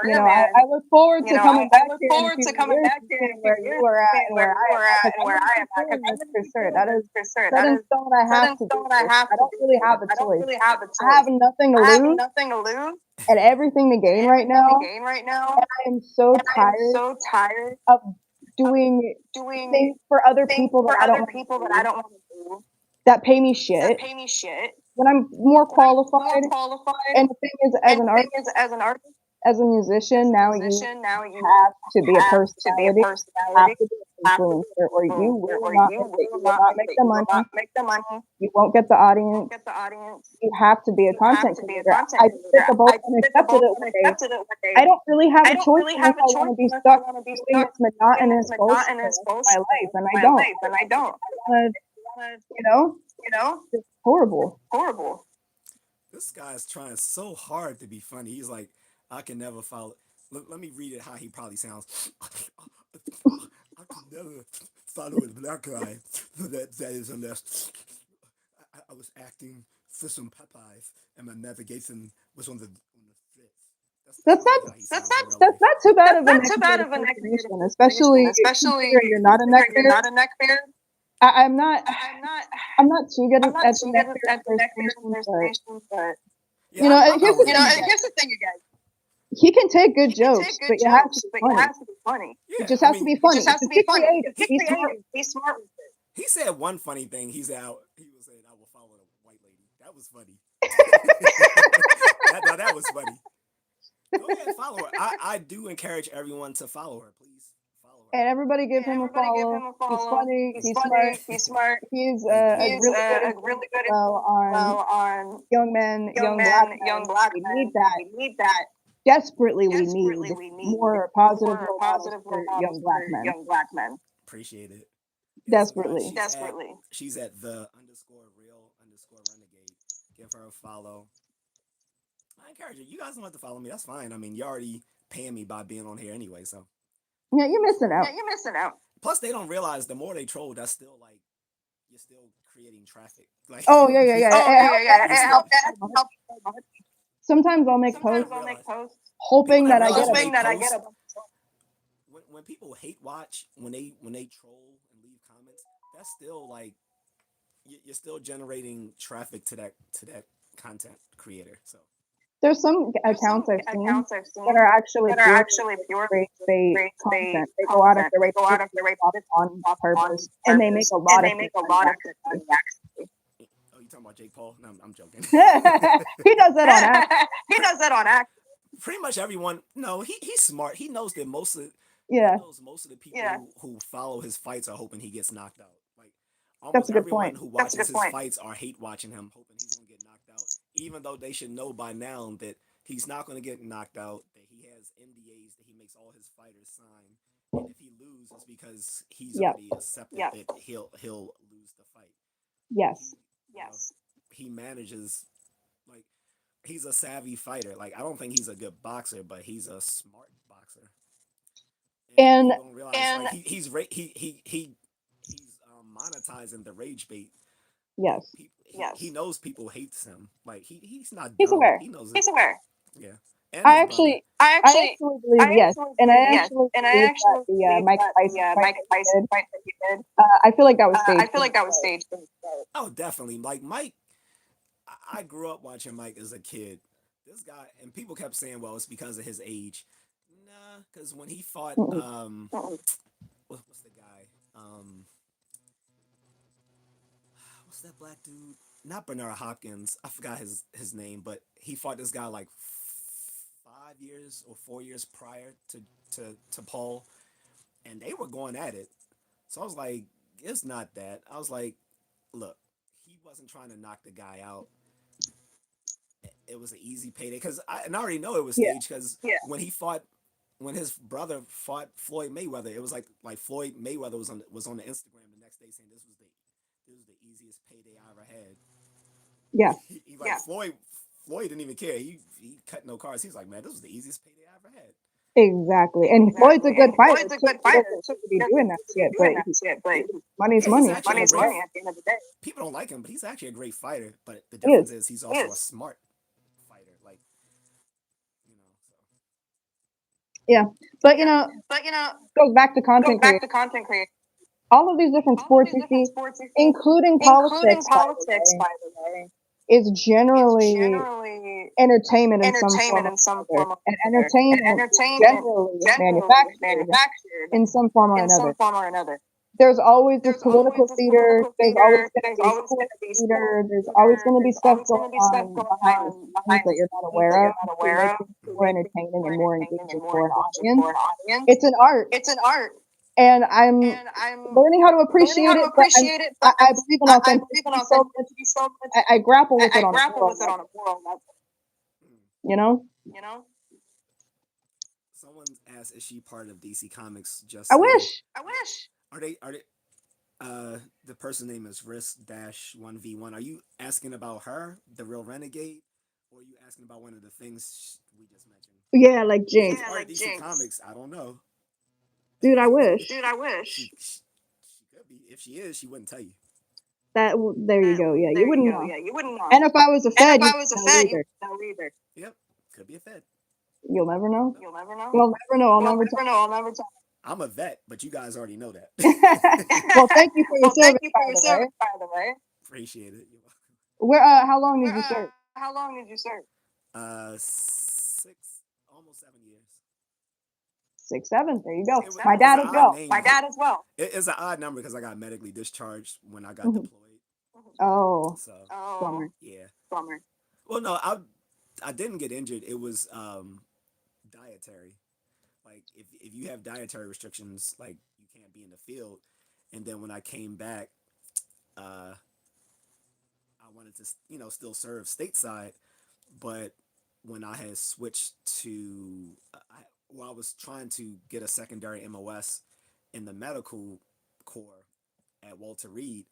I look forward to coming back I look here in a forward few to coming years back and here in seeing a few where you years are and at seeing and where where I you am are at, at because and I'm where gonna I keep am at. doing Because I'm this going to for keep sure. doing That this is for sure. set That in is stone. I set have in to do stone. I this. have I to don't do really this. have a I don't choice. really have a I have choice. nothing to I have lose nothing to lose and everything to and gain right everything to now. gain right now. And I am so And I am tired so tired of of doing doing things for other things people that for I don't other want to people that I do, don't want to do that pay me that shit, pay me shit when I'm more when I'm more qualified. qualified. And the thing is, as And an the thing artist, is, as an artist, as a as musician, a now you musician, now you have to be a have to be a personality, have personality, to be an have to be influencer, or an you influencer, will or not you make it. will You will not not make make it. the You will money. not make the money. You won't get the You won't audience. get the audience. You have to be a You have content to be a creator. content I just bit creator. the bullet I and bit the accepted bullet it and one day. accepted it one I day. don't really have I a don't choice really unless have a I want choice to be unless I stuck want to be doing stuck this doing this monotonous bullshit monotonous for my bullshit life, and I my don't. life, and I don't. I want to, I want to, you know, you know, it's horrible. horrible. This guy's trying so hard to be funny. He's like, I can never follow. Let me read it how he probably sounds. I can never follow a black guy that is unless I was acting for some Popeyes and my navigation was on the fritz. That's That's not probably how he sounds in real that's life. not too bad That's of a not too bad neck-beard of a neck-beard impersonation, impersonation, especially especially considering you're not a considering you're neckbeard. not a neckbeard. I'm not I'm not. I'm not too good I'm not at the too good neckbeard at the neckbeard impersonation, but impersonation, but Yeah, I'm here's not the really you know, thing, good you at and it. guys. here's the thing, you guys. He can take good He can take jokes, but good it has to jokes, be but it funny. has to be funny. It Yeah, just I has to mean, be It just funny. has to be Be funny. creative. Be Be smart. creative. Be smart with it. he said one funny thing. He was saying, "I will follow the white lady." That was funny. That was funny. Go ahead, follow her. I do encourage everyone to follow her. Please follow her. And everybody give And him a everybody give follow. him a He's follow. funny. He's He's smart. funny. He's smart. He's Thank a you. He's really good a influence really good as well influence on on young men, young black men, young men. black We need men. that. We need that. Desperately, we Desperately, need we need more positive more role models positive for role models young for black men. young black men. Appreciate it. Yeah, so guys, Desperately. Desperately. she's at the underscore real underscore renegade. Give her a follow. I encourage you. You guys don't have to follow me. That's fine. I mean, you're already paying me by being on here anyway, so Yeah, you're cool. missing out. Yeah, you're missing out. Plus, they don't realize the more they troll, that's still like you're still creating traffic. Like, Oh yeah, yeah, yeah. Oh It yeah, yeah, helps. yeah. It It still helps helps. so It much. helps so much. Sometimes I'll make Sometimes posts I'll make realize posts hoping that I get when a they hoping that I get post a bunch of when people hate watch when they troll and leave comments. That's still like you're still generating traffic to that content creator. So There's some There's accounts some I've seen accounts I've that seen are actually that are purely actually just pure rage bait rage bait content. They go out of content. their way They to go out piss of their way people to off piss on off on purpose, and they make purpose, a and lot of they make good a money lot of good actually. money. Actually, oh, you talking about Jake Paul? No, I'm joking. He does that on act. he does that on act. Pretty much everyone. No, he's smart. He Yeah, knows most of the people who follow his fights are hoping he gets knocked out. Like that's almost a good everyone point. who That's a watches good his point. fights are hate watching him, hoping he's gonna get knocked out. Even though they should know by now that he's not gonna get knocked out, that he has NDAs that he makes all his fighters sign, and if he loses, because he's Yep. already accepted that he'll lose the fight. Yes. He he manages like he's a savvy fighter. Like I don't think he's a good boxer, but he's a smart boxer. And And people don't realize like he's monetizing the rage bait. Like yes, he knows people hates him. Like he's not he's dumb. aware. He knows it. He's aware. Yeah, and I his brother. actually, I I actually, actually believe I yes, actually and believe I yes, actually and I believe that actually the believe Mike that Tyson the fight Mike that he Tyson did. fight that he did. I feel like that was I staged feel from like the that was start. staged from the start. Oh, definitely. Like Mike, I grew up watching Mike as a kid. This guy, and people kept saying, "Well, it's because of his age." Nah, because when he fought, Mm-mm. what's the guy? What's that black dude? Not Bernard Hopkins. I forgot his name, but he fought this guy like 5 years or 4 years prior to Paul, and they were going at it. So I was like, it's not that. I was like, look, he wasn't trying to knock the guy out. It was an easy payday because I already know it was Yeah, staged because when his brother fought Floyd Mayweather, it was like Floyd Mayweather was on the Instagram the next day saying this was the easiest payday I ever had. yeah, Floyd didn't even care. He cut no cards. He's like, man, this was the easiest payday I ever had. exactly. And Floyd's a Exactly. good And fighter. Floyd's a Too. good He fighter. doesn't So need to he be doesn't doing need that to be shit, doing but that shit, but money's Yeah, he's money. actually money's a great. money at the end of the day. People don't like him, but he's actually a great fighter. But the He is. difference is he's also a smart fighter. Like you know, so Yeah, but But goes back to goes content back creation. to content creation. All of these different All of sports these you different see, sports you see, including including politics, by the politics, way, by the way, is is generally generally entertainment in some form entertainment or in some another, form or and another. And entertainment is entertainment generally generally manufactured manufactured in some form or in some another. form or another. There's always this There's always political this theater. political There's always theater. going to There's be always going sports to be sports theater. There's always theater. going to be There's stuff always going going to be stuff on going behind the on scenes behind that the you're not scenes that aware you're of not to aware make of things to more make things entertaining more and more entertaining and engaging more for an engaging audience. for an audience. It's an art, It's an art, and I'm and I'm learning how to learning how appreciate to it. But appreciate it. But I believe in I believe in authenticity so much. authenticity so much. I grapple with it I on a grapple moral with it on a level. moral level. You know, You know, Someone asked, "Is she part of DC Comics?" Just I saying. wish. I wish. Are they? The person name is Risk-1v1. Are you asking about her, the real Renegade, or are you asking about one of the things we just mentioned? Yeah, like If she's Jinx, Yeah, part of like DC Jinx. Comics, I don't know. dude. I Dude, wish I she, wish. she she could be. If she is, she wouldn't tell you. that. There you That go. Yeah, you there you wouldn't go. know. Yeah, you wouldn't know. And if I was a And if Fed, you I was a wouldn't know Fed, you either. wouldn't know either. Yep, could be a Fed. You'll never know. You'll never know. You'll never know. I'll You'll never never tell. know. I'll never tell. I'm a vet, but you guys already know that. Well, thank you for your Well, thank service, you by for your the way. service, by the way. Appreciate it. You're welcome. Where? How long did you serve? How long did you serve? 6, almost 7 years. 6, 7. There you go. It was My it's dad an as odd well. name. My dad as well. It's an odd number because I got medically discharged when I got Mhm. deployed. Oh, So bummer. yeah. Bummer. Well, no, I didn't get injured. It was dietary. Like if you have dietary restrictions, like you can't be in the field. And then when I came back, uh, I wanted to still serve stateside, but when I had switched to I was trying to get a secondary MOS in the medical corps at Walter Reed,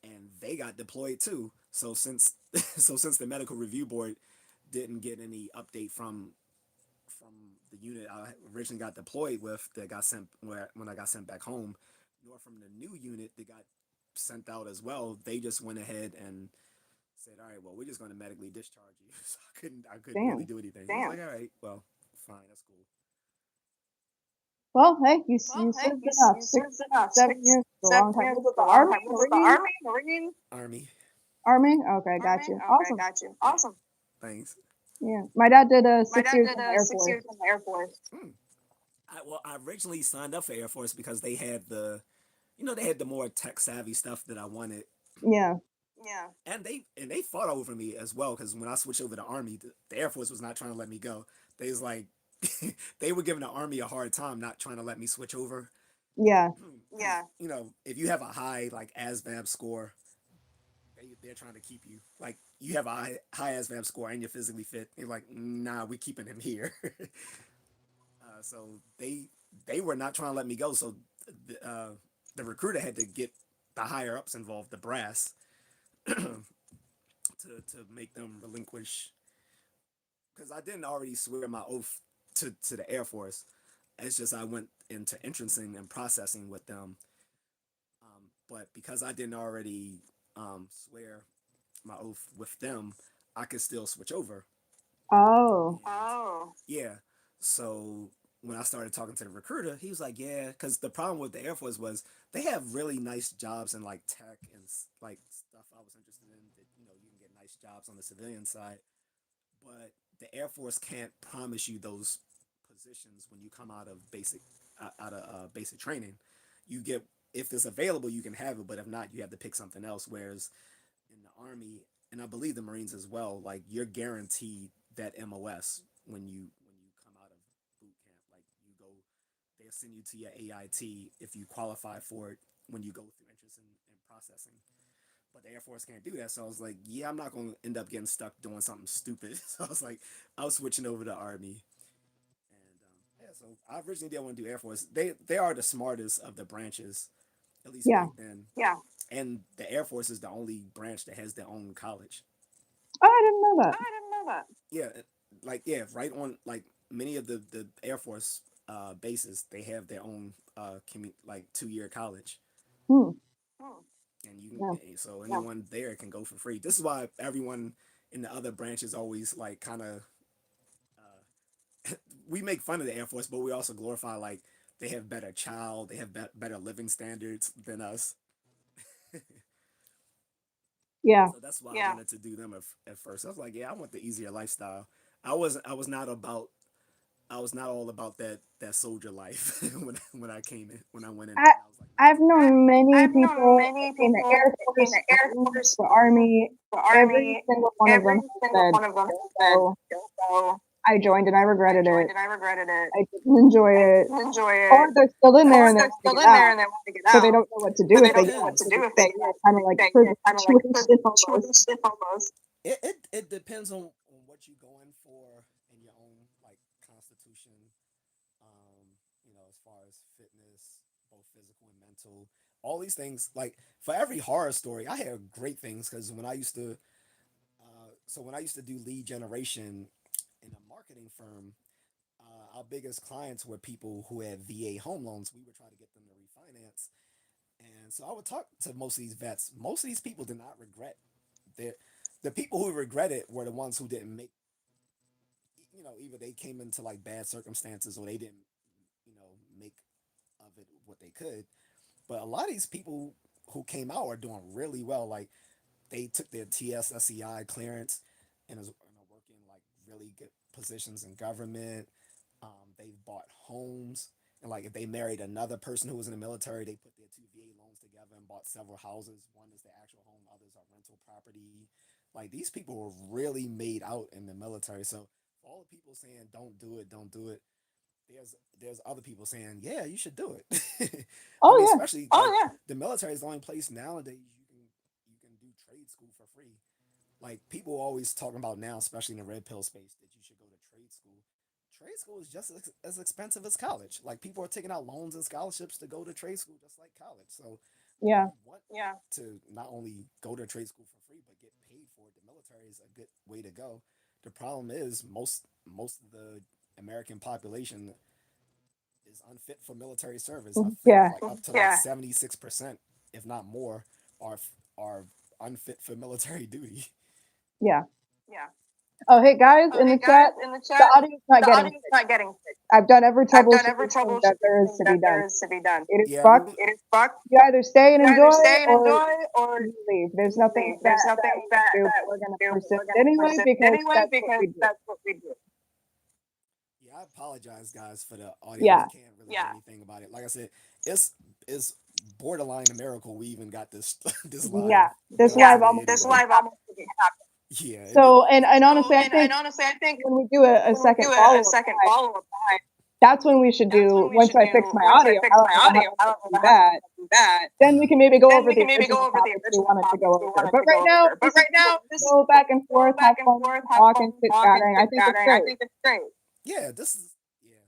and they got deployed too. So since since the medical review board didn't get any update from the unit I originally got deployed with that got sent when I got sent back home, nor from the new unit that got sent out as well, they just went ahead and said, "All right, well, we're just going to medically discharge you." So I couldn't really Damn. do anything. I was like, "All right, well, fine, that's cool." Well, hey, Well, you hey, served you enough. Six, served enough. 7 years is a 7 long time. years Was is it a the long Army, time. Was it the Marine, Army? Marine? Army, Army? Okay, got Army? you. Okay, Awesome. got you. yeah, Awesome. thanks. Yeah, my dad did My 6 dad years did in the Air 6 Force. years in the Air Force. Hmm. I originally signed up for Air Force because they had they had the more tech savvy stuff that I wanted, Yeah. Yeah. and they fought over me as well because when I switched over to Army, the Air Force was not trying to let me go. They was like, they were giving the Army a hard time not trying to let me switch over. Yeah. Yeah. If you have a high like ASVAB score, they're trying to keep you. Like you have a high ASVAB score and you're physically fit. They're like, nah, we keeping him here. So they were not trying to let me go. So the recruiter had to get the higher ups involved, the brass, to make them relinquish because I didn't already swear my oath to the Air Force. It's just I went into entrancing and processing with them. But because I didn't already swear my oath with them, I could still switch over. Oh. And yeah, so when I started talking to the recruiter, he was like, "Yeah," because the problem with the Air Force was they have really nice jobs in like tech and like stuff I was interested in. That you can get nice jobs on the civilian side, but the Air Force can't promise you those positions when you come out of basic training. You get if it's available, you can have it, but if not, you have to pick something else. Whereas in the Army, and I believe the Marines as well, like you're guaranteed that MOS when you come out of boot camp. Like you go, they'll send you to your AIT if you qualify for it when you go through interest in processing. But the Air Force can't do that. So I was like, yeah, I'm not going to end up getting stuck doing something stupid. So I was like, I was switching over to Army. And yeah, so I originally didn't want to do Air Force. They are the smartest of the branches, at least Yeah. back then. Yeah. And the Air Force is the only branch that has their own college. Oh, I didn't know that. I didn't know that. Yeah, right on like many of the Air Force bases, they have their own like 2 year college. Hmm. Hmm. And Yeah. so anyone there can go for free. This is why everyone in the other branches always like kind of we make fun of the Air Force, but we also glorify like they have better child, they have better living standards than us. Yeah. So that's why I wanted to do them at first. I was like, yeah, I want the easier lifestyle. I was not about I was not all about that soldier life when I came in when I went into I it. I was like, I've nah. known many I've known people many in the people Air in Force, the the Air Marines, Force, the Army. the Every Army. single one of them Every has single said, one of them "Don't said, go." "Don't go." I joined and I I regretted it. joined and I regretted it. I didn't enjoy I it. didn't enjoy Or it. they're still in there Or and they they're want to still get in there out, and they want to get but they out, don't know what to but do they if they don't get know what out to Depends. because do they if they stay get there, out. kind of They like stay there, prison kind of like situation almost. situation almost. It depends on what you go in for in your own like constitution. Um, as far as fitness, both physical and mental, all these things. Like for every horror story, I hear great things because when I used to do lead generation in a marketing firm, our biggest clients were people who had VA home loans. We would try to get them to refinance, and so I would talk to most of these vets. Most of these people did not regret their. The people who regretted were the ones who didn't make. Either they came into like bad circumstances or they didn't, make of it what they could. But a lot of these people who came out are doing really well. Like they took their TSSCI clearance and are working like really good positions in government. They've bought homes. And like if they married another person who was in the military, they put their two VA loans together and bought several houses. One is the actual home, others are rental property. Like these people were really made out in the military. So for all the people saying don't do it, there's other people saying, yeah, you should do it. I Oh mean, yeah, especially like the military is the only place nowadays you can do trade school for free. Like people always talking about now, especially in the red pill space, that you should go to trade school. Trade school is just as expensive as college. Like people are taking out loans and scholarships to go to trade school just like college. So if yeah, you want to not only go to trade school for free but get paid for it, the military is a good way to go. The problem is most of the American population is unfit for military service. I think yeah, like up to like 76%, if not more, are unfit for military duty. yeah. Yeah. Oh hey guys Oh, in hey the chat, guys, in the the chat, audio's not the getting audio's fixed. not getting fixed. I've done every I've done every troubleshooting thing that there is troubleshooting to be that there done. is to be done. It is Yeah, fucked. It is fucked. You either stay and You either enjoy stay and or enjoy or you leave. There's you nothing leave. There's that nothing we can that do, but we we're can gonna do. persist We're gonna anyway persist because anyway that's what because we do. that's what we do. yeah. I apologize, guys, for the audio. We Yeah, can't really do anything about it. Like I said, it's borderline a miracle we even got this this live yeah. This Yeah, live today. almost this Anyway, didn't live happen. almost didn't happen. yeah, So and So honestly, I and think honestly, I think when we do a when we second do follow a up, second follow up, that's when we should that's do when we once should I fix do my once I audio. I fix don't my know how audio. else I to don't know do how else that. to do that. Then we can maybe go Then over we the can maybe original go over the topics we original wanted to topics go we over. wanted But to right go now, over. But this is right now, just this is go back and go forth, have back and fun, forth, have talk and fun, chit talk and chatting. I chit think it's chatting. I great. think it's great. yeah. This is yeah.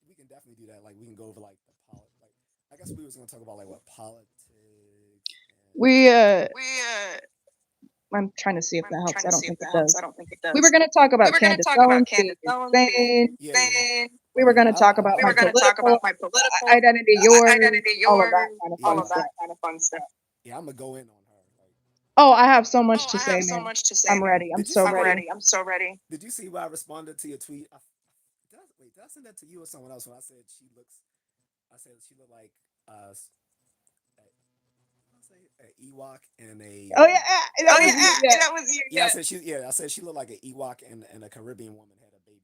We can definitely do that. Like we can go over like the like I guess we was gonna talk about like what politics and We We I'm trying to see if I'm that helps. trying I to don't see if think it that helps. I does. don't think it We were does. going to talk We about were going to Candace talk about Owens being Candace Owens being insane. yeah, yeah. insane. Oh We were yeah, going to talk about We my were going to talk political about my political identity, yours, identity, all of that yours, kind of all fun of yeah, that stuff. kind of fun stuff. yeah. I'm gonna go in on her. Like, Oh, I have so much Oh, to I say, have so man. much to say, I'm man. ready. I'm did you so see I'm what? ready. ready. I'm so ready. Did you see why I responded to your tweet? Did I send that to you or someone else when I said she looks? I said she looked like I say an Ewok and a Oh, yeah, that Oh was yeah, you. Yeah. that was you. yeah. I said she looked like an Ewok and a Caribbean woman had a baby.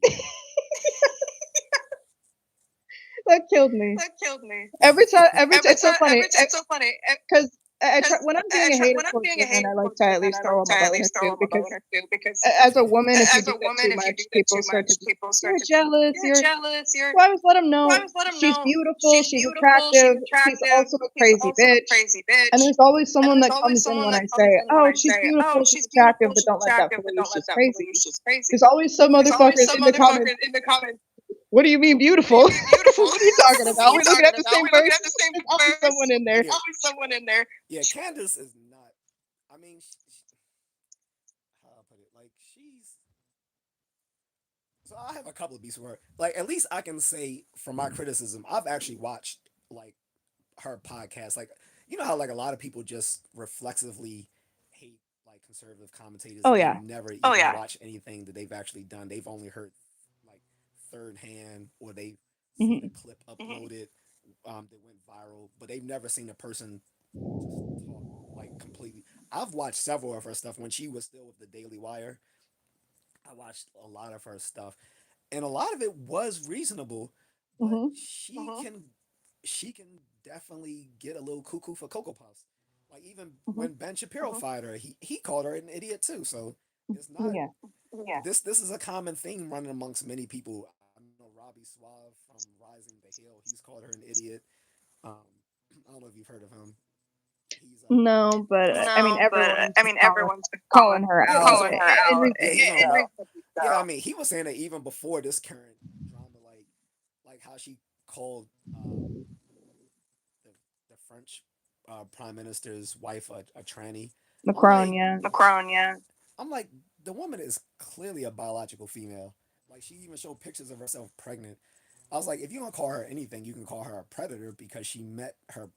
That killed me. That killed me. Every time, it's so funny. It's so funny Because I try, because when I'm being a hater when I'm towards being a women, hater I like towards to at women, least I throw like a to mother at in her least throw too. them a Because bone or two because as a woman, if you as do a that too woman, if you much, do that people too start to much, be, people start you're to be, jealous. you're jealous. You're So I always let them So I know always let them she's know beautiful, she's she's beautiful, she's attractive, she's attractive, also a she's crazy also a bitch. crazy And bitch. there's always And someone there's that always comes in someone when that I comes say, in when "Oh, I she's say, beautiful, "Oh, she's she's attractive," beautiful, but she's don't let that attractive, fool but you. don't let She's that fool crazy. you. She's crazy." There's always some There's always motherfuckers some in the comments. motherfuckers in the comments. What do you mean What do you beautiful? mean beautiful? What are you talking What are about? you We're looking talking at the about? same We're looking at person. the same There's always person. someone in there. Yeah, Always someone in there. yeah. Candace is not. I mean, how I put it, like she's. So I have a couple of beats for her. Like at least I can say from my criticism, I've actually watched like her podcast. Like you know how like a lot of people just reflexively hate like conservative commentators Oh and they yeah. never even watch anything that they've actually done. They've only heard like third hand, or they've seen a Mhm. clip uploaded that went viral, but they've never seen a person just talk like completely. I've watched several of her stuff when she was still with the Daily Wire. I watched a lot of her stuff, and a lot of it was reasonable, but Mhm. she can definitely get a little cuckoo for cocoa puffs. Like even Mhm. when Ben Shapiro fired her, he called her an idiot too. So it's not Yeah. this is a common theme running amongst many people. I know Robbie Suave from Rising the Hill, he's called her an idiot. Um, I don't know if you've heard of him. He's No, but I mean, No, but everyone's I been mean, everyone's been calling her yeah, out calling her in out yeah, recent he's in on. stuff. recently, Yeah, I though. mean, he was saying that even before this current drama, like how she called the the French prime minister's wife a tranny. I'm Macron, like, yeah. Macron, yeah. I'm like, the woman is clearly a biological female. Like she even showed pictures of herself pregnant. I was like, if you don't call her anything, you can call her a predator because she met her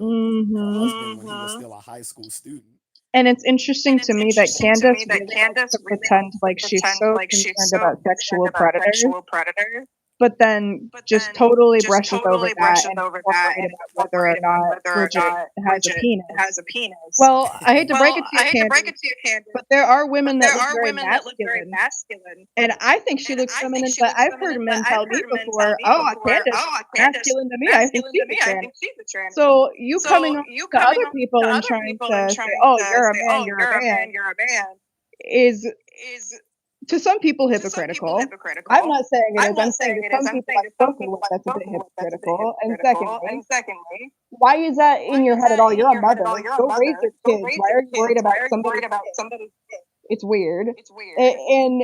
Mhm. husband when he was still a high school student. And it's interesting And to it's me that interesting to Candace me that really likes Candace to really likes pretend to like she's pretend so like she's concerned so about concerned sexual about predators, sexual predators, but then but just then totally just brushes over totally that brushes and is over more that worried and is about more whether or worried about not whether or Bridget not has a Bridget has penis. a penis. Well, I hate to break Well, it to I you, hate to break Candace, it to you, Candace, but there are but women there that look are very women that look very masculine. masculine, And I think she and looks I think feminine, she but looks I've heard feminine. But men I've tell me heard men tell before, me "Oh, before, Candace, "Oh, Candace, masculine to me. I think masculine she's to a me. I tranny." think she's a tranny." So you coming So on you to coming other on people to and other trying people and to say, trying "Oh, to you're a say, man, "Oh, you're a you're a man," man, you're a man," is is to some people to some people hypocritical. I'm hypocritical. not saying it I'm is. I'm not saying saying to it is. some I'm people saying I've to some spoken people with, I've that's a bit spoken with that's a bit hypocritical. And hypocritical. secondly, And secondly, why is that in why your is head at that all? in You're a your head at all? mother. You're a Go raise mother. your Go kids. raise Why your are you worried kids. Why about are you somebody's worried about kid? somebody's kid? It's weird. It's weird. And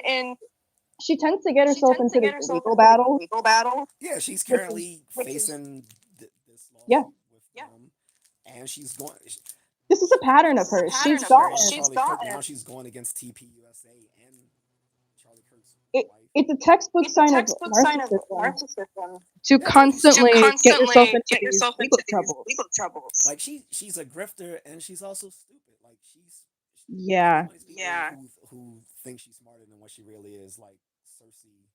And she tends to get she herself tends into to get these herself legal into these battles, legal battles, Yeah, she's which is currently which is facing this yeah. lawsuit with them, and she's going. This is a pattern This of is a hers. pattern She's of hers. gotten Charlie Kirk. Now she's going against TPUSA and Charlie Kirk's it. wife. It's a textbook it's a sign of textbook sign of narcissism narcissism to Yeah, because to constantly get yourself constantly into get these yourself legal into these troubles. legal troubles. like she's a grifter and she's also stupid. Like she's Yeah, one of these people who think she's smarter than what she really is. Like Cersei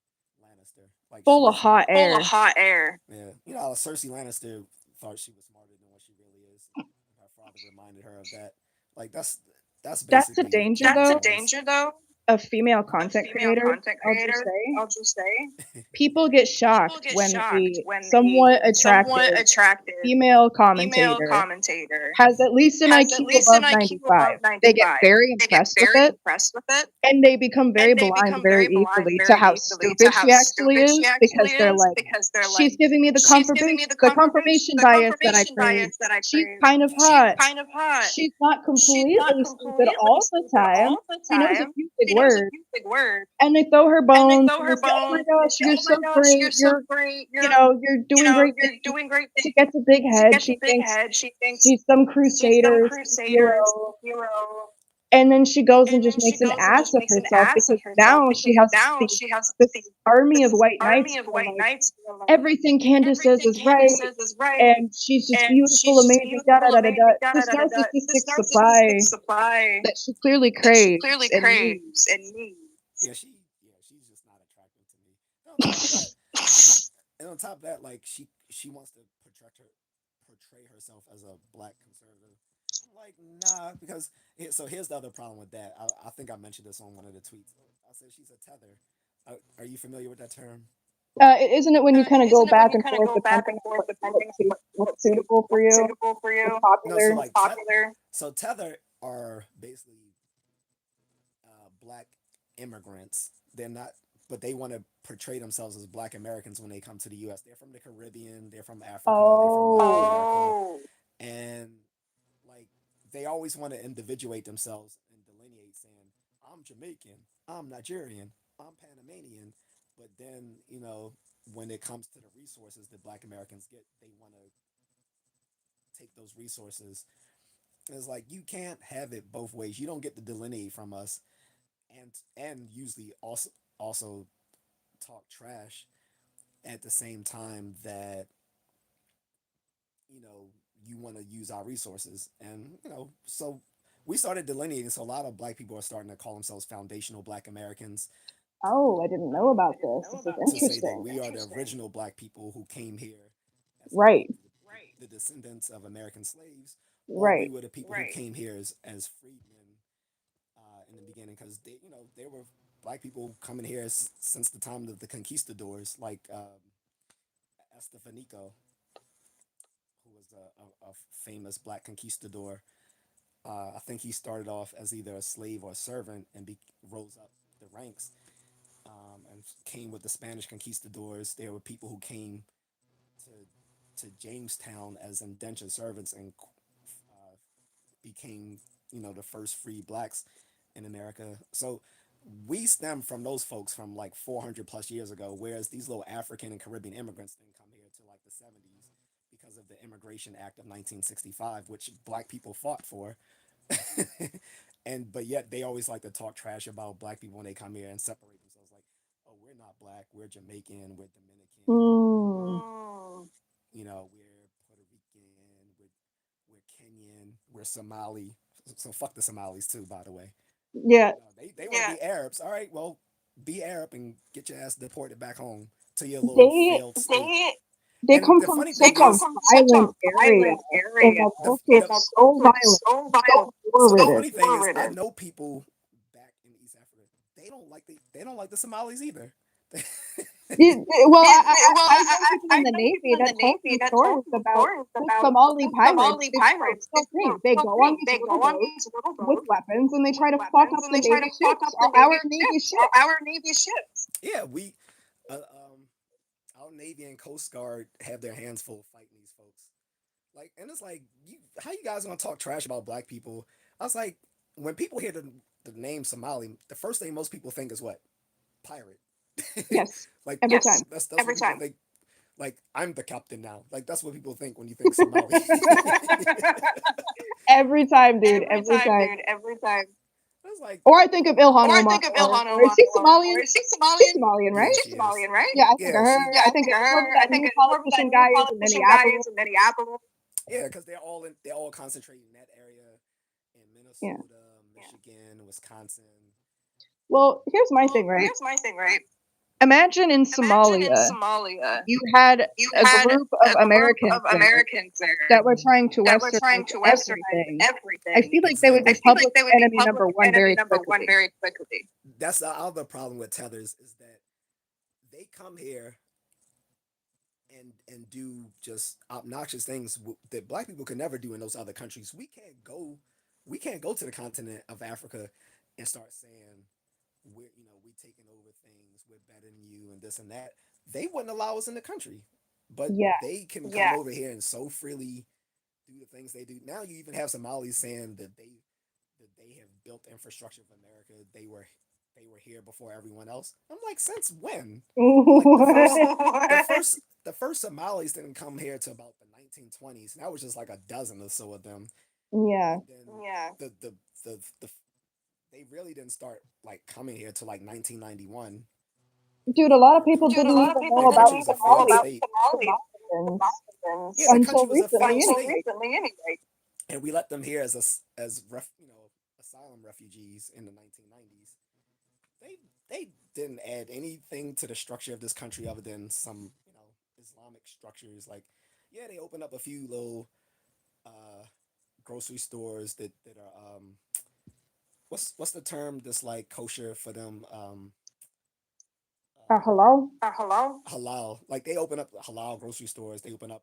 Lannister. Like full of she's hot Full of air. hot air. yeah. You know how Cersei Lannister thought she was smarter than what she really is. Her father reminded her of that. Like that's That's a basically danger, Game of That's a though, Thrones. danger, though. of female Of content female creators. content I'll just creators, say I'll just say, people get people shocked get when shocked a when a somewhat somewhat attractive attractive female female commentator commentator has at least an has at IQ least an above IQ 95. above They get 95. very They get impressed with very it, impressed with it, and they become very and they blind become very very blind easily to very how easily to stupid how she actually stupid she is actually because they're is like, because they're she's like, giving me she's giving me the confirmation the bias that I confirmation crave. bias that I She's crave. kind of She's hot. kind of hot. She's not She's not completely stupid completely all the stupid time. all the She knows a time. few big She knows a words. few big words. And they throw her And they bones throw and her they say, "Oh my bones and they gosh, say, you're "Oh my so gosh, great. you're so great. You're doing great You're things." doing great She things." gets a big She head. gets a She big thinks head. She thinks she's some she's some crusader, some crusader, some hero. hero. And then she goes and And just then she makes an goes and ass just of makes an herself ass of because herself now because she has now she has this the, army of this white knights army of who are white like, knights who are like, everything Candace says everything is Candace right, says is right, and she's just and beautiful, she's just amazing, da da beautiful, da da da. amazing, da da This da da da. narcissistic This narcissistic supply supply that she clearly that she craves clearly and needs. craves and needs. Yeah, she's just not attractive to me. And on top of that, and on top of that, like she wants to portray herself as a black conservative. I'm like, nah, because so here's the other problem with that. I think I mentioned this on one of the tweets. I said she's a tether. Are you familiar with that term? Isn't it when you kind of go Isn't it when back you and kind of forth go back depending and on forth depending on what's suitable for what's you, suitable for what's you, No, so popular? what's like popular? so tether are basically black immigrants. They're not, but they want to portray themselves as black Americans when they come to the U.S. They're from the Caribbean. They're from Africa. They're from Latin Oh, America, Oh, and like they always want to individuate themselves and delineate, saying, "I'm Jamaican. I'm Nigerian. I'm Panamanian." But then when it comes to the resources that Black Americans get, they want to take those resources. It's like you can't have it both ways. You don't get to delineate from us and usually also talk trash at the same time that you know you want to use our resources. And so we started delineating. So a lot of black people are starting to call themselves foundational Black Americans. Oh, I didn't know about this. This is to say that interesting. we are the original black people who came here as either Right, the descendants of American slaves, or we right. were the people who came here as freedmen in the beginning, because there were black people coming here since the time of the conquistadors, like Estefanico, who was a famous black conquistador. I think he started off as either a slave or a servant and rose up the ranks, and came with the Spanish conquistadors. There were people who came to Jamestown as indentured servants and became the first free blacks in America. So we stem from those folks from like 400 plus years ago, whereas these little African and Caribbean immigrants didn't come here till like the 70s because of the Immigration Act of 1965, which black people fought for. And but yet they always like to talk trash about black people when they come here and separate themselves, like, oh, we're not black, we're Jamaican, we're Dominican, Mm. we're Puerto Rican, we're Kenyan, we're Somali. So fuck the Somalis too, by the way. Yeah, They want to be Arabs. All right, well, be Arab and get your ass deported back home to your little they failed state. they And come the from funny such thing a is, violent area, and the the culture the is so violent, so so the war-ridden. funny thing is, I know people back in East Africa. They don't like the Somalis either. Well, I've known people in the Navy that told me stories about the Somali pirates. These folks don't think. They go on these little boats with weapons and they try to fuck up the Navy ships, our Navy ships. Yeah, our Navy and Coast Guard have their hands full fighting these folks. Like, and it's like, how you guys gonna talk trash about black people? I was like, when people hear the name Somali, the first thing most people think is what? Pirate. Yes, Like, every time. that's what people think. Like, I'm the captain now. Like, that's what people think when you think Somali. Every time, dude. Every time. It's like, Or I think of Ilhan Omar, or is she Somalian? She's Somalian, yeah, right? she is. Yeah, I think of Yeah, her. I think of whoever that new politician guy is in Minneapolis. yeah, because they're all concentrated in that area in Yeah. Minnesota, Michigan, Wisconsin. Well, here's my thing, right? Imagine in Somalia, you had a group of Americans there that were trying to westernize everything. I feel like they would be Exactly. public enemy number one very quickly. That's the other problem with tethers, is that they come here and do just obnoxious things that black people could never do in those other countries. We can't go to the continent of Africa and start saying we taking over things, we're better than you, and this and that. They wouldn't allow us in the country, but Yeah. they can come over here and so freely do the things they do. Now you even have Somalis saying that they have built infrastructure for America. They were here before everyone else. I'm like, since when? Like the first Somalis didn't come here to about the 1920s. That was just like a dozen or so of them. Yeah. And then the they really didn't start like coming here till like 1991. Dude, a lot of people didn't even know The country about was a failed state. Somalis Yeah, the country until was a recently failed anyway. state, and we let them here asylum refugees in the 1990s. They didn't add anything to the structure of this country other than some Islamic structures. Like, yeah, they opened up a few little uh, grocery stores that are what's the term that's like kosher for them, Hello? halal. Like, they open up halal grocery stores. They open up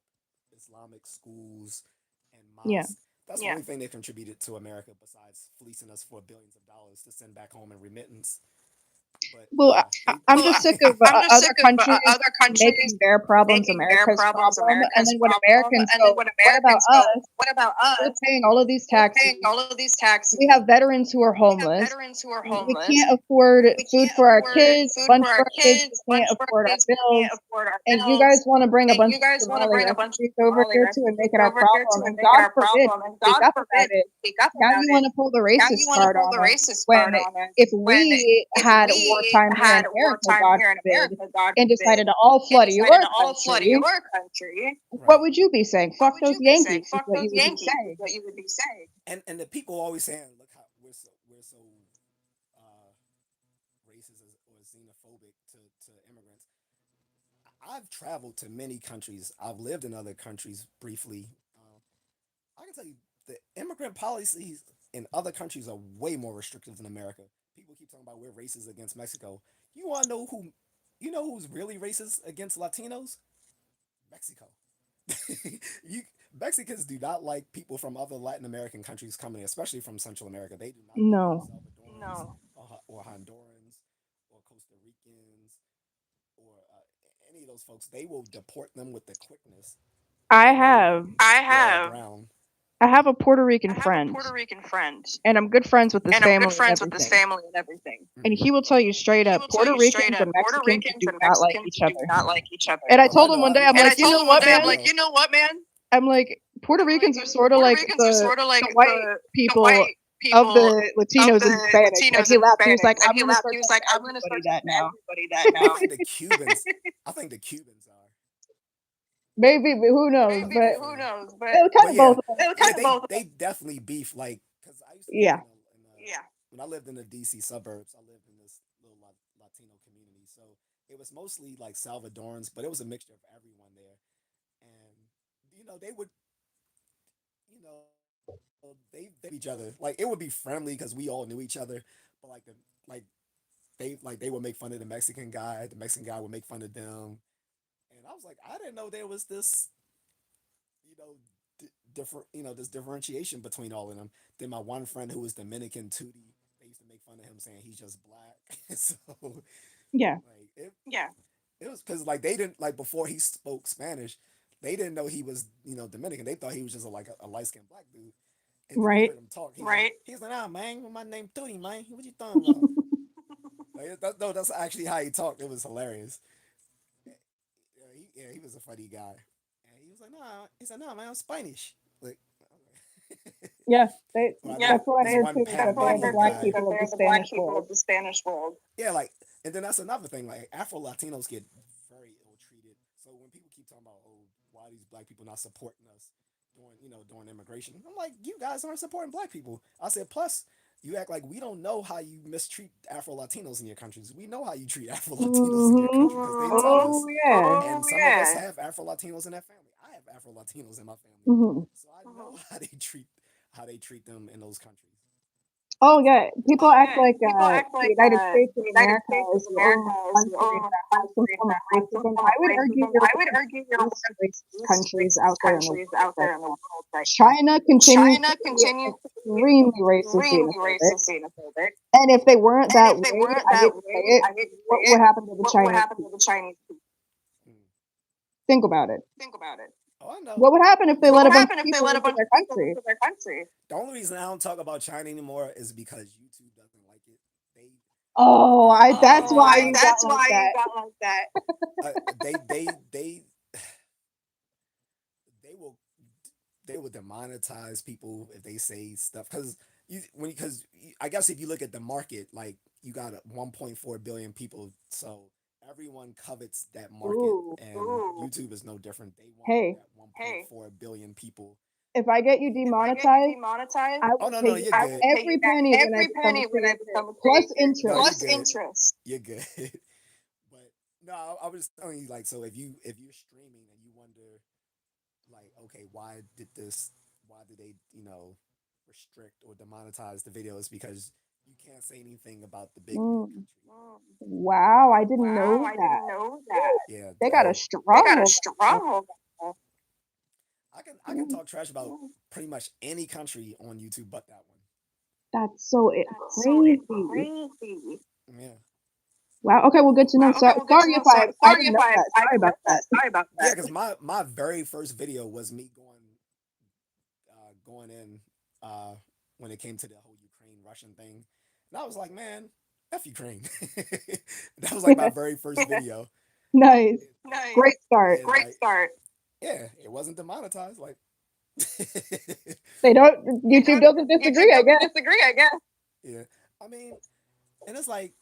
Islamic schools and Yeah. mosques. That's the only thing they contributed to America besides fleecing us for billions of dollars to send back home in remittance. But Well, yeah, I'm just sick of other countries making their problems America's problem, and then when Americans go, "What about us? We're paying all of these taxes. We have veterans who are homeless. We can't afford food for our kids, lunch for our kids. We can't afford our bills. And you guys want to bring a bunch of Somali refugees over here too and make it our problem. And God forbid you speak up about it. Now you want to pull the racist card on us when if we had wartime here in America, God forbid, and decided to all flood your country, right. what would you be saying? Fuck those Yankees is what you would be saying. And the people always saying, look how we're so racist or xenophobic to immigrants. I've traveled to many countries. I've lived in other countries briefly. I can tell you the immigrant policies in other countries are way more restrictive than America. People keep talking about we're racist against Mexico. You want to know who? You know who's really racist against Latinos? Mexico. you Mexicans do not like people from other Latin American countries coming, especially from Central America. They do not like any No, Salvadorans, no, or Hondurans, or Costa Ricans, or any of those folks. They will deport them with the quickness. I They know have I have brown. I have a Puerto I Rican have a friend, Puerto Rican friend, and I'm good friends with his and I'm good family and friends with his everything. family and everything. And Mm-hmm. he will tell you And straight he up, will tell Puerto you straight Ricans up, and Puerto Mexicans Ricans do and not like Mexicans each do other. not like each other. And I Oh, I told him know. one day, I'm And like, I you told know him one what, day, I'm man? like, you know what, man? I'm like, Puerto I'm like, Ricans are sort of Puerto like Ricans are sort of like the white the people white of people the of Latinos and the Hispanics. And Latinos he and laughed. He was Hispanics. like, And I'm he gonna laughed. start He was telling like, I'm gonna everybody start that telling now. everybody that now. I think the Cubans. I think the Cubans are. Maybe, but who knows? Maybe, But but who knows? it was kind But of yeah, both of them. it was kind of both. They definitely beef like because I used to live Yeah. in a yeah when I lived in the DC suburbs. I lived in this little Latino community, so it was mostly like Salvadorans, but it was a mixture of everyone there. And they would they would beef each other. Like it would be friendly because we all knew each other, but like they would make fun of the Mexican guy. The Mexican guy would make fun of them, and I was like, I didn't know there was this you know different this differentiation between all of them. Then my one friend who was Dominican Tootie, they used to make fun of him saying he's just black. So Yeah. like it was because like they didn't like before he spoke Spanish, they didn't know he was Dominican. They thought he was just a light skinned black dude. And then they Right. heard him talk. He's like, ah man, my name Tootie, man. What you talking about? No, that's actually how he talked. It was hilarious. Yeah, he was a funny guy. And he was like, nah. He said, nah, man, I'm Spanish. Like, Yeah. yeah, That's what I this heard one too, that they're the Panamanian black guy. people of the They're the black Spanish people world. of the Spanish world. Yeah, like, and then that's another thing. Like, Afro Latinos get very ill treated. So when people keep talking about, oh, why are these black people not supporting us during immigration? I'm like, you guys aren't supporting black people. I said, plus, you act like we don't know how you mistreat Afro Latinos in your countries. We know how you treat Afro Latinos in your Hmm. country because they tell us. Oh, yeah. And some of us have Afro Latinos in their family. I have Afro Latinos in my family, Hmm. so I know how they treat them in those countries. Oh, yeah. People Oh act yeah, like people act the like United States the of United America States of is the America only is the country only that has some country form of that has some racism. form I of would argue racism. you're I one would of argue you're the one least of racist the least countries racist out there in the countries world out right there in the now. world right now. China continues China to be continues to be extremely racist extremely xenophobic. racist xenophobic. And if they weren't And that if they way, weren't I that hate to way, say it, I hate to say what would it, happen to the what would Chinese happen to people? the Chinese people? Think about it. Think about it. Oh, I know. What would happen if they What let a would bunch happen of if they people let a into bunch their of people country? into their country? The only reason I don't talk about China anymore is because YouTube doesn't like it. They Oh, that's apparently why you got that's like why you that. got like that. They will demonetize people if they say stuff because I guess if you look at the market, like you got 1.4 billion people, so everyone covets that market, Ooh. and YouTube is no different. They want Hey, that 1.4 billion people. if I get you If I get you demonetized, demonetized, I oh will no pay no you you're back good. Pay you every back penny when I every become a penny when I creator, become a plus creator. No, you're interest. good. Interest. You're good. But no, I was telling you like so if you're streaming and you wonder like okay why did they restrict or demonetize the videos because you can't say anything about the big Mm. country. Wow, I didn't Wow, know I didn't that. know that. Yeah, They got a they got a stronghold on that. stronghold. I can Mm. talk trash about pretty much any country on YouTube but that one. That's so That's so crazy. crazy. Yeah. Wow. Okay, well, good to know. Wow. So Okay, well, good to sorry know. if So I sorry didn't if know that. I Sorry didn't about know that. that. Sorry about that. Yeah, because my very first video was me going in uh, when it came to the whole Ukraine Russian thing, and I was like, man, f Ukraine. That was like my very first video. Nice. Nice. Great start. Great start. Yeah, it wasn't demonetized. Like They don't. they YouTube don't. doesn't YouTube disagree, I doesn't guess. disagree, I guess. Yeah, I mean, and it's like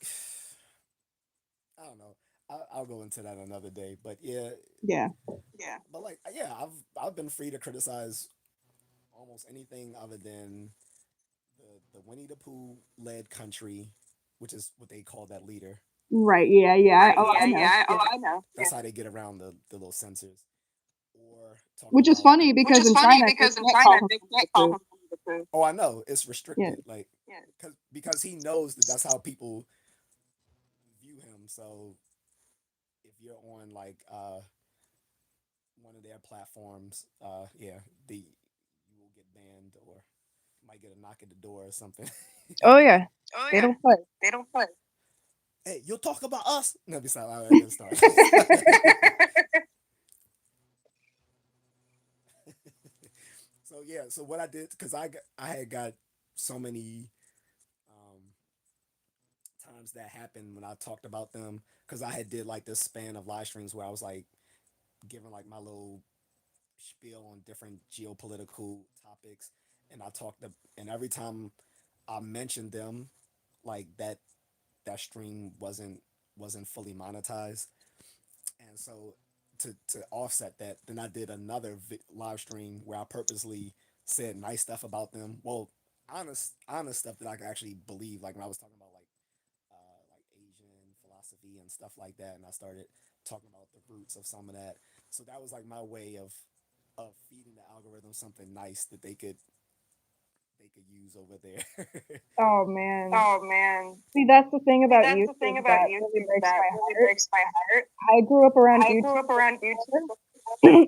I don't know. I'll go into that another day. But yeah, Yeah. yeah. But like yeah, I've been free to criticize almost anything other than the Winnie the Pooh led country, which is what they call that leader. Right. Yeah. Yeah. Right. Oh, Yeah. I know. Yeah. Yeah. Oh, I know. That's how they get around the little censors. Or talking Which is about, funny Which because is in funny China they because in can't China call him they Winnie can't the call Pooh. him Winnie the Pooh. oh, I know it's Yeah. restricted, like Yeah. because he knows that that's how people view him. So if you're on like one of their platforms, yeah, the you will get banned or might get a knock at the door or something. Oh yeah. Oh They yeah. don't play. They don't play. Hey, you'll talk about us. No, besides, I didn't start. So yeah, so what I did because I had got so many um, times that happened when I talked about them because I had did like this span of live streams where I was like giving like my little spiel on different geopolitical topics, and and every time I mentioned them, like that stream wasn't fully monetized, and so to offset that, then I did another live stream where I purposely said nice stuff about them. Well, honest stuff that I could actually believe. Like when I was talking about like Asian philosophy and stuff like that, and I started talking about the roots of some of that. So that was like my way of feeding the algorithm something nice that they could use over there. Oh man. Oh man. See, that's the thing See, about that's the thing YouTube about that really YouTube breaks that my really heart. breaks my heart. I grew up around I grew YouTube up around before YouTube.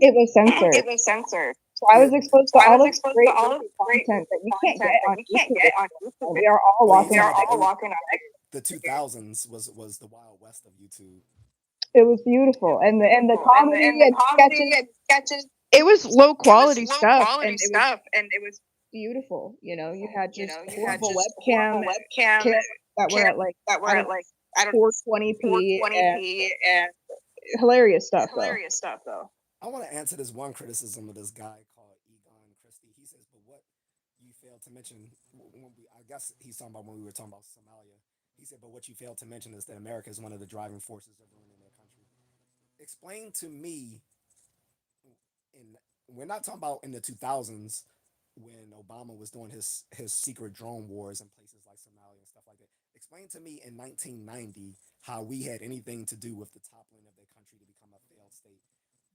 it was censored. It was censored. So I Yeah. was exposed So to I all was of this exposed to great all of wicked this great content that you can't content get that on you can't YouTube get on anymore. YouTube. And we are all Oh, you walking talking They're on about all eggshells. walking on eggshells. the 2000s was the wild west of YouTube. It was It beautiful, was and the beautiful, comedy and the and comedy sketches. and sketches. It was low It was quality low stuff, and quality it was stuff, and it was beautiful. You had you just know you had horrible just webcam horrible webcam cameras that were at cameras like that were I don't at know like I don't know 420p and 420p and hilarious stuff though. hilarious stuff though. I want to answer this one criticism of this guy called Egon Christie. He says, "But what you failed to mention when I guess he's talking about when we were talking about Somalia. He said, but what you failed to mention is that America is one of the driving forces of ruining their country. Explain to me, in we're not talking about in the 2000s when Obama was doing his secret drone wars in places like Somalia and stuff like that. Explain to me in 1990 how we had anything to do with the toppling of their country to become a failed state.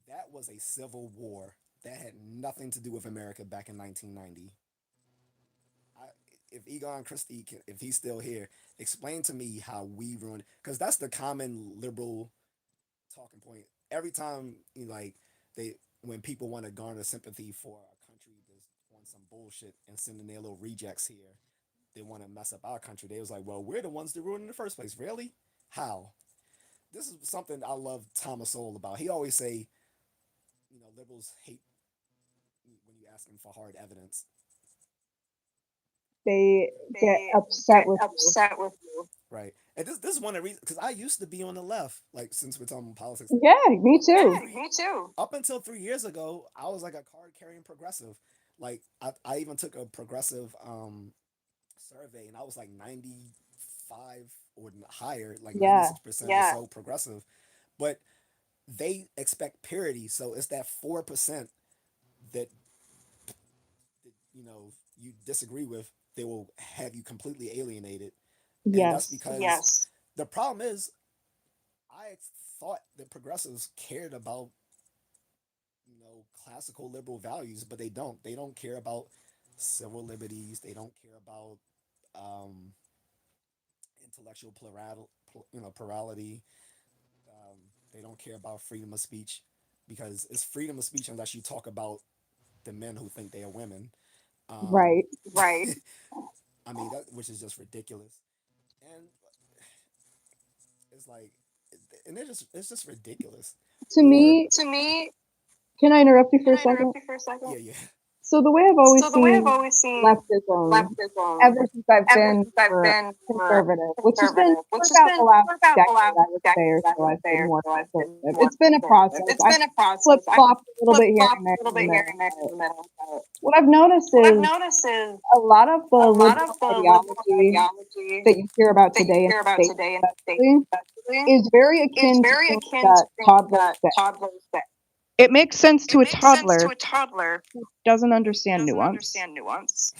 That was a civil war that had nothing to do with America back in 1990. I, if Egon Christie, if he's still here, explain to me how we ruined, because that's the common liberal talking point. Every time, like they, when people want to garner sympathy for a country that's on some bullshit and sending their little rejects here, they want to mess up our country. They was like, well, we're the ones that ruined it in the first place. Really? How? This is something I love Thomas Sowell about. He always say, liberals hate when you ask them for hard evidence. They get They upset get with you. upset with you. Right. And this is one of the reasons, because I used to be on the left, like since we're talking politics. Yeah, me Yeah, too. me too. Up until 3 years ago, I was like a card carrying progressive. Like I even took a progressive survey, and I was like 95 or higher, like Yeah. 96% or so progressive. But they expect parity, so it's that 4% that you disagree with, they will have you completely alienated. And that's Yes. because Yes. the problem is I thought that progressives cared about classical liberal values, but they don't. They don't care about civil liberties. They don't care about um, intellectual plurality. Um, they don't care about freedom of speech because it's freedom of speech unless you talk about the men who think they are women. Um, Right. Right. I mean, which is just ridiculous. And it's like, and it's just ridiculous. To Or me, To me, can I interrupt you for can a I interrupt second? you for a second? yeah, yeah, So the way I've always So the way I've seen always seen leftism leftism ever since I've ever been since I've more been conservative, which has been conservative, which for has about the been last for about the decade, last I would say, decade, or I so, would I've say, been or more so I've been conservative. more It's been a conservative. process. It's I've been a flip process. I flopped a little flip bit here flopped and a there little in the bit here middle. and there in But the middle. But what I've noticed what I've is noticed is a lot of the a lot of liberal the liberal ideology ideology that you hear about that you today in hear the about States today in the States especially especially is very is akin to very things akin to that things toddlers that say. toddlers say. It makes sense It to a makes sense to toddler a toddler who doesn't who understand doesn't nuance. understand nuance.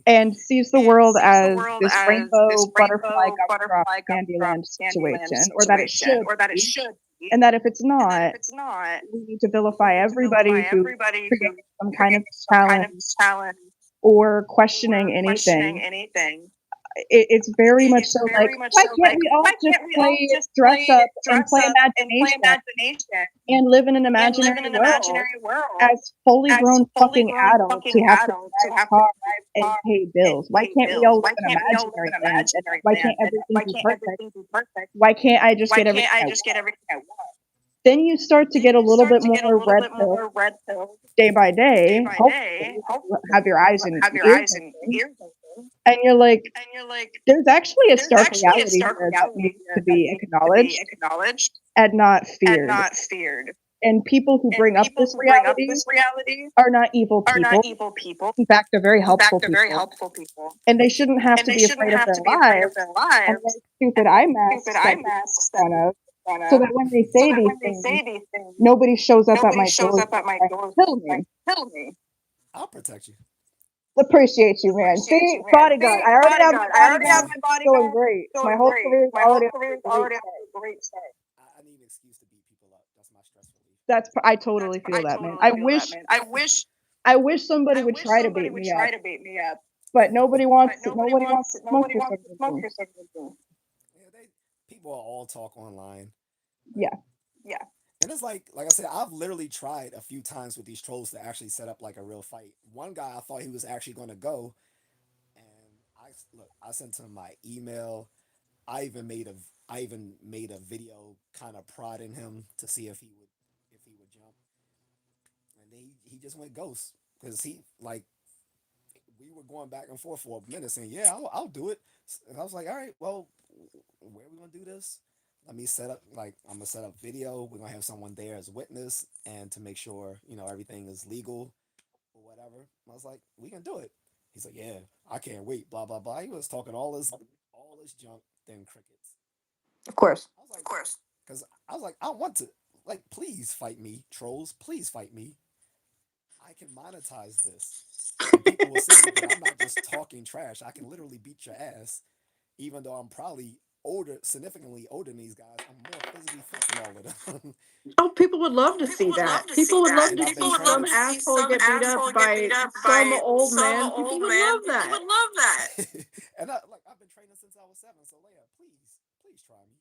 and sees the and world sees the as world this as this rainbow butterfly rainbow gumdrop butterfly gumdrop Candyland Candyland situation, or that it situation, should or that it be, should be, and that if it's and that if not, it's not, we need to we vilify need to vilify everybody who everybody who creates some kind of creates some kind of challenge challenge or questioning or questioning anything. anything. It's very much It's so like, very much why so can't like, we all why just can't we all play just dress play up and dress play up and play imagination imagination and live in an and live in imaginary an world imaginary world as fully as grown fully fucking grown adults fucking who have to adults who drive have to cars drive and cars pay and bills? Why pay can't we bills? all live Why in can't we all live imaginary in land? And imaginary why can't land? And everything why be can't perfect? everything be perfect? Why can't I just Why get can't everything I I just get want? everything I want? Then you start to Then get a you little start bit to get a more little red bit pill more red pill day by day day. by Hopefully, day. have Hopefully, your eyes and have your ears eyes and open, ears open, and you're like, and you're like, there's actually a there's stark actually a reality stark here that reality needs to here that be needs to be acknowledged acknowledged and not and feared. not feared. And people who And bring up people this who bring up reality this reality are not evil are not people. evil people. In fact, they're very In fact, helpful they're very people. helpful people. And they shouldn't have And to they be shouldn't afraid of have their to be afraid of lives their and lives their stupid and eye the stupid masks that eye we masks make that fun of, fun so of, that when they so say that these when they things, say these things, nobody shows up at nobody my shows up doorstep at my trying door to kill like, me. kill me. I'll protect you. Appreciate you, man. Appreciate See, you, man. bodyguard. See, I already have bodyguard. my I already have bodyguard. my It's going bodyguard. great. My Going whole great. career is My whole already off career to is a great already off start. to a great start. I need an excuse to beat people up. That's my stress relief. I That's totally feel I that, man. totally feel that, man. I wish somebody I would wish try to somebody beat would me try up, to beat me up, but but nobody wants to smoke nobody for wants some to smoke reason. for some reason. Yeah, people are all talk online. Like, Yeah. Yeah. and it's like I said, I've literally tried a few times with these trolls to actually set up like a real fight. One guy, I thought he was actually going to go, and I sent him my email. I even made a I even made a video kind of prodding him to see if he would jump, and then he just went ghost because he like we were going back and forth for a minute saying, yeah, I'll do it. And I was like, all right, well, where are we gonna do this? Let me set up I'm gonna set up video. We're gonna have someone there as witness and to make sure everything is legal or whatever. I was like, we can do it. He's like, yeah, I can't wait. Blah blah blah. He was talking all this junk, then crickets. Of course. I was like, of course, because I was like, I want to please fight me, trolls. Please fight me. I can monetize this, and people will see that I'm not just talking trash. I can literally beat your ass, even though I'm probably older, significantly older than these guys. I'm more physically fit than all of them. Oh, people would love Oh, to people see would love that. to see People would that. love And to I've been see training. some Love to see asshole some get beat up asshole get beat by up some by old some man. People old would man. love People that. would love that. And I've been training since I was 7. So Leia, please try me.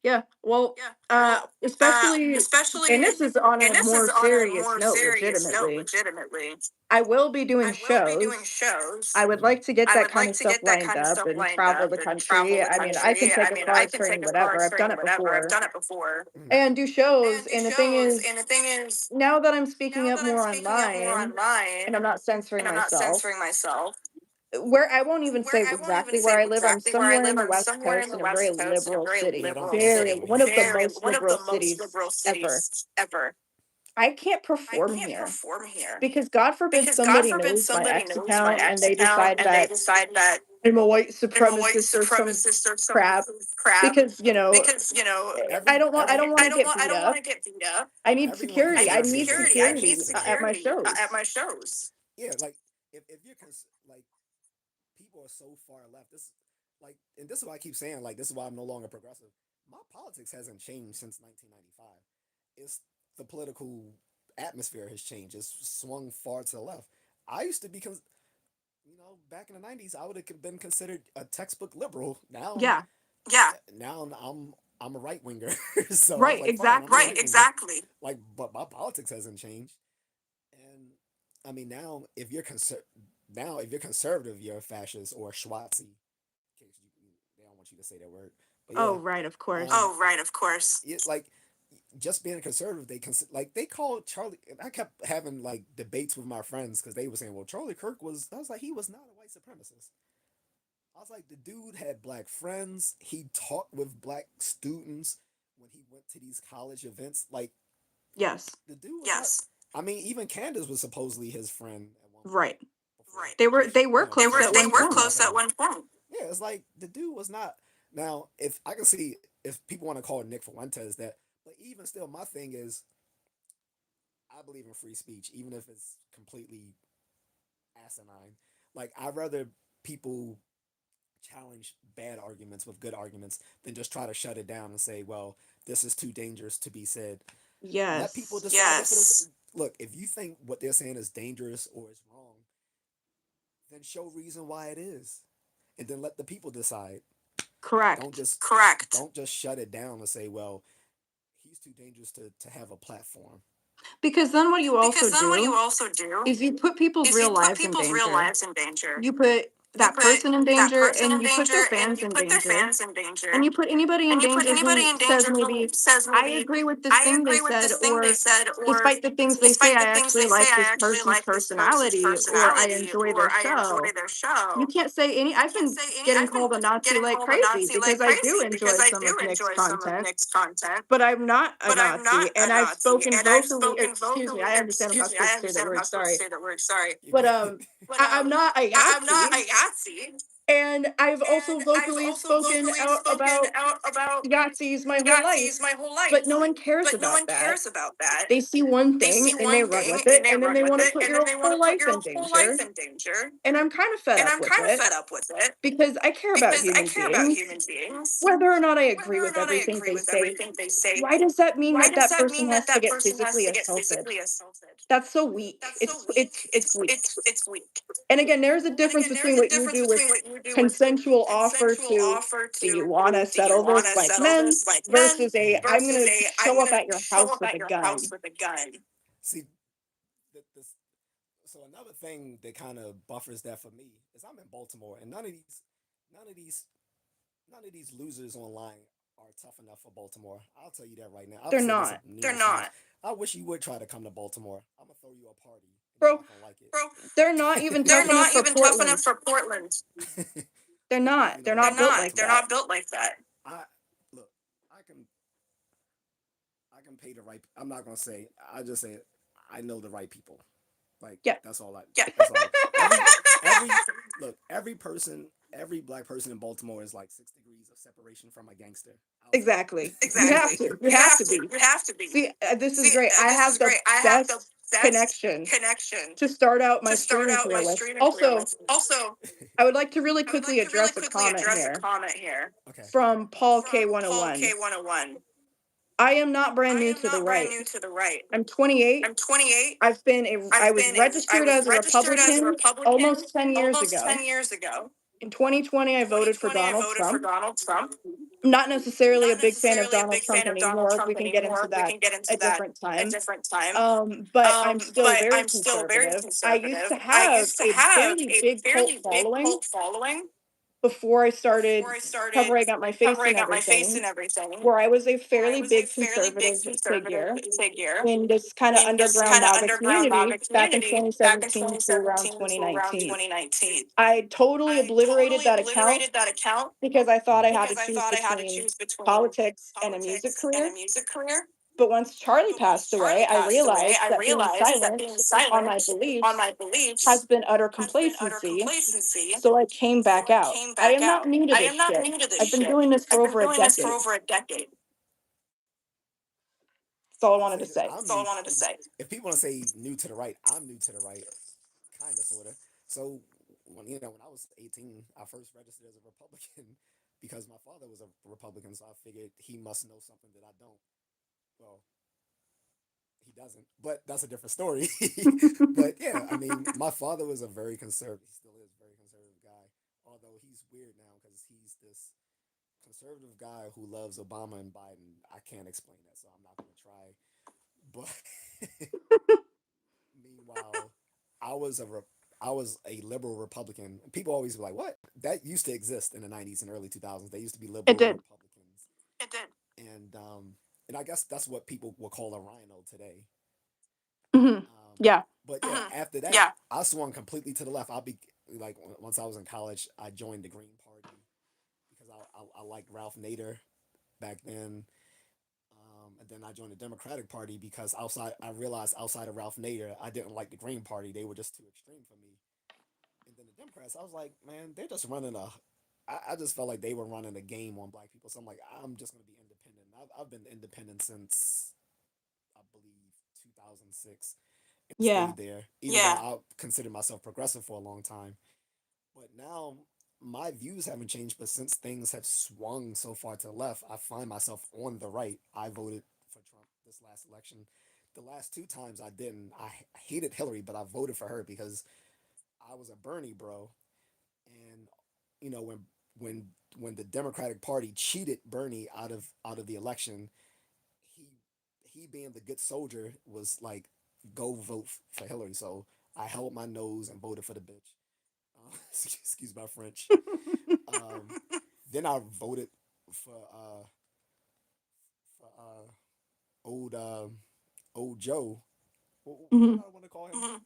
Yeah. Well, Yeah. Well, especially, and especially, this is on and a this is more on a serious more note, serious note, legitimately. legitimately. I will be doing I will be doing shows. I shows. would like to get I that would kind like of to stuff get that lined kind of up stuff and lined travel up the and travel country. the I mean, I can country. take I a mean, I car can take train, a car whatever. I've done train, it whatever. I've before. done it before. And do shows. And do And the thing shows. is, And the thing is, now that I'm speaking now up that I'm more speaking up more online and I'm online not censoring and I'm not myself, censoring myself, where I won't even where say I won't even exactly say where I live. I'm exactly where I somewhere live, in the I'm West somewhere in Coast the in a very West Coast in a liberal very city. liberal Very city. one of the Very most one of liberal the most cities liberal ever. cities ever. I can't I perform can't here perform here because God forbid because God somebody forbid knows my somebody ex knows my account and ex they account decide and they that decide that I'm a white I'm a white supremacist or some supremacist or some crap crap because because I don't want I to don't get want I beat don't want up. to get beat up. I need Everyone security. I deserves need security. I security need at my security at shows. my shows. Yeah, like if you're like people are so far left. And this is why I keep saying this is why I'm no longer progressive. My politics hasn't changed since 1995. It's the political atmosphere has changed. It's swung far to the left. I used to be, back in the 90s, I would have been considered a textbook liberal. Yeah. Yeah, now I'm a right winger. So I was Right. like, fine, I'm a Exactly. right winger. Exactly. But my politics hasn't changed. And I mean, now if you're conservative, you're a fascist or a Schwartzy. In case they don't want you to say that word, but Oh, yeah. right. Of course. Oh, right, of course. Just being a conservative, they call Charlie. And I kept having debates with my friends because they were saying, "Well, Charlie Kirk was." I was like, he was not a white supremacist. I was like, the dude had black friends. He taught with black students when he went to these college events. Yes. The dude was yes. I mean, even Candace was supposedly his friend at one point. Right. Right. They were close at They one were point. close at one point. Yeah, it's like the dude was not. Now, if I can see if people want to call Nick Fuentes that, but even still, my thing is, I believe in free speech, even if it's completely asinine. Like I'd rather people challenge bad arguments with good arguments than just try to shut it down and say, well, this is too dangerous to be said. Let people Yes. decide. Yes. Look, if you think what they're saying is dangerous or is wrong, then show reason why it is, and then let the people decide. Don't Correct. just correct. Don't just shut it down and say, well, he's too dangerous to have a platform. Because then what you Because also then what you do also do is you put people's is you real put lives in people's real danger. lives in danger. You put You that put person in that danger, person and in you put danger, their and fans you in put their danger, fans in danger, and you put anybody in and you put danger anybody who in says danger who maybe, says I maybe, agree with this I thing they agree with said, this thing they or said, or despite the things they say, despite I the things actually they say, like I this actually person's like this person's personality, or I personality, enjoy or their I enjoy show. their You show. can't say any, You I've can't been say any. getting I've been called a Nazi getting like called a crazy Nazi because like I do crazy enjoy because I some do of Nick's enjoy some of content, Nick's content, but I'm not a but I'm not Nazi, and a I've Nazi, spoken and I've vocally, spoken excuse me, vocally. I understand I'm not Excuse me, I supposed to say that understand I'm word, not supposed to sorry, say that word. Sorry, but but I'm not a I'm not a Yahtzee, Yahtzee, and I've also and I've vocally also spoken vocally out spoken about out about Yahtzees my whole Yahtzees life, my whole but life, no one cares but no about one that. cares about that. They see one They thing see and they one run thing with it, and they and then run they with want to it, put and then your they want to whole put life your in whole danger. life in danger. And I'm kind of fed And up I'm with kind of it fed up with it because I care about because I human care about beings. human beings. Whether or not I agree Whether or with not I everything agree they with say, everything they say, why does that mean why that does that that person mean that has to that get person has physically to get assaulted? physically assaulted? That's so weak. That's so It's weak. it's it's weak. It's weak. And again, there's a And difference again, there is between a what you difference do with between what you do with consensual offer consensual to, offer do you to, want to do you settle want this to like settle men, this like men versus a I'm versus gonna a I'm show up gonna at your show house up with at a your house gun. with a gun. See, this, so another thing that kind of buffers that for me is I'm in Baltimore, and none of these, none of these losers online are tough enough for Baltimore. I'll tell you that right now. I've They're said this not. numerous times. Not. I wish you would try to come to Baltimore. I'm gonna throw you a party, and you're Bro, not gonna like it, bro. they're not even They're tough enough not for even tough enough Portland. for Portland. They're not. You They're know what? not built Not. like They're that. not built like that. I look. I can. I can pay the right. I'm not gonna say. I just say I know the right people. Like Yeah. that's all I. Yeah. That's all. Every look. Every person. Every black person in Baltimore is like 6 degrees of separation from a gangster. I'll say that. Exactly. You have Exactly. to. You You have have to to. be. You have to be. See, this is See, great. I this have is the great. I have the best best connection connection to start out my to start streaming out career my with. streaming career Also, with. Also, I would like to really I would quickly like to really address a quickly comment address a here comment here. Okay. from Paul From Paul K101. K101. I am not brand I new am to the not brand right. new to the right. I'm 28. I'm 28. I was I registered was as a registered as a Republican Republican almost 10 years almost ago. 10 years ago. In 2020, I voted for 2020, I Donald voted for Trump. Donald Trump. I'm not necessarily a Not big fan of necessarily a Donald big Trump fan of Donald anymore. We Trump can get into anymore. We that can get into a that different a time. different time. But I'm still But very I'm still very conservative. I used conservative. to I have used to a have fairly a big cult fairly big following cult following before I started before I started covering up my face and covering up my face everything, and everything, where I was a where I fairly was a big fairly big conservative conservative figure figure in this kind of in this underground kind of MAGA underground community MAGA back in community back in 2017 to around 2017 to around 2019. 2019. I totally I obliterated totally that account obliterated that account because I thought I had to because I choose thought I had to between choose between politics and a music politics and a career. music career. But once Charlie But once passed away, Charlie I passed away, realized I that being realized that silent being on my silent on beliefs my beliefs has been utter has been utter complacency. complacency. So I came So back I out. came I back am not out. new to I this am not shit. new to this I've been shit. doing this for I've been over a doing this for decade. over a decade. That's all I I'll wanted say to that say. That's all I wanted to say. If people want to say new to the right, I'm new to the right, kind of, sort of. So when I was 18, I first registered as a Republican because my father was a Republican, so I figured he must know something that I don't. Well, he doesn't, but that's a different story. But yeah, I mean, my father was a very conservative. He still is a very conservative guy. Although he's weird now because he's this conservative guy who loves Obama and Biden. I can't explain that, so I'm not going to try. But meanwhile, I was a I was a liberal Republican. People always be like, "What?" That used to exist in the '90s and early 2000s. They used to be It liberal did. Republicans. It did. And I guess that's what people will call a rhino today. Hmm. Yeah. But yeah, after that, yeah, I swung completely to the left. I'll be like, once I was in college, I joined the Green Party because I liked Ralph Nader back then. And then I joined the Democratic Party because I realized outside of Ralph Nader, I didn't like the Green Party. They were just too extreme for me. And then the Democrats, I was like, man, they're just running a. I just felt like they were running a game on black people. So I'm like, I'm just going to be independent. I've been independent since, I believe, 2006. and Yeah. stayed there, even though I considered myself progressive for a long time. But now my views haven't changed. But since things have swung so far to the left, I find myself on the right. I voted for Trump this last election. The last two times I didn't. I hated Hillary, but I voted for her because I was a Bernie bro. And you know when when the Democratic Party cheated Bernie out of the election, he he being the good soldier was like, go vote for Hillary. So I held my nose and voted for the bitch. Excuse my French. Um, then I voted for old old Joe. What Mhm. I want to call him?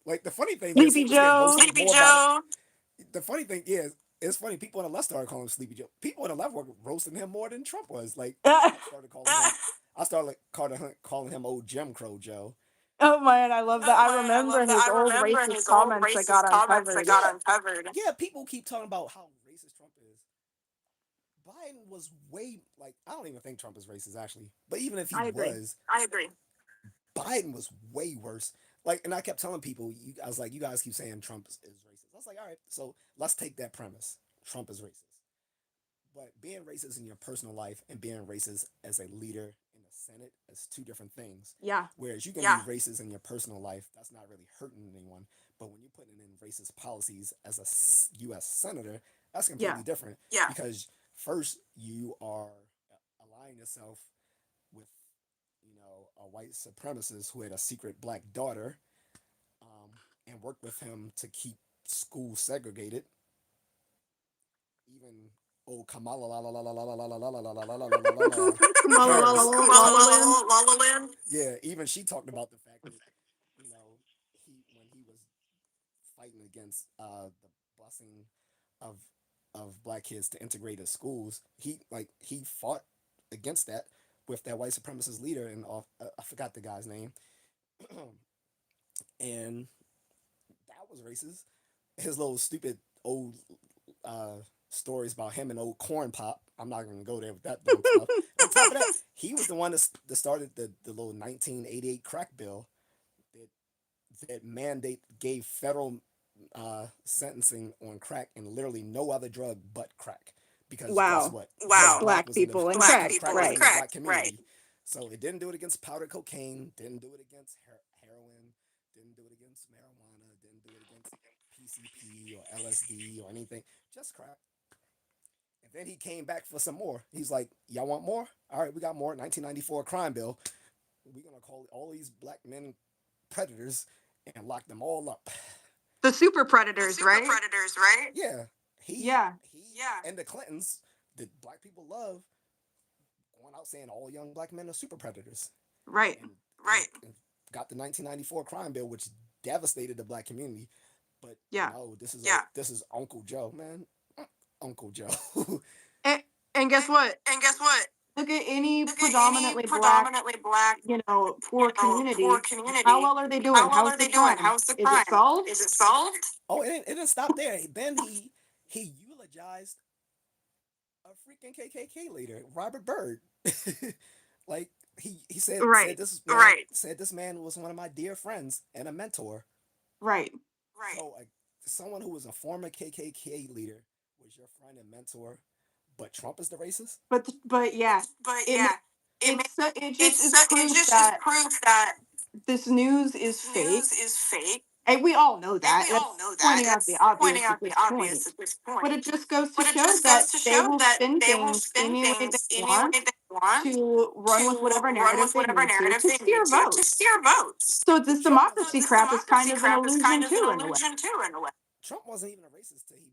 Like the funny thing is, he Sleepy was getting Joe. roasted more about it. The funny thing is, it's funny. People on the left started calling him Sleepy Joe. People on the left were roasting him more than Trump was. Like I started calling him. I started like calling him old Jim Crow Joe. Oh man, I love that. I remember his old racist comments that got uncovered. Yeah, people keep talking about how racist Trump is. Biden was way like I don't even think Trump is racist actually, but even if he I agree. was, Biden was way worse. Like, and I kept telling people, I was like, you guys keep saying Trump is racist. I was like, all right, so let's take that premise. Trump is racist. But being racist in your personal life and being racist as a leader in the Senate is two different things. Yeah. Whereas you can be racist in your personal life, that's not really hurting anyone. But when you're putting in racist policies as a U.S. senator, that's Yeah. completely different. Because first you are aligning yourself with, a white supremacist who had a secret black daughter, and worked with him to keep schools segregated. Even old Kamala la la la la la la la la la la la la la la la la Kamala La La Harris. La La La Land. Yeah, even she talked about the fact that he when he was fighting against the busing of black kids to integrate as schools, he fought against that with that white supremacist leader and I forgot the guy's name, and that was racist. His little stupid old uh, stories about him and old corn pop. I'm not gonna go there with that dumb stuff. On top of that, he was the one that started the little 1988 crack bill that gave federal sentencing on crack and literally no other drug but crack. Because guess Wow. what? Black Black was in the people and black crack. crack was in Right. the black community. So it didn't do it against powder cocaine, didn't do it against heroin, didn't do it against marijuana, didn't do it against PCP or LSD or anything, just crack. And then he came back for some more. He's like, y'all want more? All right, we got more. 1994 crime bill. We're going to call all these black men predators and lock them all up. The super predators, right? Yeah. Yeah. He and the Clintons, the black people love going out saying all young black men are super predators. Right. And got the 1994 crime bill, which devastated the black community. But Yeah. no, this is Uncle Joe, man. Uncle Joe. And, and guess what? Look at any predominantly black, poor community. How well are they doing? How's the crime? Is it solved? Oh, it didn't stop there. Then he eulogized a freaking KKK leader, Robert Byrd. Like he said Right. this man was one of my dear friends and a mentor. Right. So someone who was a former KKK leader was your friend and mentor, but Trump is the racist. But yeah, it just is proof that this news is fake. And we all know that. That's pointing out the obvious at this point. But it just goes to show that they will spin things any way they want to run with whatever narrative they need to steer votes. So this democracy crap is kind of an illusion too, in a way. Trump wasn't even a racist till he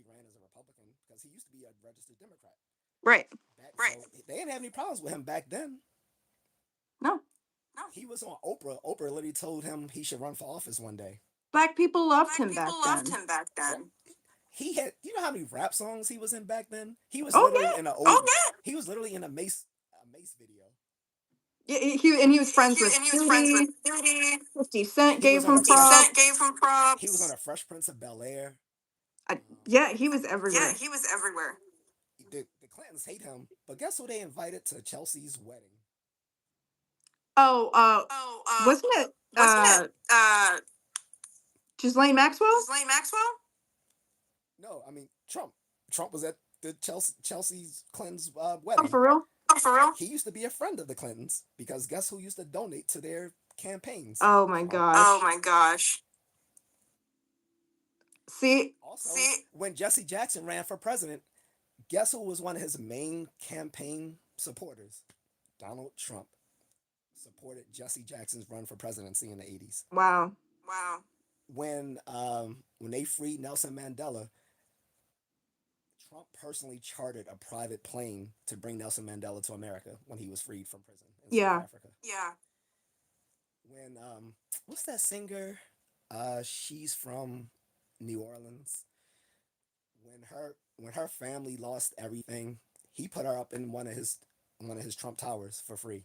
ran as a Republican because he used to be a registered Democrat. Right. So they didn't have any problems with him back then. No. He was on Oprah. Oprah literally told him he should run for office one day. Black people loved him back then. He had, how many rap songs he was in back then? He was Oh, literally yeah. in a he was literally in a Mace video. Yeah, he was friends with 50 Cent He gave was on him a Fresh, props. he was on a Fresh Prince of Bel Air. Yeah, he was everywhere. The Clintons hate him, but guess who they invited to Chelsea's wedding? Oh, wasn't it Ghislaine Maxwell? No, I mean Trump. Trump was at the Chelsea's Clintons Oh, wedding. for real? He used to be a friend of the Clintons because guess who used to donate to their campaigns? Oh my Trump. gosh. See, Also, when Jesse Jackson ran for president, guess who was one of his main campaign supporters? Donald Trump supported Jesse Jackson's run for presidency in the 80s. wow. When they freed Nelson Mandela, Trump personally chartered a private plane to bring Nelson Mandela to America when he was freed from prison in Yeah. South Africa. When what's that singer? She's from New Orleans. When her family lost everything, he put her up in one of his Trump towers for free.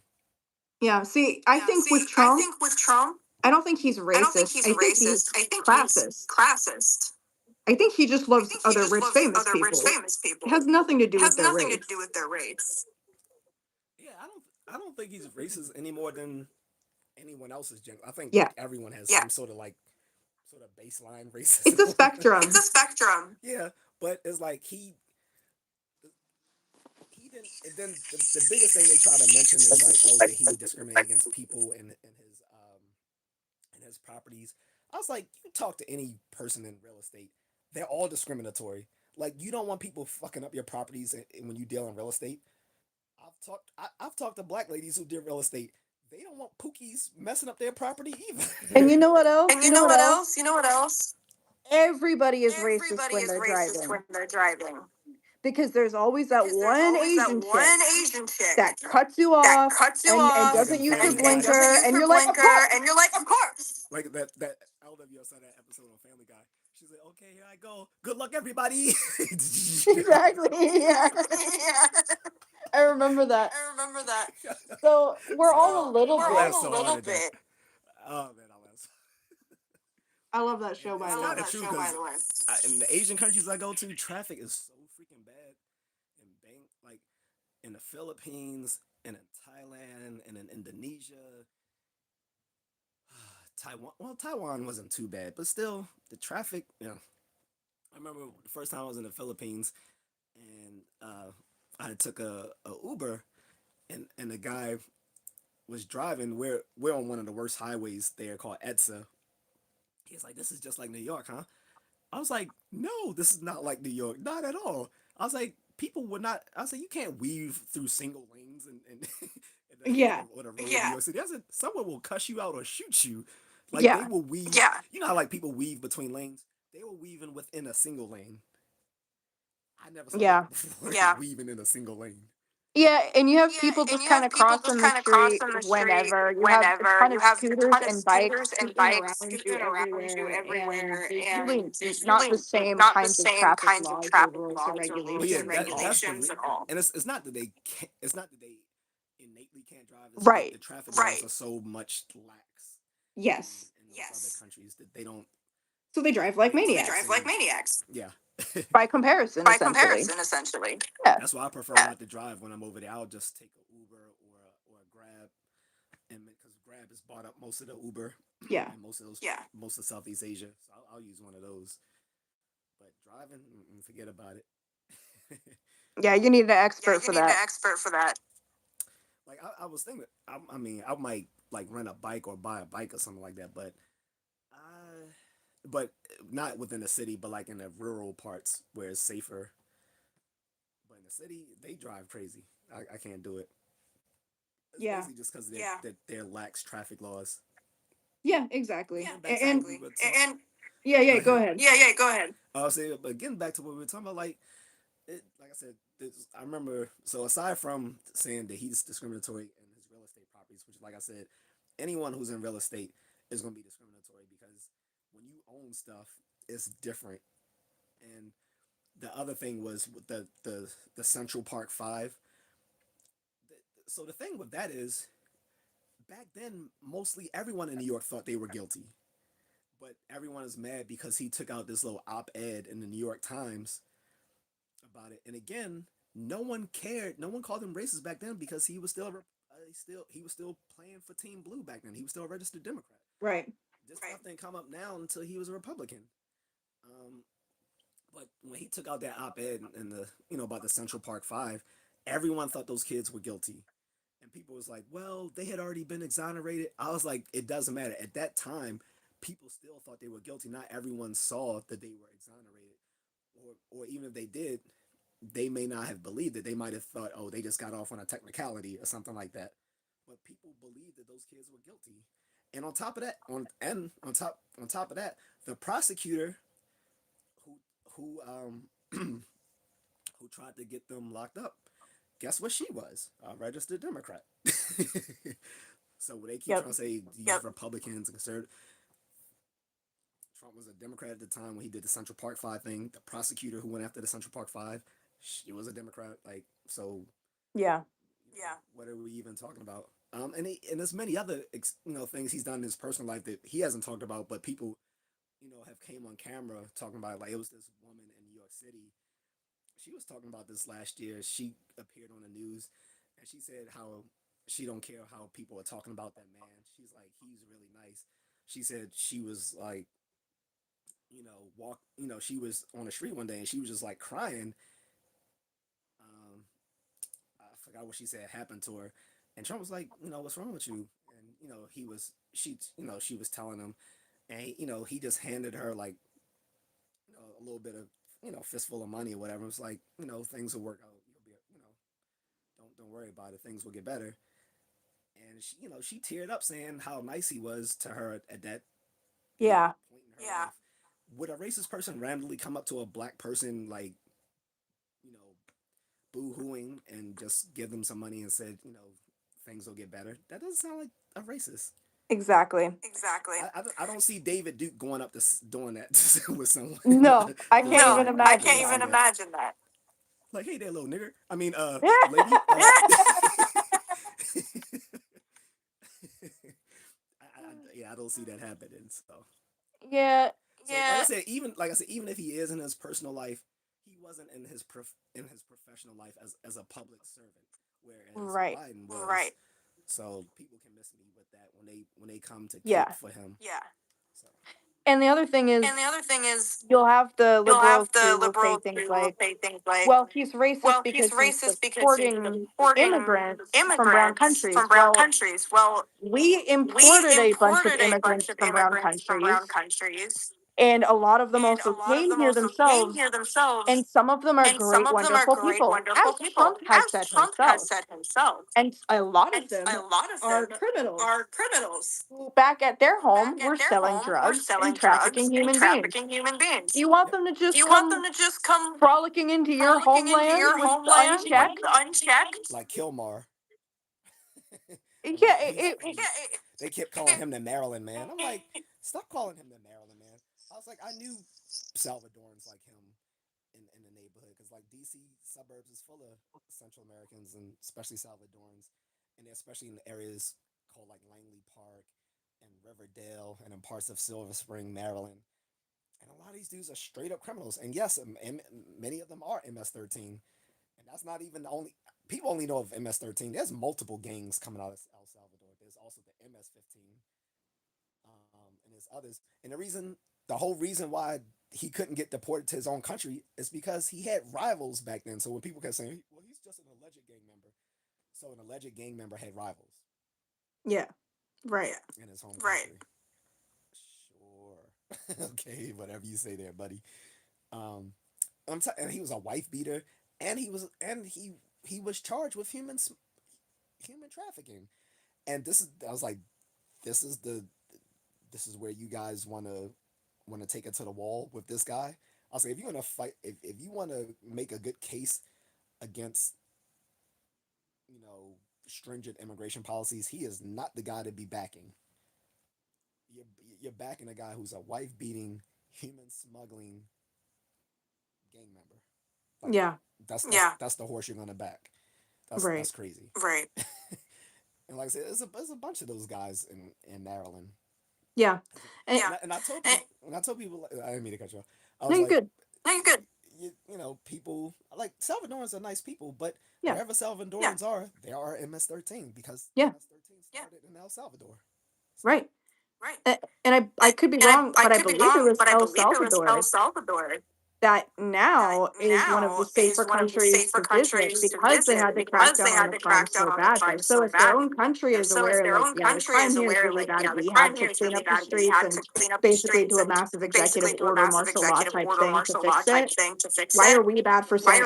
Yeah, see, I think with Trump, I don't think he's racist. I think he's classist. I think he just loves other rich, famous people. It has nothing to do with their race. Yeah, I don't think he's racist any more than anyone else's. I think Yeah. like everyone has some sort of baseline racism. It's a spectrum. Yeah, but it's like he didn't. And then the biggest thing they try to mention is like, oh, did he discriminate against people in his properties? I was like, you talk to any person in real estate, they're all discriminatory. Like, you don't want people fucking up your properties when you deal in real estate. I've talked to black ladies who did real estate. They don't want pookies messing up their property either. And you know what else? Everybody is racist when they're driving. Because there's always that one Asian chick that cuts you off and doesn't use her blinker, and you're like, of course. Like that LWS on that episode on Family Guy. She's like, okay, here I go. Good luck, everybody. Exactly. Yeah. I remember that. So we're all a little bit. Oh man, I laugh. I love that show, by the way. It's true because in the Asian countries I go to, traffic is so freaking bad. Like in the Philippines and in Thailand and in Indonesia, Taiwan. Well, Taiwan wasn't too bad, but still, the traffic. I remember the first time I was in the Philippines, and I took a Uber, and the guy was driving. We're on one of the worst highways there called EDSA. He's like, "This is just like New York, huh?" I was like, "No, this is not like New York, not at all." I was like, "People would not." I was like, "You can't weave through single lanes and Yeah. on a road in New York City. Someone will cuss you out or shoot you. Like Yeah. they will weave. You know how like people weave between lanes? They were weaving within a single lane. I never saw that before. Weaving in a single lane. Yeah, and you have people just kind of crossing the street whenever. You have a ton of scooters and bikes scooting around you everywhere, and there's really not the same kinds of traffic laws or rules or Well, yeah, regulations at all. And it's not that they can't. It's not that they innately can't drive. It's Right. The traffic laws are so much lax. Yes. In those other countries that they don't. So they drive like maniacs. Yeah. By comparison, essentially. Yeah. That's why I prefer not to drive when I'm over there. I'll just take an Uber or a Grab, and because Grab has bought up most of the Uber. Yeah. And most of Southeast Asia, so I'll use one of those. But driving, forget about it. Yeah, you need an expert for that. Like I was thinking, I mean, I might like rent a bike or buy a bike or something like that, but not within the city, but like in the rural parts where it's safer. But in the city, they drive crazy. I can't do it. It's basically just because they're lax traffic laws. Yeah, exactly. And go ahead. I'll say, but getting back to what we were talking about, like I said, I remember. So aside from saying that he's discriminatory in his real estate properties, which, like I said, anyone who's in real estate is going to be discriminatory because when you own stuff, it's different. And the other thing was with the Central Park Five. So the thing with that is, back then, mostly everyone in New York thought they were guilty, but everyone is mad because he took out this little op-ed in the New York Times about it. And again, no one cared. No one called him racist back then because he was still he was still playing for Team Blue back then. He was still a registered Democrat. Right. This stuff didn't come up now until he was a Republican. Um, but when he took out that op-ed in the about the Central Park Five, everyone thought those kids were guilty, and people was like, "Well, they had already been exonerated." I was like, "It doesn't matter." At that time, people still thought they were guilty. Not everyone saw that they were exonerated, or even if they did, they may not have believed it. They might have thought, "Oh, they just got off on a technicality or something like that." But people believed that those kids were guilty. And on top of that, on top of that, the prosecutor who who tried to get them locked up, guess what she was? A registered Democrat. So they keep Yep. trying to say these Republicans and conservatives. Trump was a Democrat at the time when he did the Central Park Five thing. The prosecutor who went after the Central Park Five, she was a Democrat. Like, so, Yeah. what are we even talking about? And there's many other things he's done in his personal life that he hasn't talked about, but people have came on camera talking about it. Like, it was this woman in New York City. She was talking about this last year. She appeared on the news, and she said how she don't care how people are talking about that man. She's like, he's really nice. She said she was like, she was on the street one day and she was just like crying. Um, I forgot what she said happened to her, and Trump was like, what's wrong with you? And she was telling him, and he just handed her like a little bit of fistful of money or whatever. It was like, things will work out. You'll be, don't worry about it. Things will get better. And she teared up saying how nice he was to her at that Yeah. point in her life. Would a racist person randomly come up to a black person like, you know, boo-hooing and just give them some money and said, things will get better? That doesn't sound like a racist. Exactly. I don't see David Duke going up to doing that with someone. No, I Just can't even I imagine can't that. even imagine that. Like, hey there, little nigger. I mean, lady. Yeah, I don't see that happening. Yeah. So like I said, even if he is in his personal life, he wasn't in his professional life as a public servant, whereas Right. Biden was. Right. So people can miss me with that when they come to Yeah. cape for him. So And the other thing is, and the other thing is, you'll have the you'll liberals have the who will say liberals things who will like, say things like, well, he's racist well, he's because he's racist because he's supporting supporting immigrants from brown immigrants countries. from brown Well, countries. Well, we we imported a bunch of imported a bunch immigrants of from brown immigrants from brown countries, countries, and a lot of them and a also lot of came them here also came themselves, here themselves, and some of them are and some great, of them are wonderful great, people, wonderful as people, Trump has as said Trump has himself. said himself. And a lot of And them a lot of are them criminals are criminals who, back at their who, home, back were at their selling home, were drugs and selling drugs trafficking and human beings. trafficking human beings. You want Yep. them to just You want them come to just come frolicking into your frolicking into homeland your with homeland with unchecked? unchecked? Like Kilmar. Yeah, They kept calling him the Maryland man. I'm like, stop calling him the Maryland man. I was like, I knew Salvadorans like him in the neighborhood because like DC suburbs is full of Central Americans and especially Salvadorans, and especially in the areas called like Langley Park and Riverdale and in parts of Silver Spring, Maryland. And a lot of these dudes are straight up criminals. And yes, many of them are MS-13. And that's not even the only. People only know of MS-13. There's multiple gangs coming out of El Salvador. There's also the MS-15, and there's others. And the whole reason why he couldn't get deported to his own country is because he had rivals back then. So when people kept saying, "Well, he's just an alleged gang member," so an alleged gang member had rivals. yeah, right. In his home country. Right. Sure. Okay, whatever you say there, buddy. Um, and he was a wife beater, and he was charged with human trafficking. And I was like, this is this is where you guys want to take it to the wall with this guy. I was like, if you want to fight, if you want to make a good case against stringent immigration policies, he is not the guy to be backing. You're, you're backing a guy who's a wife beating, human smuggling gang member. Like, Yeah, that's the horse you're gonna back. right. That's crazy. Right. And like I said, there's a bunch of those guys in Maryland. Yeah, and And I told people, I didn't mean to cut you off. I no, was you're like, good. no, you're good. people like Salvadorans are nice people, but Yeah. wherever Salvadorans are, there are MS-13 because Yeah. MS-13 started in El Salvador. So, Right. And I could be wrong, but I believe it was El Salvador that now is one of the safer countries to visit because they had to crack down on the crime so badly. So if their own country is aware, like, yeah, the crime here is really bad, we had to clean up the streets and basically do a massive executive order martial law type thing to fix it, why are we bad for saying,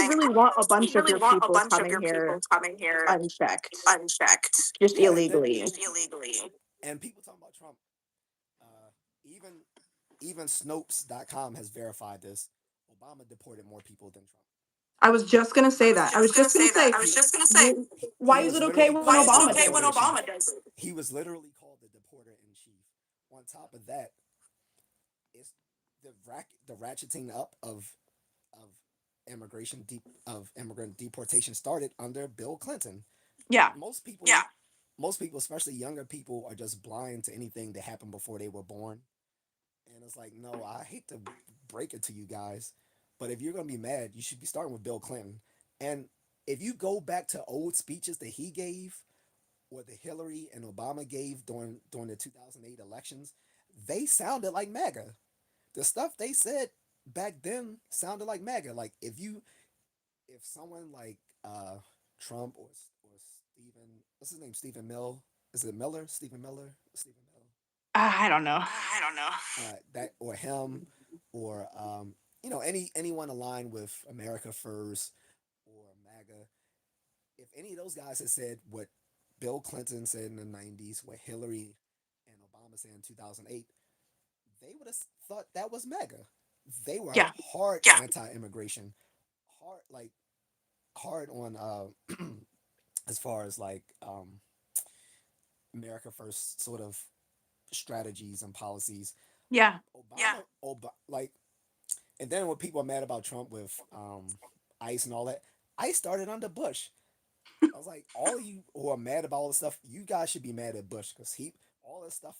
we really want a bunch of your people coming here unchecked, just yeah, and then illegally? and people talking about Trump. Uh, even Snopes.com has verified this. Obama deported more people than Trump. I was just gonna say that. I was just gonna say, He why is was it okay literally when called the Obama does deporter it? in chief. He was literally called the deporter in chief. On top of that, it's the ratcheting up of immigrant deportation started under Bill Clinton. Yeah. Most people, especially younger people, are just blind to anything that happened before they were born. And it's like, no, I hate to break it to you guys, but if you're gonna be mad, you should be starting with Bill Clinton. And if you go back to old speeches that he gave or the Hillary and Obama gave during the 2008 elections, they sounded like MAGA. The stuff they said back then sounded like MAGA. Like if someone like Trump or Stephen, what's his name, Stephen Mill, is it Miller? Stephen Miller, Stephen Mill, I don't know. that or him or anyone aligned with America First or MAGA. If any of those guys had said what Bill Clinton said in the '90s, what Hillary and Obama said in 2008, they would have thought that was MAGA. They were Yeah. hard anti-immigration, hard like hard on as far as like America First sort of strategies and policies. Yeah. Like, and then when people are mad about Trump with ICE and all that, ICE started under Bush. I was like, all of you who are mad about all this stuff, you guys should be mad at Bush because all this stuff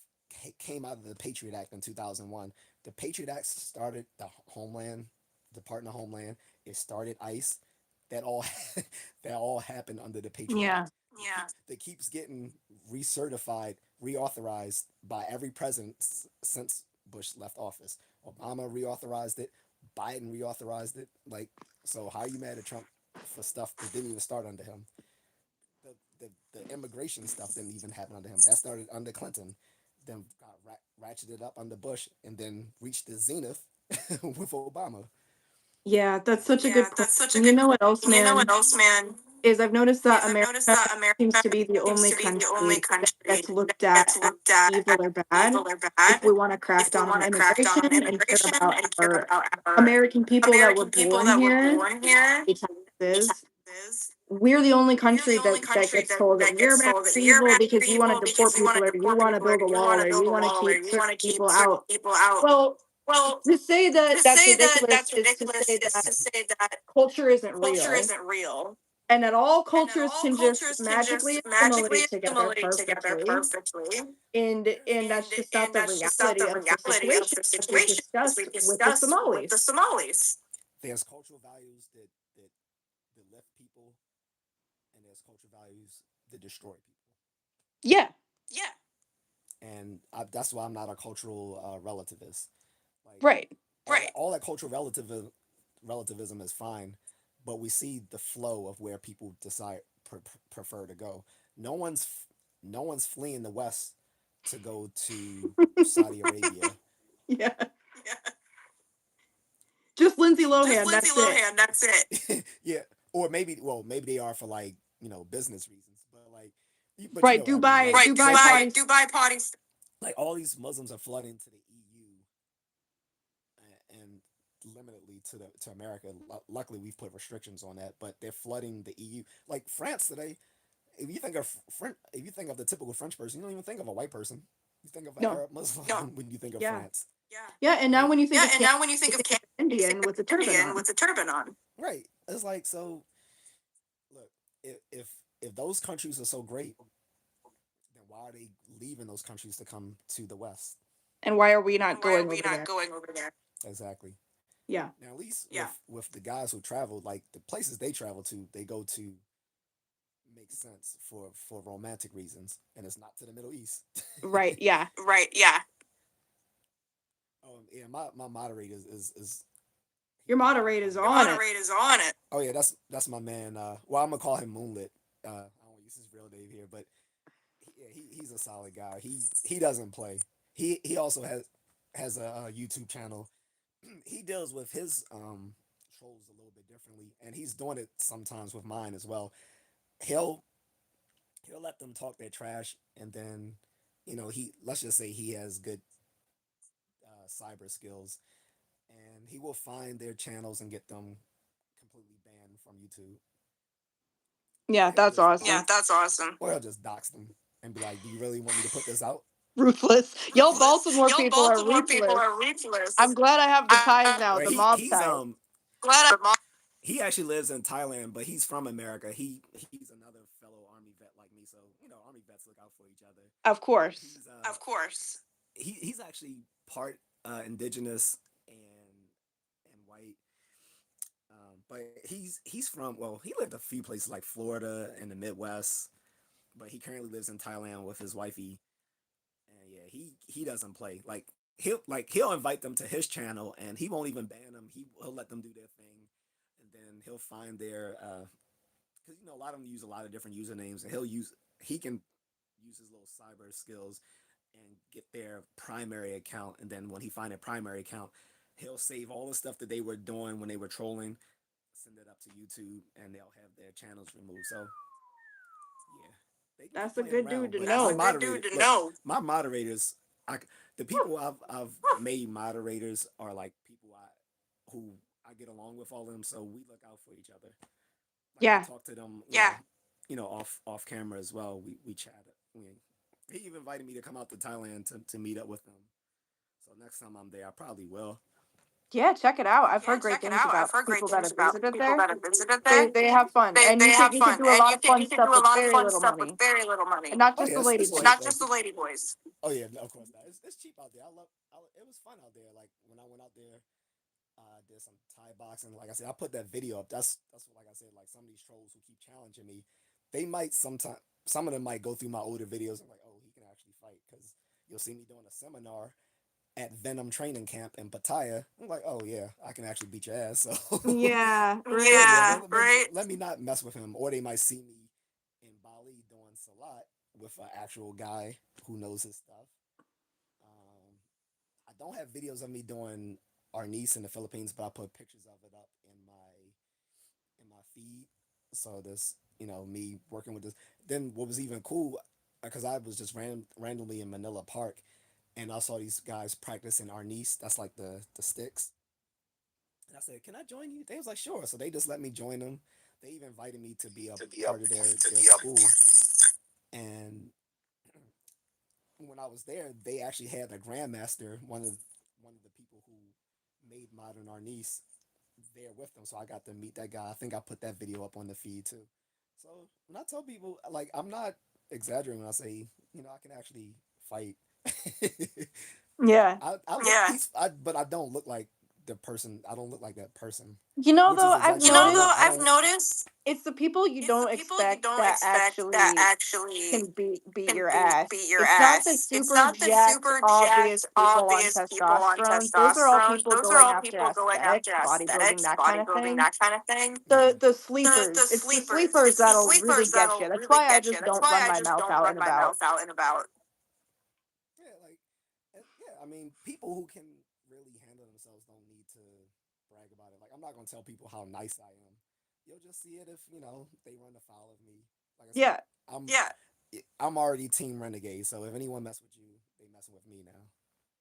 came out of the Patriot Act in 2001. The Patriot Act started the Homeland, Department of Homeland. It started ICE. That all that all happened under the Patriot Yeah. Act. That keeps getting recertified, reauthorized by every president since Bush left office. Obama reauthorized it. Biden reauthorized it. Like, so how are you mad at Trump for stuff that didn't even start under him? The immigration stuff didn't even happen under him. That started under Clinton, then got ratcheted up under Bush, and then reached the zenith with Obama. Yeah, that's such a good point. And you know what else, man? Is I've noticed that America seems to be the only country that gets looked at as evil or bad if we want to crack down on immigration and care about our American people that were born here, pay taxes. We're the only country that gets told that you're bad or evil because you want to deport people or you want to build a wall or you want to keep certain people out. Well, to say that that's ridiculous is to say that culture isn't real and that all cultures can just magically assimilate together perfectly, and that's just not the reality of the situation, as we've discussed with the Somalis. There's cultural values that lift people, and there's cultural values that destroy people. Yeah. And that's why I'm not a cultural relativist. Like, Right. all that cultural relativism is fine, but we see the flow of where people decide prefer to go. No one's no one's fleeing the West to go to Saudi Arabia. Yeah. Just Lindsay Lohan, that's it. Yeah, or maybe they are for like business reasons, but like, but you know Right, what I mean. Like, Dubai parties. like all these Muslims are flooding to the EU and limitedly to America. Luckily, we've put restrictions on that, but they're flooding the EU. Like France today, if you think of if you think of the typical French person, you don't even think of a white person. You think of an No. Arab Muslim when you think of Yeah. France. Yeah, and now Like, when you think of Canada, you think of Indian with the turban on. right, it's like, so. Look, if those countries are so great, then why are they leaving those countries to come to the West? And why are we not going over there? Exactly. Yeah. Now, at least with the guys who travel, like the places they travel to, they go to make sense for romantic reasons, and it's not to the Middle East. Right. Yeah. Right. Yeah. Yeah, my moderator is he Your kind of moderator's Your on it. moderator's on it. Oh yeah, that's my man. Well, I'm gonna call him Moonlit. I don't wanna use his real name here, but he's a solid guy. He doesn't play. He also has a YouTube channel. He deals with his trolls a little bit differently, and he's doing it sometimes with mine as well. He'll he'll let them talk their trash, and then he let's just say he has good cyber skills, and he will find their channels and get them completely banned from YouTube. Or Yeah, he'll that's just Yeah, awesome. that's awesome. or he'll just dox them and be like, "Do you really want me to put this out?" Ruthless. Y'all Ruthless. Baltimore Y'all people are Baltimore people ruthless. are ruthless. I'm glad I have the ties I'm now, Or the mob he's ties. glad I'm he actually lives in Thailand, but he's from America. He's another fellow army vet like me, so army vets look out for each other. Of course. He's Of course. he's actually part indigenous and white, but he's from he lived a few places like Florida and the Midwest, but he currently lives in Thailand with his wifey. And yeah, he doesn't play. He'll invite them to his channel, and he won't even ban them. He'll let them do their thing, and then he'll find their because a lot of them use a lot of different usernames, and he can use his little cyber skills and get their primary account, and then when he find a primary account, he'll save all the stuff that they were doing when they were trolling, send it up to YouTube, and they'll have their channels removed. So yeah, they can keep That's a playing good dude around, to but That's my a know. good moderator, dude to look, know. my moderators, the people I've made moderators are like people who I get along with all of them, so we look out for each other. Like I Yeah. talk to them, Yeah. off camera as well. We chat. He even invited me to come out to Thailand to meet up with them. So next time I'm there, I probably will. Yeah, check it out. I've Yeah, heard great check it things out. I've about heard great people that things have about visited people there. that have visited They there. they have fun, and They have you can fun, do a and lot you of fun can do stuff a with lot of very fun little stuff with money, very little money. and not Oh just yeah, the lady it's boys. cheap. Not just the lady boys. Oh yeah, of course not. It's cheap out there. It was fun out there. Like when I went out there, I did some Thai boxing. Like I said, I put that video up. That's what, like I said, like some of these trolls who keep challenging me, they might sometimes some of them might go through my older videos and like, oh, he can actually fight because you'll see me doing a seminar at Venom Training Camp in Pattaya. I'm like, oh yeah, I can actually beat your ass. So Yeah, right. Yeah, let, right. let me not mess with him, or they might see me in Bali doing salat with an actual guy who knows his stuff. Um, I don't have videos of me doing Arnis in the Philippines, but I put pictures of it up in my feed. So this, me working with this. Then what was even cool, because I was just randomly in Manila Park, and I saw these guys practicing Arnis. That's like the sticks. And I said, "Can I join you?" They was like, "Sure." So they just let me join them. They even invited me to be a part of their school. And when I was there, they actually had a grandmaster, one of the people who made modern Arnis, there with them. So I got to meet that guy. I think I put that video up on the feed too. So when I tell people, like, I'm not exaggerating when I say, I can actually fight. Yeah. I look Yeah. But I don't look like the person. I don't look like that person, You know, which is though, I've exactly why noticed I don't. Noticed it's the people you it's the don't people you expect don't that expect that actually actually can beat can your ass. beat your It's not the ass. It's super not the jacked, super obvious jacked, people on obvious people on testosterone. Those are all testosterone. people Those are going all after people going after aesthetics, bodybuilding, aesthetics, that kind of bodybuilding, thing. that kind of thing. The Mhm. the The sleepers. It's the sleepers. sleepers It's the that'll really sleepers get you. that'll That's really why I get you. just That's don't why run I my just mouth don't out run and my about. mouth out and about. Yeah, yeah. I mean, people who can really handle themselves don't need to brag about it. Like, I'm not gonna tell people how nice I am. You'll just see it if they run afoul of me. Like I said, Yeah, I'm Yeah. I'm already Team Renegade. So if anyone mess with you, they messing with me now.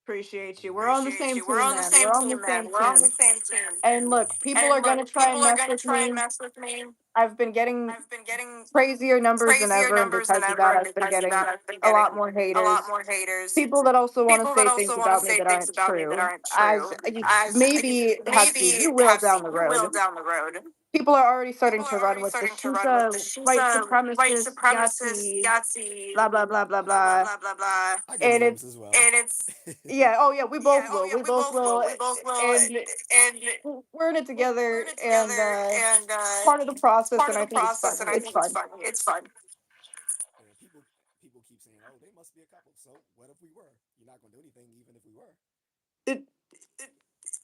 appreciate you. Nothing. We're on the Appreciate same you. We're team, on the man. We're same on the team, man. same We're on team. the same team. And look, people And are look, gonna try and people are mess gonna with try and me. mess with me. I've been getting I've been getting crazier numbers than crazier ever, and numbers than because of ever, that, and I've been because of getting that, I've been a lot getting more a lot haters. more haters. People that also want to People that say things also want to about me say that things aren't about me that true. aren't As true. you As you maybe have seen, maybe you will have down seen, the you will road. down the road. people are already starting People to are run already with the starting to she's run with a the she's white a white supremacist, supremacist, Yahtzee, Yahtzee, blah blah blah blah blah blah blah. blah blah blah. I give And names it's as well. And it's yeah, oh yeah, we yeah, both oh will. yeah, We we both both will. will We both will, and and we're in it together learn it and together, and it's part of the it's process part and of I the think it's process, fun. and I It's think it's fun. fun. It's fun. Yeah, people keep saying, "Oh, they must be a couple." So what if we were? You're not gonna do anything, even if we were. It,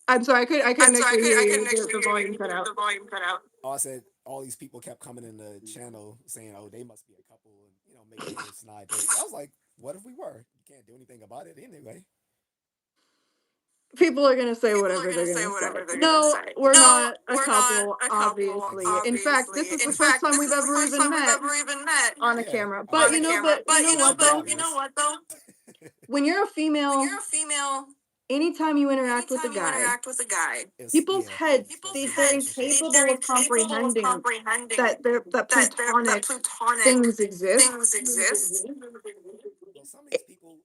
I'm sorry, I I'm couldn't sorry, actually hear I you. couldn't actually The hear volume you. cut out. The volume cut out. Oh, I said all these people kept coming in the channel saying, "Oh, they must be a couple," and making little snide jokes. I was like, "What if we were? You can't do anything about it anyway." People are gonna say People are whatever gonna they're say gonna say. whatever they're gonna No, say. we're No, not a we're not couple, a couple, obviously. In fact, obviously. this is In the first fact, time this we've is the ever first even time we've met ever even met on a Yeah, camera. I mean, on a camera. But you But know what to be though? you know obvious. what though? When you're a When female, you're a female, anytime you interact with a anytime you guy, interact with a guy, It's people's yeah, heads especially people's in they're heads relationships. incapable they're of incapable of comprehending comprehending that that plutonic plutonic things exist. things exist. Well, some of these people,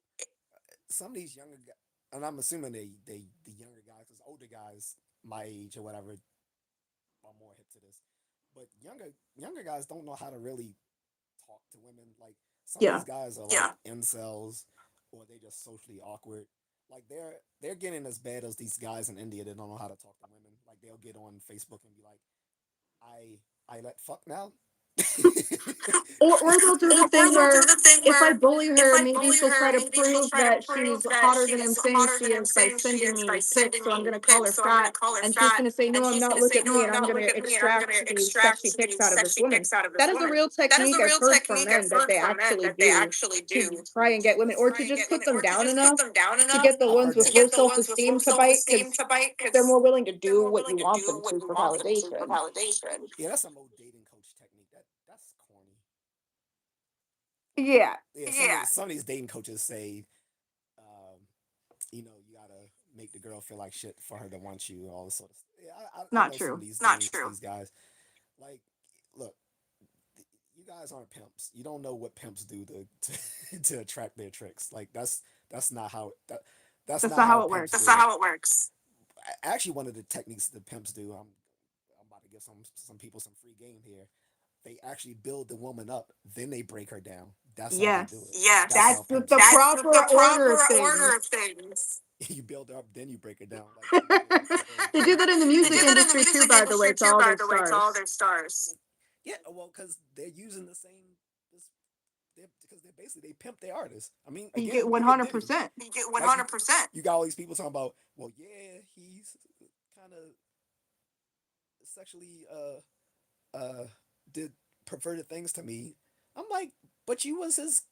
some of these younger guys, and I'm assuming they the younger guys, because older guys my age or whatever are more hip to this, but younger guys don't know how to really talk to women. Like some of Yeah, these guys are like incels, or they just socially awkward. Like they're getting as bad as these guys in India that don't know how to talk to women. Like they'll get on Facebook and be like, I let fuck now. or they'll do the Or thing they'll do where the thing if I where bully if her, I maybe bully she'll try her, to maybe she'll prove try to that prove she's that hotter than I'm she's saying hotter she than I'm is by saying she sending is by me pics. sending So I'm me gonna call her pics. So I'm gonna fat, call her and she's fat, gonna say, and "No, I'm she's not. gonna Look say, at "No, me," I'm and I'm not. gonna Look at me, and I'm gonna extract these sexy extract pics these out of this sexy woman. pics out of this That is a woman." real That is technique a I've real heard from technique I've men that heard they from men actually that they do actually to do try and get to women, or try to and just get put women, them or to down just put enough them down to enough get the I've ones heard with that. to low get the self ones with low esteem to self bite, esteem because to bite, they're because more willing to they're do more what you willing to want do them what to you for want them to for validation. validation. Yeah, that's some old dating coach technique. That's corny. Like Yeah, yeah, some of these dating coaches say, um, you gotta make the girl feel like shit for her to want you, all this sort of stuff. Yeah, I not know some of true. these not names, true. These guys. Like, look, you guys aren't pimps. You don't know what pimps do to attract their tricks. Like that's not how that's That's not not how how it pimps works. That's do not it. how it works. Actually, one of the techniques the pimps do. I'm about to give some people some free game here. They actually build the woman up, then they break her down. That's how they do Yes, it. That's Yes, how that's pimps the do that's it. the proper order of proper order of things. things. You build her up, then you break her down. Like you know, They do that in the They music do that in the industry too, music by the way, industry to too, all by their the way, to all stars. their stars. yeah, well, because they're using the same. Because they're basically they pimp their artists. I mean, You get again, women do. 100%. You get Like 100%. you got all these people talking about, well, yeah, he's kind of sexually did perverted things to me. I'm like, but you was his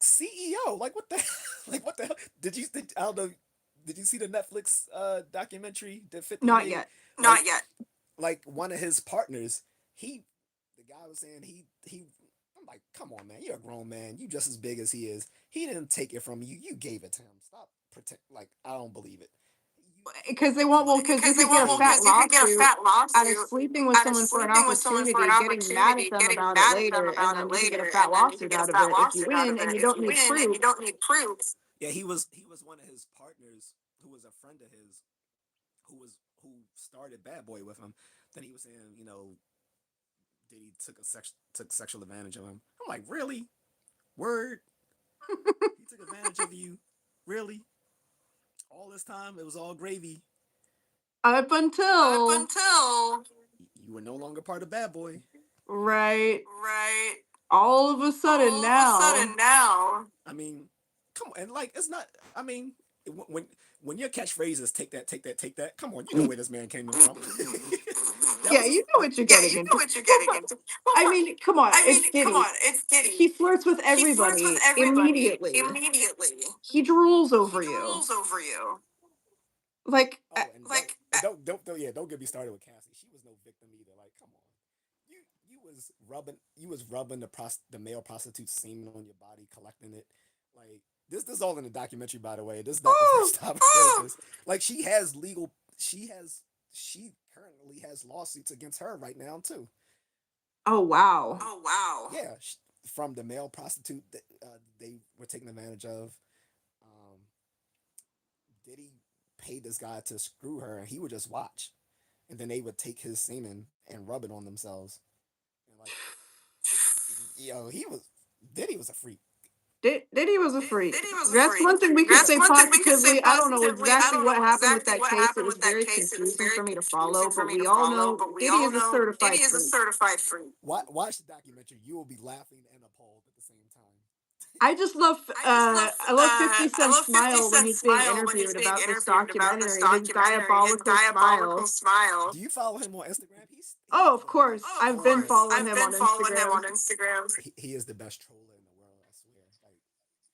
CEO. Like what the like what the hell? I don't know, did you see the Netflix documentary that 50 Not made? yet. Not yet. Like one of his partners, the guy was saying he I'm like, come on, man, you're a grown man. You just as big as he is. He didn't take it from you. You gave it to him. Stop protect. Like I don't believe it. Because they want, well, because you Because they could get want, a well, fat because you could get a lawsuit fat out of lawsuit sleeping with out of someone for an sleeping with someone for an opportunity, getting mad at opportunity, them getting about it mad at them later, and about then it you can get a later, fat and then you can lawsuit get a out of fat it if you lawsuit out win of and it you if don't you need win and proof. you don't need proof. Yeah, he was one of his partners who was a friend of his who started Bad Boy with him. Then he was saying, Diddy took sexual advantage of him. I'm like, really? Word? He took advantage of you? Really? All this time it was all gravy. Up Up until, until You were no longer part of Bad Boy. right, right all of a sudden all of a now, sudden now. I mean, come on, and like it's not. I mean, when your catchphrase is "take that, take that, take that," come on, you know where this man came from. That yeah, was you his know like. what you're Yeah, you getting know into. what you're Well, getting into. Well, I mean, come on, I mean, it's come Diddy. on, it's He Diddy. flirts with He flirts with everybody everybody immediately. immediately. He drools He over you. drools over you. Like, Oh, and Like, don't get me started with Cassie. She was no victim either. Like, come on, you was rubbing the male prostitute's semen on your body, collecting it. Like this is all in the documentary, by the way. This is not the oh, first time I heard this. Like she has legal. She currently has lawsuits against her right now too. oh wow. Like oh wow. yeah, from the male prostitute that they were taking advantage of. Um, Diddy paid this guy to screw her, and he would just watch, and then they would take his semen and rub it on themselves. And like, yo, he was Diddy was a freak. Diddy was a freak. Diddy was a That's freak. one thing we could That's say one thing we could say positively. I don't know positively. I exactly don't what know happened with exactly that what case. It happened was with that very case. It was confusing for very me to confusing follow, for but me to we all follow. know But we Diddy all is a know Diddy certified is a freak. certified freak. Watch the documentary. You will be laughing and appalled at the same time. I just love I just love I love 50 I Cent's love 50 smile when Cent's he's being smile when he's interviewed being about this interviewed about this documentary. His documentary. His diabolical diabolical smile. smile. Do you follow him on Instagram? He's Oh, one of of the best course. Oh, of I've been course. trollers. following I've him on been following him Instagram. on Instagram. He is the best troller in the world. I swear. Like,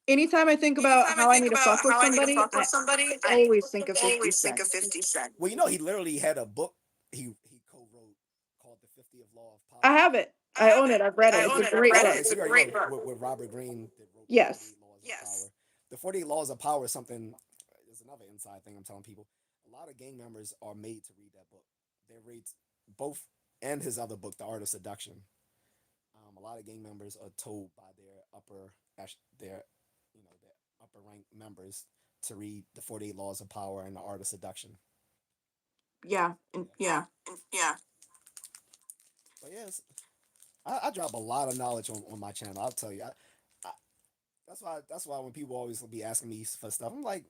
Anytime I think about Anytime I how I think need to about fuck with how I need to somebody, fuck with I somebody, I always think of 50 always think Cent. of 50 Cent. well, you know, he literally had a book he co-wrote called The 50th Law of I Power. have it. I I have own it. it. I've read it. I It's own a it. I've great read it. Okay, book. It's so a you already great know book. with Robert Greene that wrote the Yes. 48 Laws of Yes. Power. The 48 Laws of Power is something. Is another inside thing I'm telling people. A lot of gang members are made to read that book. They read both and his other book, The Art of Seduction. A lot of gang members are told by their their upper rank members to read the 48 Laws of Power and The Art of Seduction. Yeah. And Yeah. yeah. Yeah. But yes, I drop a lot of knowledge on my channel. I'll tell you. I that's why when people always be asking me for stuff, I'm like,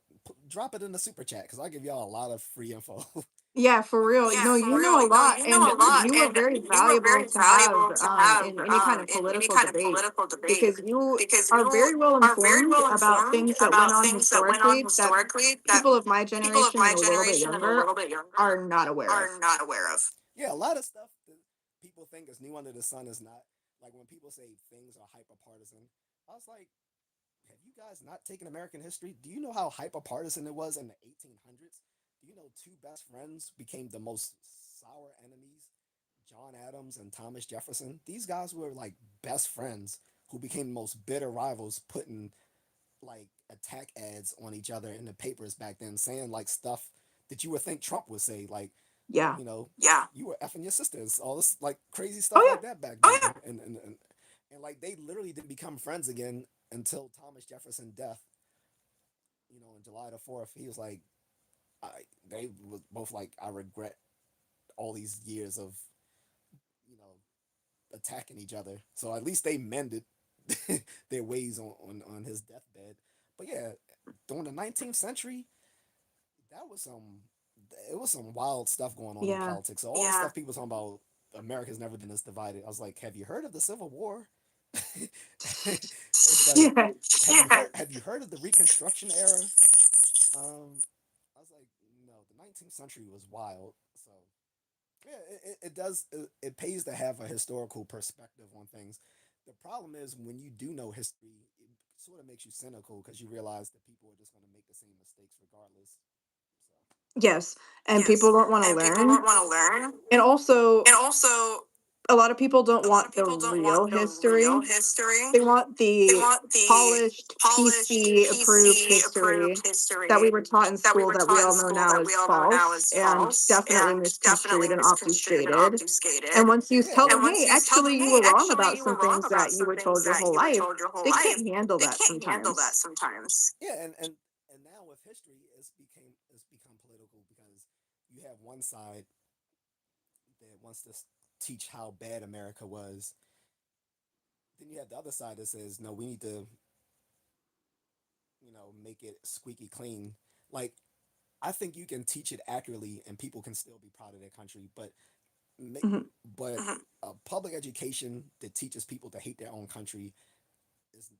drop it in the super chat because I give y'all a lot of free info. Yeah, for real. Yeah, No, for you know real. a No, lot, you know and a lot, you are and very you are valuable very to have valuable to have in any kind of in any political kind of debate political debate because you because are you very well are very informed well about informed things that went about on things that went on historically that historically that people of my people of generation and my a little bit generation and a younger little bit younger are not aware of. are not aware of. Yeah, a lot of stuff that people think is new under the sun is not. Like when people say things are hyper partisan, I was like, have you guys not taken American history? Do you know how hyper partisan it was in the 1800s? Do you know two best friends became the most sour enemies? John Adams and Thomas Jefferson. These guys were like best friends who became the most bitter rivals, putting like attack ads on each other in the papers back then, saying like stuff that you would think Trump would say, like, Yeah. Yeah. you were effing your sisters, all this like crazy stuff Oh like yeah. that back then. Oh, yeah. And like they literally didn't become friends again until Thomas Jefferson death. On July 4th, he was like, I they was both like, I regret all these years of you know attacking each other. So at least they mended their ways on his deathbed. But yeah, during the 19th century, that was some it was some wild stuff going on in Yeah. politics. So all the stuff people talking about America's never been this divided. I was like, have you heard of the Civil War? It's like, Yeah. have you heard of the Reconstruction era? I was like, no, the 19th century was wild. So yeah, it does it pays to have a historical perspective on things. The problem is when you do know history, it sort of makes you cynical because you realize that people are just going to make the same mistakes regardless. So Yes. And people Yes. don't want to And people don't learn. want to learn. And also And also, a lot of people don't a lot of want the people don't real want the real history. history. They want They the want the polished, polished, PC approved PC history approved that we history were taught in that we school were that we taught in all know school now that we is all know now false is and false definitely and definitely misconstrued and misconstrued and obfuscated. obfuscated. And once you yeah, tell And them, once hey, you tell actually, them, you hey, were wrong actually, about you some were wrong things about that you some were told things your that whole you were life, told your whole they life, can't handle they that can't handle that sometimes. sometimes. yeah, and now with history, it's become political because you have one side that wants to teach how bad America was. Then you have the other side that says, no, we need to make it squeaky clean. Like I think you can teach it accurately and people can still be proud of their country, but Hmm. but a public education that teaches people to hate their own country is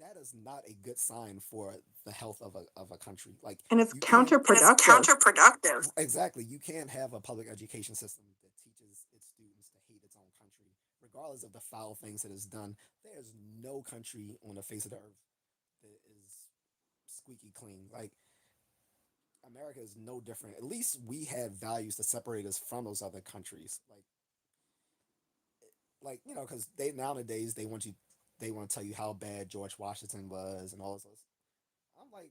that is not a good sign for the health of a country. Like And it's you can't And it's counterproductive. counterproductive. exactly you can't have a public education system that teaches its students to hate its own country, regardless of the foul things that it's done. There's no country on the face of the earth that is squeaky clean. Like America is no different. At least we had values to separate us from those other countries. Because they nowadays they want to tell you how bad George Washington was and all this. I'm like,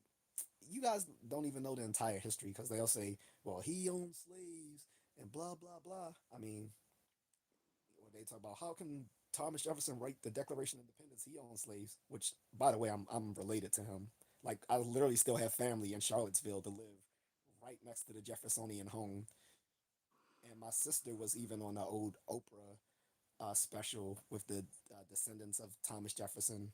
you guys don't even know the entire history because they'll say, well, he owned slaves and blah blah blah. I mean, when they talk about how can Thomas Jefferson write the Declaration of Independence, he owned slaves. Which, by the way, I'm related to him. Like I literally still have family in Charlottesville to live right next to the Jeffersonian home, And my sister was even on the old Oprah special with the descendants of Thomas Jefferson.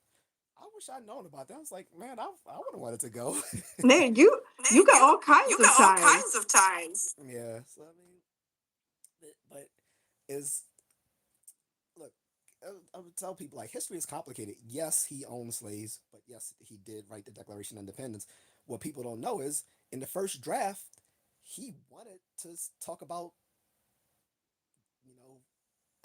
I wish I'd known about that. I was like, man, I would have wanted to go. Man, you Man, got all you kinds of got all ties. kinds of ties. Yeah, so I mean, but is look, I would tell people like history is complicated. Yes, he owned slaves, but yes, he did write the Declaration of Independence. What people don't know is in the first draft, he wanted to talk about you know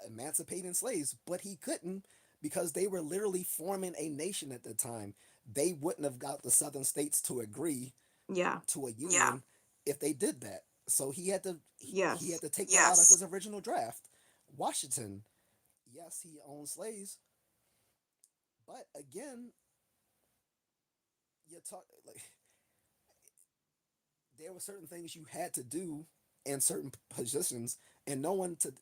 emancipating slaves, but he couldn't because they were literally forming a nation at the time. They wouldn't have got the southern states to agree Yeah. to a union if they did that. So he had Yes. to take that out of his original draft. Washington, yes, he owned slaves, but again, you talk like there were certain things you had to do in certain positions, and no one to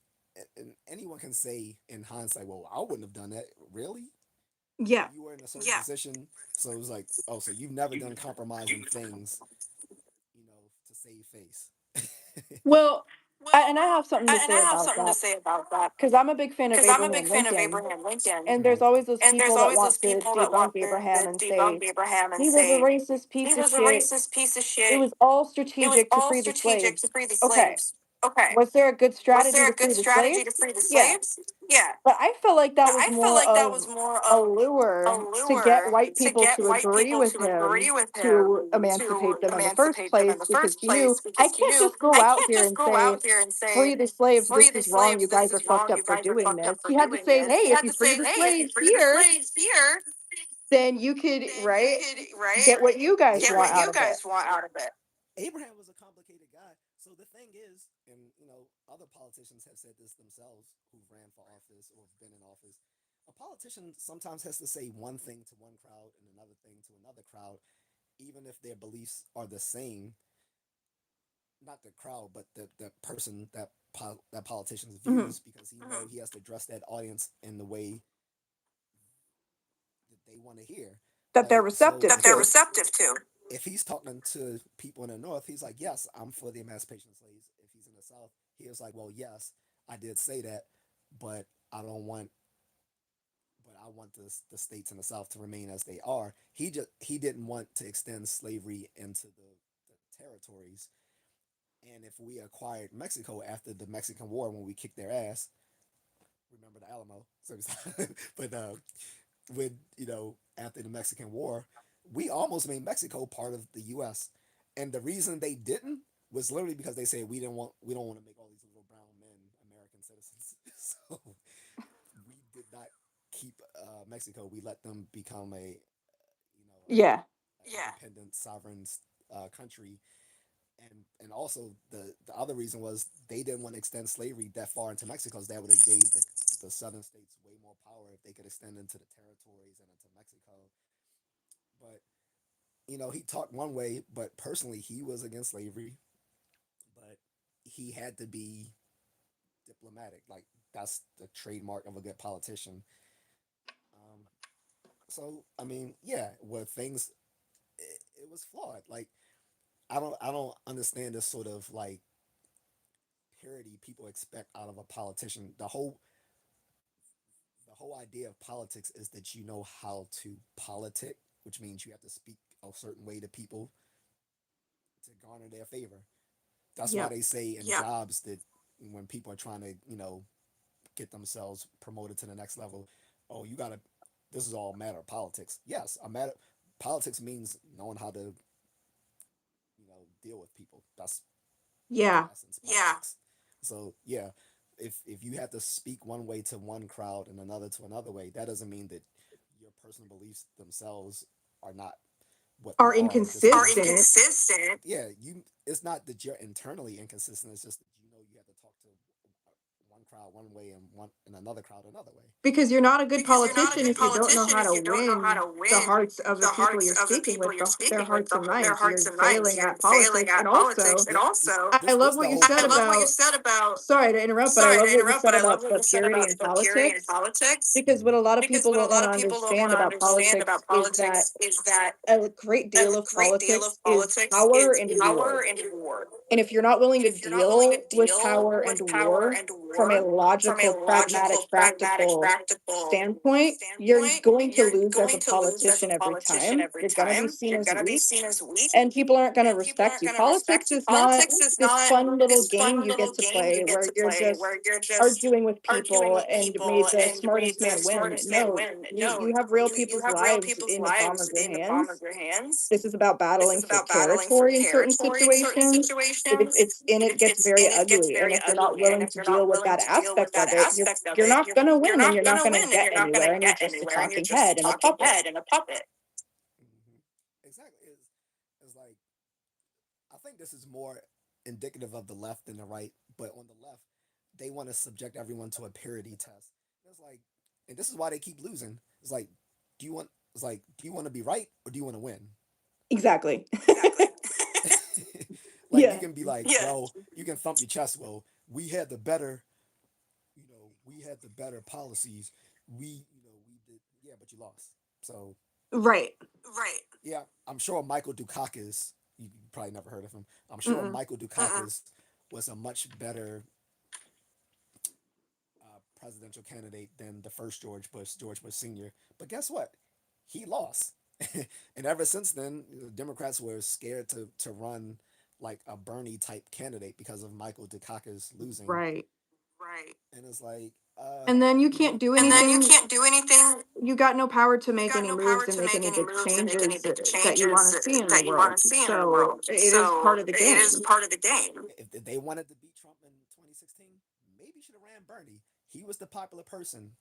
and anyone can say in hindsight, well, I wouldn't have done that. Really? Yeah. You were in a certain position, so it was like, oh, so you've never done compromising things, to save face. Well, Well, and I have something to and I say have about something to that say about that because I'm a big fan of because I'm a big Abraham fan of Lincoln, Abraham Lincoln. and there's Right. always those And there's people that always want those to people that debunk want Abraham to and debunk say Abraham and he was a say racist piece he of was a shit. racist piece of It shit. was all It was strategic to all free the strategic to slaves. free the Okay. slaves. Okay. Was there a good Was strategy there to a good free the strategy to slaves? free the Yeah. slaves? Yeah. But I feel like But that was I feel more like that was of more a of a lure to get lure white to people get to white agree people with to him agree with him to to emancipate them in the first emancipate them in place the because first he knew place I because he can't knew just go I out can't here just and go say, out there and free say, the slaves, free this the is wrong, you slaves, this guys are is fucked wrong, up you for guys are doing fucked up this. for He had to doing say, this. hey, He if had you to free say, the hey, if you slaves free the here, slaves here, then you could, then you right, could, right, get what you guys get want what out you of it. guys want out of it. Abraham was a complicated guy. So the thing is, and other politicians have said this themselves who've ran for office or have been in office. A politician sometimes has to say one thing to one crowd and another thing to another crowd, even if their beliefs are the same. Not the crowd, but the person that politician's Hmm. views, because he has to address that audience in the way that they want to hear. That they're Like so, receptive That they're to. receptive to. if he's talking to people in the North, he's like, yes, I'm for the emancipation of slaves. If he's in the South, he was like, well, yes, I did say that, but I don't want, but I want the states in the South to remain as they are. He didn't want to extend slavery into the territories. And if we acquired Mexico after the Mexican War, when we kicked their ass, remember the Alamo? So, but with after the Mexican War, we almost made Mexico part of the U.S. And the reason they didn't was literally because they said we don't want to make all these little brown men American citizens. So we did not keep Mexico. We let them become a Yeah. independent sovereign country. And also the other reason was they didn't want to extend slavery that far into Mexico, because that would have gave the southern states way more power if they could extend into the territories and into Mexico. But he talked one way, but personally he was against slavery. But he had to be diplomatic. Like that's the trademark of a good politician. Um, so I mean, yeah, were things it was flawed. Like I don't understand this sort of like purity people expect out of a politician. The whole idea of politics is that you know how to politic, which means you have to speak a certain way to people to garner their favor. That's why Yep. they say in jobs that when people are trying to, get themselves promoted to the next level, oh, you gotta. This is all a matter of politics. Yes, a matter. Politics means knowing how to, deal with people. That's in Yeah. essence politics. So yeah, if you have to speak one way to one crowd and another to another way, that doesn't mean that your personal beliefs themselves are not what Are they are. It just Are means inconsistent inconsistent. yeah, you. It's not that you're internally inconsistent. It's just that you have to talk to one crowd one way and one and another crowd another way. because you're not a good Because you're not a politician good if you don't know politician how if to you don't know how win to the win hearts of the the people hearts you're of the speaking people with, you're their speaking with, hearts and their minds. hearts You're and minds. failing You're at failing politics. And at politics. also, And also, I This love the what you whole said I love point. what you about, said about, sorry to interrupt, but I sorry love to what you interrupt, said but I love about what the you said purity about in the purity in politics. politics. Because what a lot of Because people what a don't want lot to of people don't want understand to about understand politics about is that politics is that a great a deal of great deal politics of is politics power is and power reward. and reward. And if you're not willing And to if you're not willing to deal with deal power and with power war and from a war from a logical, logical, pragmatic, practical practical standpoint, you're standpoint, going to you're lose as a going to lose as a politician every politician time. every You're going to be time. seen You're as going to be weak, seen as weak, and people aren't going to and people respect aren't you. going to respect Politics you. is not Politics is this not fun little this game fun you little get to game you play get where to you're play just where you're just arguing with arguing people with and people made the and made smartest the man win. smartest man No, win. you No, have real you people's have real lives people's in the palm of lives your in the palm of hands. your hands. This is about This battling is for about battling for territory in certain territory in certain situations. situations. And it gets very And it gets ugly. And very if you're not ugly. And willing if to you're deal not with willing that to deal with aspect that of it, aspect of you're it, not gonna you're win, and not you're not gonna gonna win, and get you're not gonna anywhere, and you're get just a anywhere, and you're talking just a head and a talking puppet. head and a puppet. Exactly. It's like I think this is more indicative of the left than the right, but on the left, they want to subject everyone to a parity test. It's like, and this is why they keep losing. It's like, do you want? It's like, do you want to be right or do you want to win? Exactly. Exactly. Like you Yeah. can be like, yeah, well, you can thump your chest. Well, we had the better, we had the better policies. We did, yeah, but you lost. So Right. Right. yeah, I'm sure Michael Dukakis. You probably never heard of him. I'm sure Mm-mm. Michael Dukakis was a much better presidential candidate than the first George Bush Sr. But guess what? He lost, and ever since then, the Democrats were scared to run like a Bernie type candidate because of Michael Dukakis losing. Right. Right. And it's like, And then you can't do And then you anything. can't do anything. You got no power to You make got any no moves power and to make make any any big moves and make any changes big that you want changes to see in the that you want world. to see in the So world. it is part So of the it is game. part of the game. if they wanted to beat Trump in 2016, maybe should have ran Bernie. He was the popular person.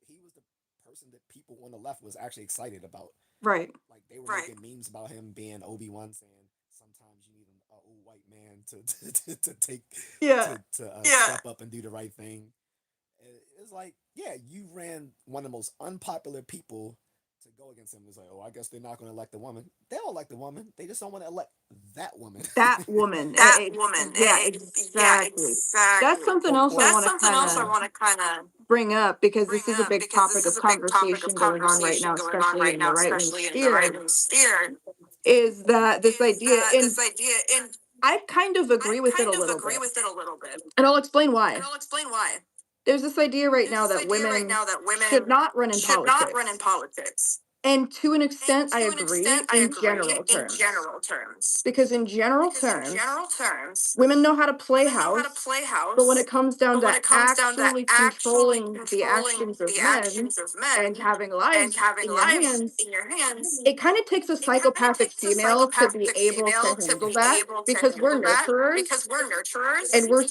He was the person that people on the left was actually excited about. Right. Like they were making memes about him being Obi-Wan, saying sometimes you need an old white man to take Yeah. step up and do the right thing. It's like, yeah, you ran one of the most unpopular people to go against him. It's like, oh, I guess they're not going to elect the woman. They'll elect the woman. They just don't want to elect that woman. That woman. That woman. Yeah, Yeah, exactly. That's exactly. something or, else I or want That's to something kind else I of want to kind of bring up because bring this is a up big because topic this of is a big topic of conversation going on right conversation now, going on especially right in the now, right wing especially in the right sphere, wing sphere, is that this is idea, that and this idea, and I kind of I agree with it a kind of little agree bit. with it a little bit. And I'll explain And why. I'll explain why. There's this idea right There's now this that idea right women now that should women not run in should not run in politics. politics. And to an And extent, I to an agree extent, I in agree general in terms. general terms. Because in general Because in terms, general terms, women know how to play women know how to house, play but when house. it comes down But when to it comes down to actually actually controlling the controlling actions of the men actions of and men having and lives having in your lives hands, in your hands, it kind of takes a it kind of psychopathic takes a female to be psychopathic able to female to handle be that able to because we're handle that nurturers because we're and nurturers we and we're,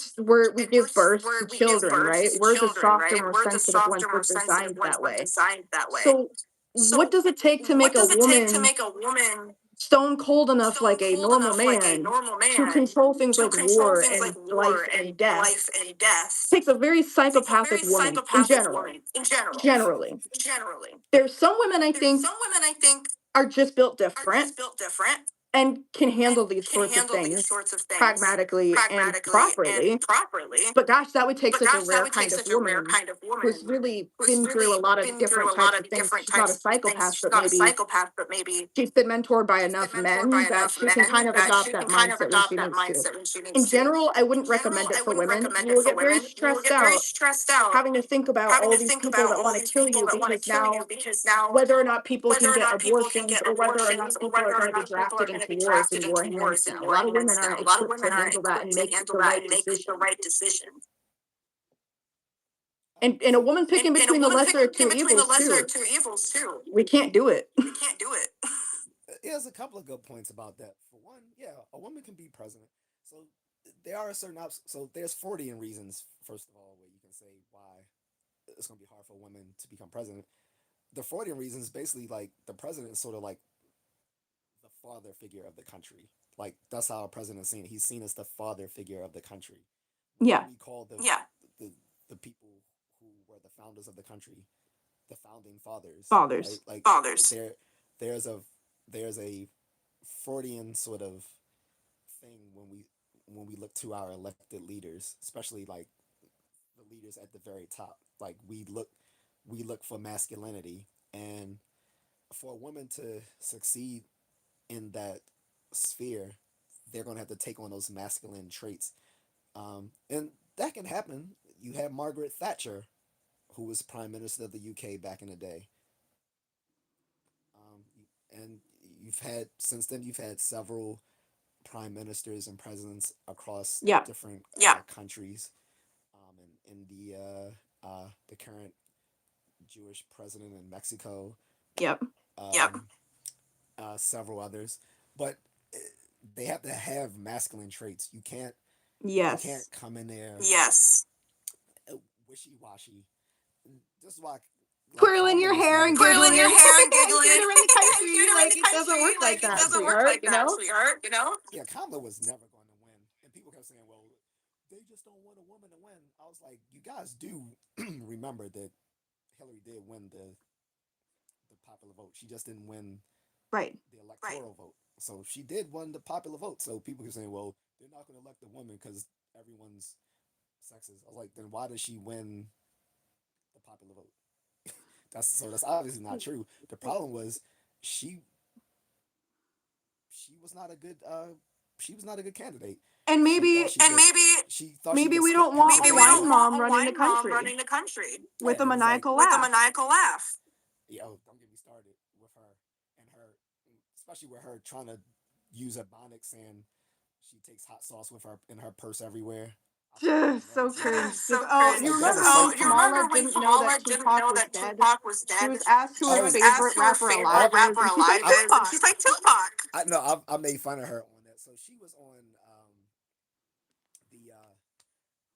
give birth to we give children, birth right? to We're the children, softer, right? more We're the sensitive ones. softer, We're more sensitive designed ones. that We're way. designed that way. So, what So, does it take to make what a does it take to woman make a woman stone cold enough stone like a cold normal enough like a man normal to man control things to like control war things like and life war and and death? life and death? Takes a very Takes a very psychopathic woman in psychopathic general. woman in general. Generally, Generally, there's some women I there's think some women I think are just built are different just built different and can handle and these can sorts of handle these things sorts of things pragmatically and pragmatically and properly. properly. But gosh, that would take But such a gosh, that rare would take kind of such a rare woman kind of who's woman really who's been through a really lot of been through different a lot types of of things. different She's not a types of things. psychopath, She's but not a maybe psychopath, but maybe she's been mentored by she's been enough mentored by men that enough she can kind men of that adopt she that can kind of mindset when adopt she that needs to. mindset when she In needs to. general, I In wouldn't general, recommend it I for wouldn't women. recommend You it will for get very women. You will stressed get very out stressed out having to think about having all to these think people about that all want to these kill people you that want to because kill you now because now whether or not people can whether or get not people can abortions get or whether or abortions not or people are whether going or to be not people are drafted going to into be wars in drafted your into hands wars in now. A your lot of women hands aren't now. A lot of equipped to women aren't handle that and equipped to make handle the that right and make the decision. right decision. And a So woman picking And a between the woman lesser of picking two between the evils lesser of too. two evils too. We can't do it. We can't do it. there's a couple of good points about that. For one, yeah, a woman can be president. So there are certain so there's 40 reasons. First of all, where you can say why it's going to be hard for women to become president. The Freudian reasons basically like the president is sort of like the father figure of the country. Like that's how a president is seen. He's seen as the father figure of the country. What Yeah. do we call the the people who were the founders of the country? The founding fathers, right? Fathers. Like Fathers. there's a there's a Freudian sort of thing when we look to our elected leaders, especially like the leaders at the very top. Like we look for masculinity, and for a woman to succeed in that sphere, they're going to have to take on those masculine traits. And that can happen. You had Margaret Thatcher, who was Prime Minister of the UK back in the day. Um, and you've had, since then, you've had several prime ministers and presidents across Yeah. different countries. In the current Jewish president in Mexico, Yep. several others, but uh, they have to have masculine traits. You can't Yes. come in there wishy washy. This is why, like Twirling Kamala your was hair never and going to giggling. Twirling your win. hair and Here giggling. to run the country. You're in Like, the it doesn't country. work like Like, it that, doesn't work sweetheart, like you that, know? sweetheart, you know? Yeah, Kamala was never going to win, and people kept saying, "Well, they just don't want a woman to win." I was like, "You guys do remember that Hillary did win the popular vote. She just didn't win Right. the electoral vote. So she did win the popular vote. So people keep saying, well, they're not going to elect a woman because everyone's sexist. I was like, then why does she win the popular vote? That's obviously not true. The problem was she she was not a good she was not a good candidate. And She maybe thought she could, she thought she maybe could we skip don't want Maybe a we wine don't Pennsylvania. want mom a running the wine mom country running the country with Yeah, a it was like, maniacal with a laugh. maniacal laugh. yo, don't get me started with her and her, especially with her trying to use Ebonics and she takes hot sauce with her in her purse everywhere. I thought that was very So funny. cringe. So Oh, It's you like cringe. there's remember a when Oh, certain you point. Kamala remember when didn't know Kamala that didn't Tupac know was that dead? Tupac was She dead? was asked who She her was Oh, favorite asked who her rapper favorite alive is, rapper and she's like, alive is, and Tupac. she's like, Tupac. I know I made fun of her on that. So she was on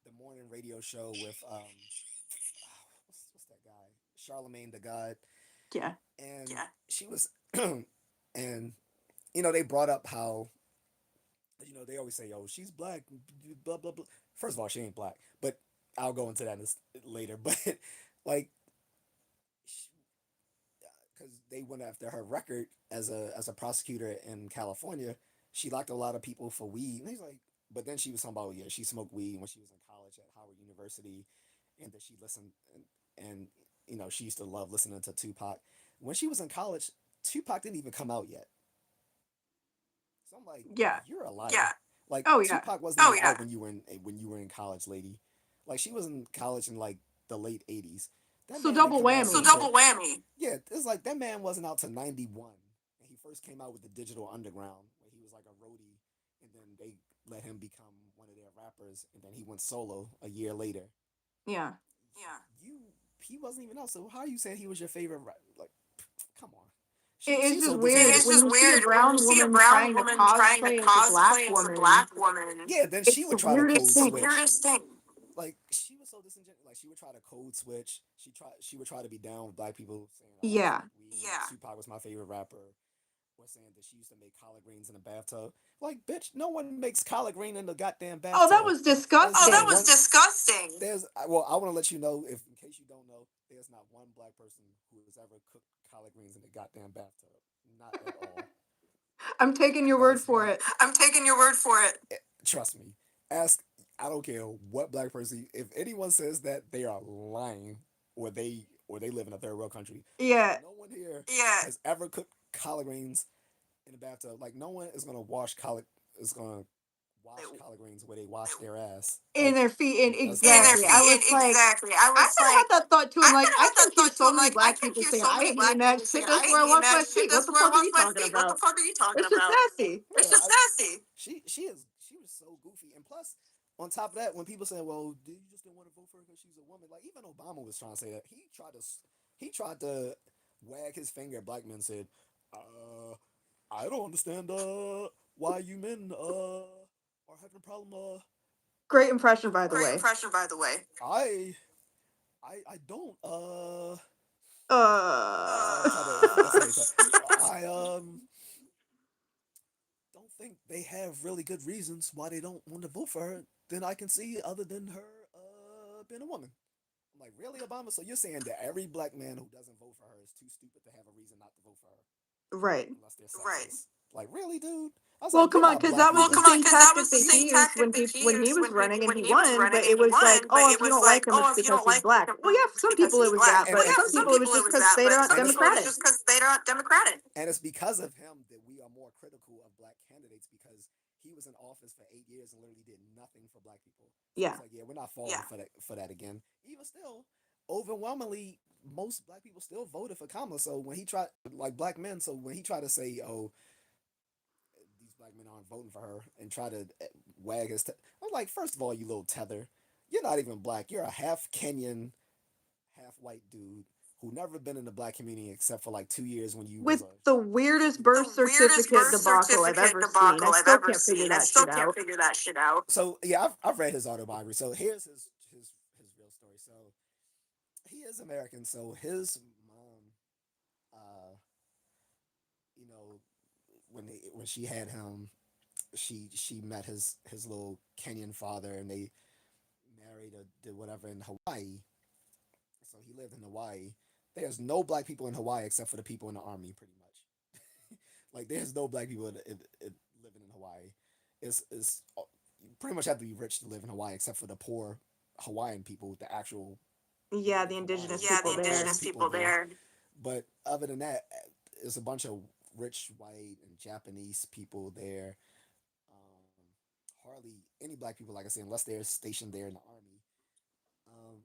the morning radio show with what's that guy, Charlemagne the God, Yeah. and she was and they brought up how they always say, oh, she's black, blah blah blah. First of all, she ain't black, but I'll go into that later. But like, because they went after her record as a prosecutor in California, she locked a lot of people for weed. And he's like, but then she was talking about, yeah, she smoked weed when she was in college at Howard University, and that she listened and she used to love listening to Tupac. When she was in college, Tupac didn't even come out yet. So I'm like, Yeah. you're a liar. Yeah. Like Oh, yeah. Tupac wasn't even out when you were in college, lady. Like she was in college in like the late '80s. That So man didn't double come out whammy. So until double whammy. yeah. It's like that man wasn't out till '91, and he first came out with the Digital Underground, where he was like a roadie, and then they let him become one of their rappers, and then he went solo a year later. Yeah. Yeah. He wasn't even out. So how are you saying he was your favorite? Like, come on. It's She's just so weird It's disingenuous. when just you see a weird when you brown see a woman brown trying to woman trying to cosplay as a black cosplay as a woman. black woman. Yeah, then she It's the would try to weirdest code It's the thing. switch. weirdest thing. Like she was so disingenuous. Like she would try to code switch. She would try to be down with black people, saying, "Oh, I Yeah. smoke weed." Yeah. Tupac was my favorite rapper. Or saying that she used to make collard greens in a bathtub. Like, bitch, no one makes collard green in the goddamn Oh, that bathtub. was There's Oh, not that disgusting. was one. disgusting. There's well, I want to let you know, if in case you don't know, there's not one black person who has ever cooked collard greens in the goddamn bathtub. Not at all. I'm taking your word That's for not. it. I'm taking your word for it. Trust me. Ask. I don't care what black person. If anyone says that, they are lying, or they live in a third world country. Yeah. No one here Yeah. has ever cooked collard greens in the bathtub. Like no one is gonna wash collard greens where they wash their ass. In Like their feet, and that's In their not. exactly. I feet. was And like, exactly. I I was kind of like, had that thought too. I I'm like, kind of I had can that hear thought too. so I'm many like, I black can people hear saying, so I many ain't eating black that people shit. saying, That's I where ain't I eating wash that my shit. feet. What That's the where I fuck are wash you my talking feet. What the about? fuck are you talking It's just about? sassy. It's Yeah, just sassy. she was so goofy, and plus, on top of that, when people say, "Well, did you just didn't want to vote for her because she's a woman?" Like even Obama was trying to say that. He tried to wag his finger at black men. And said, I don't understand why you men are having a problem Great impression, by the Great way. impression, by the way. I don't I'm trying to Uh, that's how he talk. I don't think they have really good reasons why they don't want to vote for her. Then I can see other than her being a woman. I'm like, really, Obama? So you're saying that every black man who doesn't vote for her is too stupid to have a reason not to vote for her, right. unless they're sexist. Right. Like, really, dude? I was Well, like, come you're on, not because black that was Well, the either. come on, same because that tactic was the that same he used tactic that when he he used was running and when he he was won. running But and it he was like, won. But oh, it if you was don't like, like him, it's oh, if you because don't he's like him, black. Well, yeah, for some because people he's it was black. that, And Well, but yeah, some for some people it was people it just was because that, they but aren't some people it was democratic. just because they're not democratic. and it's because of him that we are more critical of black candidates, because he was in office for 8 years and literally did nothing for black people. So Yeah. it's like, yeah, we're not falling for that again. Even still, overwhelmingly, most black people still voted for Kamala. So when he tried, like black men, so when he tried to say, oh, these black men aren't voting for her, and try to wag his, I'm like, first of all, you little tether, you're not even black. You're a half Kenyan, half white dude who never been in the black community except for like 2 years when you was With a the weirdest with birth the weirdest certificate birth debacle I've certificate ever seen. I debacle I've still ever can't figure seen. I that still shit can't out. figure that shit out. So yeah, I've read his autobiography. So here's his real story. So he is American. So his mom, uh, you know, when she had him, she met his little Kenyan father, and they married or did whatever in Hawaii. So he lived in Hawaii. There's no black people in Hawaii except for the people in the army, pretty much. Like there's no black people living in Hawaii. It's you pretty much have to be rich to live in Hawaii, except for the poor Hawaiian people, the actual Yeah, native the Hawaiians. indigenous Yeah, the people indigenous there. people there. But other than that, it's a bunch of rich white and Japanese people there. Hardly any black people, like I said, unless they're stationed there in the army. Um,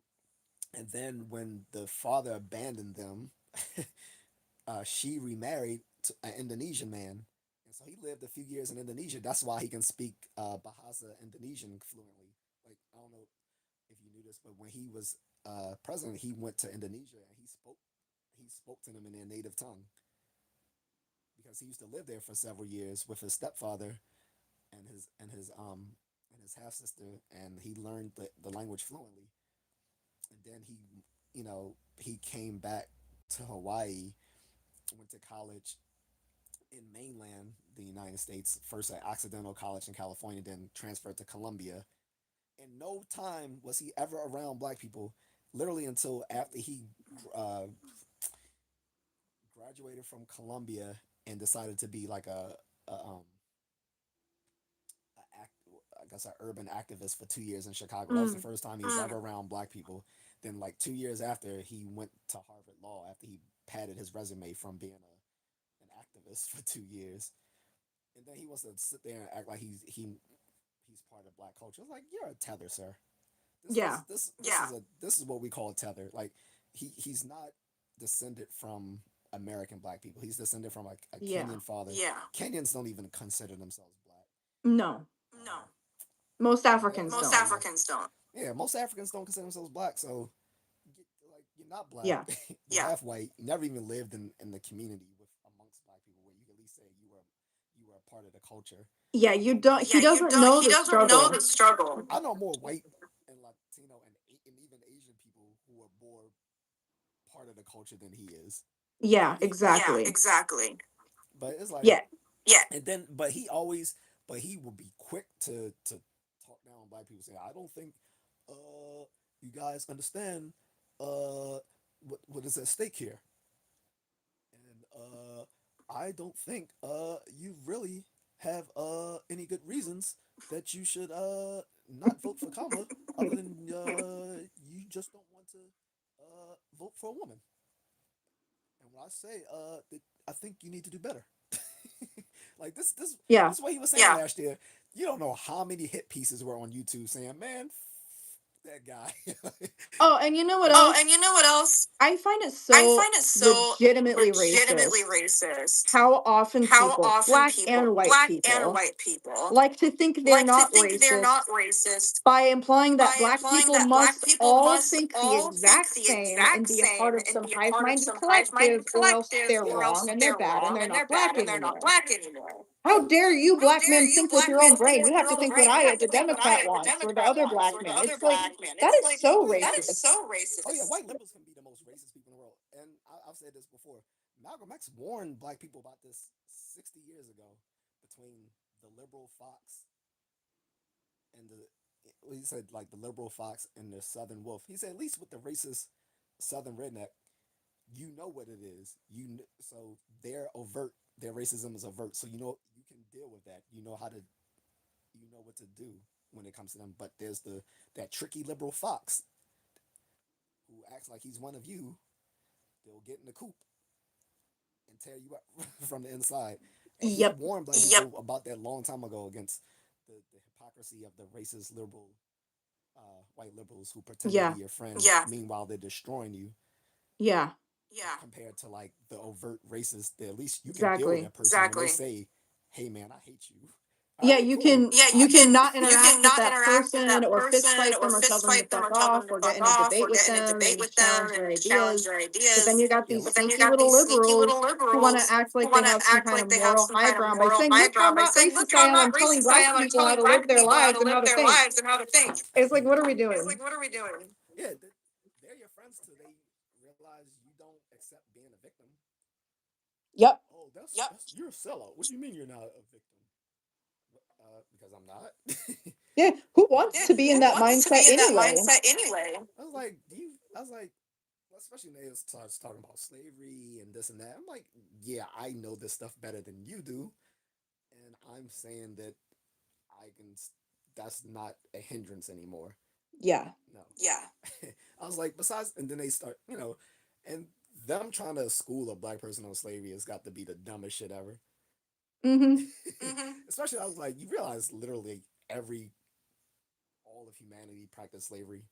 and then when the father abandoned them, she remarried to an Indonesian man, and so he lived a few years in Indonesia. That's why he can speak Bahasa Indonesian fluently. Like I don't know if you knew this, but when he was president, he went to Indonesia and he spoke to them in their native tongue because he used to live there for several years with his stepfather and his half sister, and he learned the language fluently. And then he came back to Hawaii, went to college in mainland the United States, first at Occidental College in California, then transferred to Columbia. In no time was he ever around black people, literally until after he uh, graduated from Columbia and decided to be like I guess an urban activist for 2 years in Chicago. That was the Mm. first time he was ever around black people. Then like 2 years after, he went to Harvard Law after he padded his resume from being an activist for 2 years. And then he wants to sit there and act like he's part of black culture. It's like you're a tether, sir. Yeah. This is what we call a tether. Like he's not descended from American black people. He's descended from a Yeah. Kenyan father. Yeah. Kenyans don't even consider themselves black. No. No. Most And Africans most don't. Africans don't. Yeah, most Africans don't consider themselves black. So like you're not black. Yeah. You're half white. You never even lived in the community with amongst black people where you can at least say you were a part of the culture. Yeah, you don't Yeah, he you doesn't don't. know He the doesn't know struggle. the struggle. I know more white and Latino and even Asian people who are more part of the culture than he is. Yeah, Yeah, exactly. exactly. But it's like Yeah. yeah, and then but he will be quick to talk down on black people. Say I don't think you guys understand what is at stake here, and I don't think you really have any good reasons that you should not vote for Kamala other than you just don't want to vote for a woman. And when I say that I think you need to do better. Like Yeah. this is what he was saying last year. You don't know how many hit pieces were on YouTube saying, "Man, that guy." Oh, and you know what Oh, else? and you know what else? I find it I so find it so legitimately legitimately racist racist how often how people, often black people, and white black and people, white people, like to think they're like to not think they're not racist racist by implying that by black implying people that black must people all must think the all think exact the same and exact be a part same of and some be a part of hive-minded some hive-minded collective, or else collective, they're or wrong else and they're they're bad and wrong they're and they're not bad black and they're not anymore. black anymore. How dare you How black dare men you think with black your own men think brain? with You your have to own think what brain? You I, have as to a think what I, Democrat, as a wants, or the Democrat, other wants, black or the man. other It's like, black man. that It's is like so that is racist. so racist. Oh yeah, white liberals can be the most racist people in the world. And I've said this before. Malcolm X warned black people about this 60 years ago between the liberal fox and the he said like the liberal fox and the southern wolf. He said at least with the racist southern redneck, you know what it is. So they're overt. Their racism is overt. So you know you can deal with that. You know how to you know what to do when it comes to them. But there's that tricky liberal fox who acts like he's one of you. They'll get in the coop and tear you up from the inside. And he Yep. warned black people about that long time ago against the hypocrisy of the racist liberal white liberals who pretend to be Yeah. your friend. Meanwhile, they're destroying you. Yeah. Compared to like the overt racist, that at least you can deal with Exactly. that person when they say, "Hey, man, I hate you." All Yeah, right, you cool. can you can not interact with that person or fist fight them or tell them to fuck off or get in a debate with them and challenge their ideas. But then you got Yeah, these sneaky little liberals who want to act like they have some kind of moral high ground by saying, "Look how not racist I am. I'm telling black people how to live their lives and how to think." It's like, what are we doing? yeah, they're your friends till they realize you don't accept being a victim. Yep. Oh, that's you're a sellout. What do you mean you're not a victim? Because I'm not. Yeah. Who wants to be in that mindset anyway? I was like, do you? I was like, especially when they starts talking about slavery and this and that. I'm like, yeah, I know this stuff better than you do, and I'm saying that I can. That's not a hindrance anymore. Yeah. No. I was like, besides, and then they start, and them trying to school a black person on slavery has got to be the dumbest shit ever. Mm-hmm. Especially, I was like, you realize literally all of humanity practiced slavery.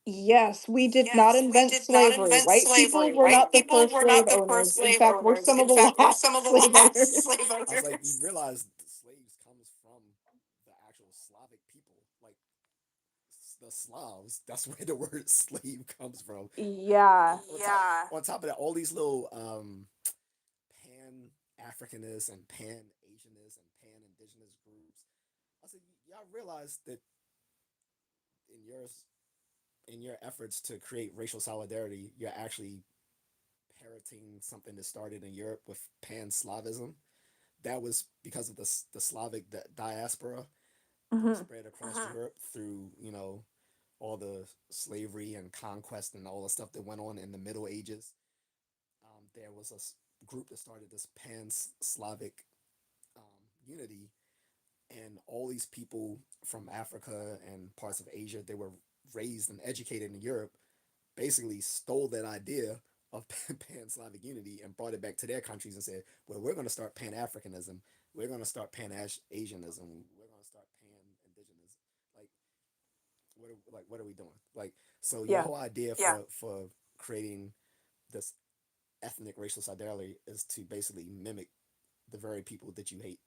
Yes, we did not invent slavery. White people were not the first slave owners. In fact, we're some of the last slave owners. I was like, you realize the slaves comes from the actual Slavic people, like the Slavs. That's where the word slave comes from. Yeah. On top of that, all these little pan Africanists and pan Asianists and pan indigenous groups. I said, y'all realize that in your efforts to create racial solidarity, you're actually parroting something that started in Europe with pan Slavism. That was because of the Slavic diaspora that Mm-hmm. spread across Europe through all the slavery and conquest and all the stuff that went on in the Middle Ages. There was a group that started this pan Slavic unity, and all these people from Africa and parts of Asia, they were raised and educated in Europe, basically stole that idea of pan Slavic unity and brought it back to their countries and said, well, we're going to start pan Africanism. We're going to start pan Asianism. We're going to start pan indigenous. Like, what are we doing? Like, so your Yeah. whole idea for creating this ethnic racial solidarity is to basically mimic the very people that you hate.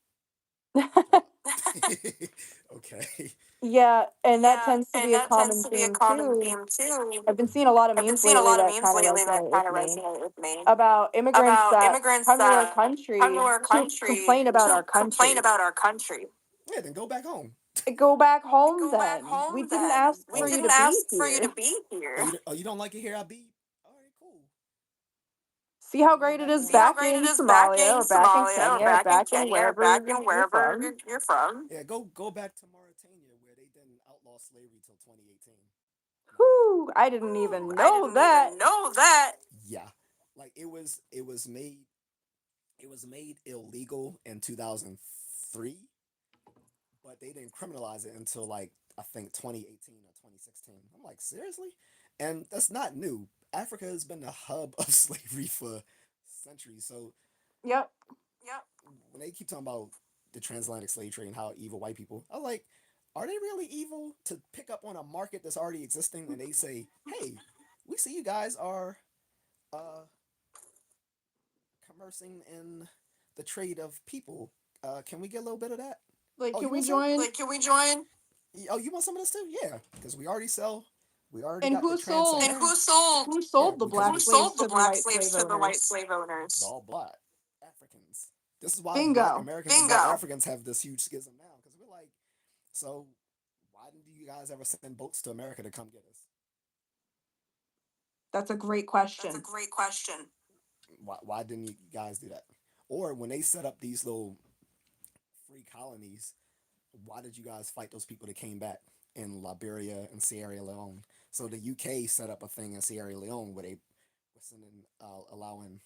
Okay. Yeah, and that tends to be a common theme too. I've been seeing a lot of memes lately that kind of resonate with me about immigrants that come to our country to complain about our country. Yeah, then go back home. Go back home then. We didn't ask for you to be here. Oh, you don't like it here? I'll be. All right, cool. See how great it is back in Somalia or back in Kenya or back in wherever you're from. Yeah, go back to Mauritania where they didn't outlaw slavery till 2018. No. Whew, I didn't even know that. Yeah, like it was made illegal in 2003, but they didn't criminalize it until like I think 2018 or 2016. I'm like, seriously? And that's not new. Africa has been the hub of slavery for centuries. So Yep. when they keep talking about the transatlantic slave trade and how evil white people, I'm like, are they really evil to pick up on a market that's already existing? And they say, hey, we see you guys are uh, commercing in the trade of people. Can we get a little bit of that? Like, Oh, can you we want some? join? Oh, you want some of this too? Yeah, because we already sell. We already And got the who sold? transcend. Who Yeah, sold the black slaves to the white slave owners? It's all black Africans. This is why black Bingo. Americans and black Africans have this huge schism now because we're like, so why didn't you guys ever send boats to America to come get us? That's a great question. Why didn't you guys do that? Or when they set up these little free colonies, why did you guys fight those people that came back in Liberia and Sierra Leone? So the UK set up a thing in Sierra Leone where they were sending, allowing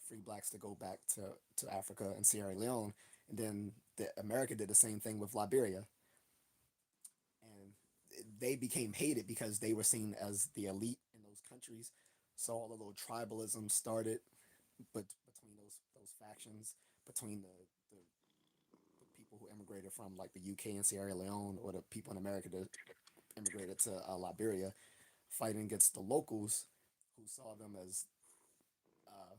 free blacks to go back to Africa and Sierra Leone, and then America did the same thing with Liberia, and they became hated because they were seen as the elite in those countries. So all the little tribalism started, but between those factions. between the people who immigrated from like the UK and Sierra Leone, or the people in America that immigrated to Liberia, fighting against the locals who saw them as uh,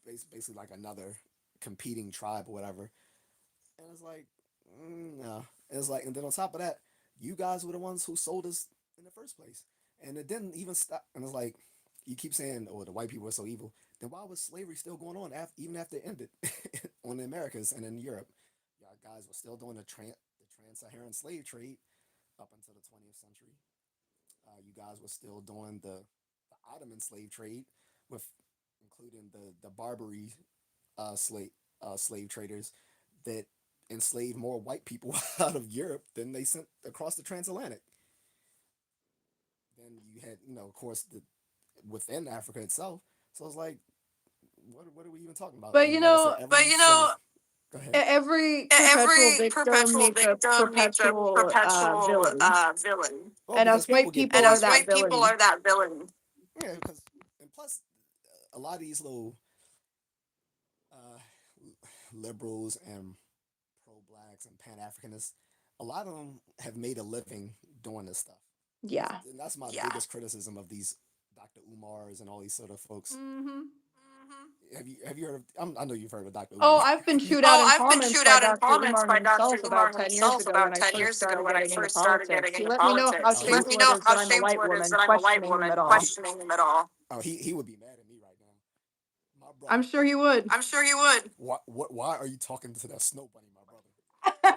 basically like another competing tribe or whatever. And it's like, no. And it's like, and then on top of that, you guys were the ones who sold us in the first place, and it didn't even stop. And it's like, you keep saying, "Oh, the white people are so evil." Then why was slavery still going on even after it ended on the Americas and in Europe? Y'all guys were still doing the trans-Saharan slave trade up until the 20th century. You guys were still doing the Ottoman slave trade, with including the Barbary slave traders that enslaved more white people out of Europe than they sent across the transatlantic. Then you had, of course, within Africa itself. So it's like, what are we even talking about? But And like I said, go ahead. every perpetual every victim perpetual needs a victim needs a perpetual perpetual villain, villain. Well, and because us people white get people And are paid. us that white people villain. are that villain. Yeah, because and plus, a lot of these little uh, liberals and pro-blacks and pan-Africanists, a lot of them have made a living doing this stuff. Yeah. And that's my biggest criticism of these Dr. Umars and all these sort of folks. Mm-hmm. Have you heard of? I know you've heard of Dr. Oh, Umar. I've been chewed out Oh, in I've been comments chewed by out in Dr. comments Umar by Dr. himself Umar about 10 years himself ago when about I 10 first years ago started when I getting into first started politics. getting He into let me know how politics. He let me shameful it know is how that I'm a shameful white it is woman that I'm a white questioning him woman at all. questioning him at all. Oh, he would be mad at me right now. My I'm brother. sure he would. I'm sure he would. Why are you talking to that snow bunny, my brother?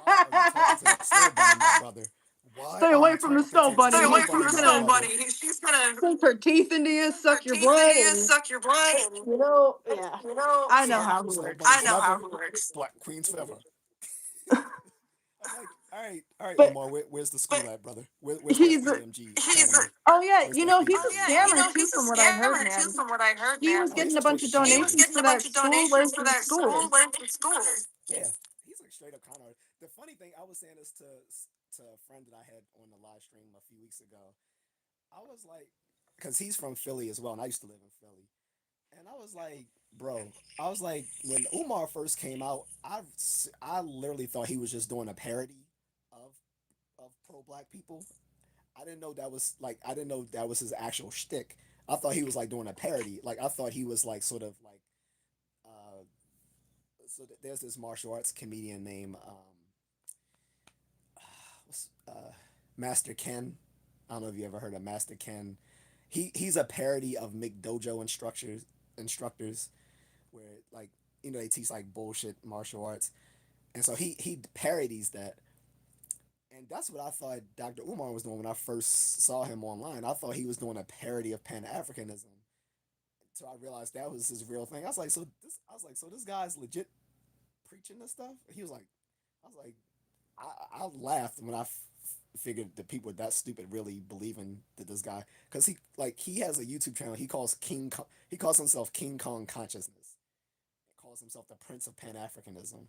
Why are you talking to that snow bunny, my brother? Why Stay are away you from the talking snow to that bunny. Stay snow away bunny, from the my snow brother? bunny. She's gonna Sink her teeth into you, sink her suck your teeth into blood, you, and suck your blood, and yeah, you know, I know yeah. how he Snow works. bunny I know how forever, it works. Black Queens forever. I'm like, all right, But Omar, where's the school at, brother? Where's the he's, FBMG He's Academy? oh yeah, Where's the he's FBMG a Oh yeah, Academy? scammer too, he's a from what I heard, scammer too, man. from what I heard, He man. was Oh, he's getting a a bunch straight of con He was artist. donations getting for a that bunch of school donations for went to that school, school. went to school. Yeah, he's a straight up con artist. The funny thing, I was saying this to a friend that I had on the live stream a few weeks ago. I was like, because he's from Philly as well, and I used to live in Philly. And I was like, bro, I was like, when Umar first came out, I literally thought he was just doing a parody of pro black people. I didn't know that was his actual shtick. I thought he was like doing a parody. Like I thought he was like sort of like uh there's this martial arts comedian named Master Ken. I don't know if you ever heard of Master Ken. He's a parody of McDojo instructors where like they teach like bullshit martial arts, and so he parodies that. And that's what I thought Dr. Umar was doing when I first saw him online. I thought he was doing a parody of Pan Africanism. So I realized that was his real thing. I was like, so this guy's legit preaching this stuff. He was like, I was like, I laughed when figured that people were that stupid really believing that this guy, because he has a YouTube channel. He calls himself King Kong Consciousness. He calls himself the Prince of Pan Africanism.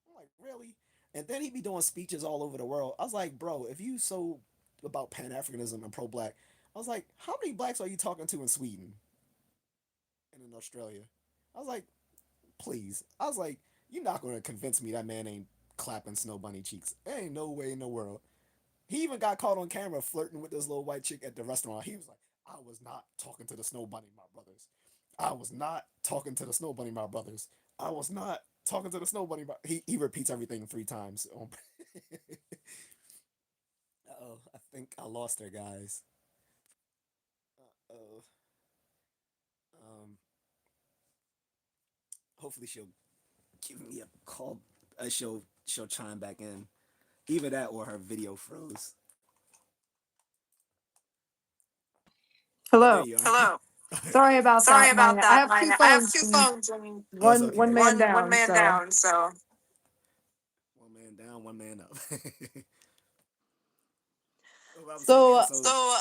I'm like, really? And then he be doing speeches all over the world. I was like, bro, if you so about Pan Africanism and pro black, I was like, how many blacks are you talking to in Sweden and in Australia? I was like, please. I was like, you're not going to convince me that man ain't clapping Snow Bunny cheeks. There ain't no way in the world. He even got caught on camera flirting with this little white chick at the restaurant. He was like, I was not talking to the Snow Bunny, my brothers. I was not talking to the Snow Bunny, my brothers. I was not talking to the Snow Bunny. He repeats everything 3 times. Oh, I think I lost her, guys. Oh, um, hopefully she'll give me a call. She'll chime back in. Either that or her video froze. Oh, there Hello. you are. Hello. Sorry about Sorry that. about I that. have two I have phones two and phones and Oh, it's one okay. man one down, man so down. So One man down, one man up. What I was saying, yeah. so So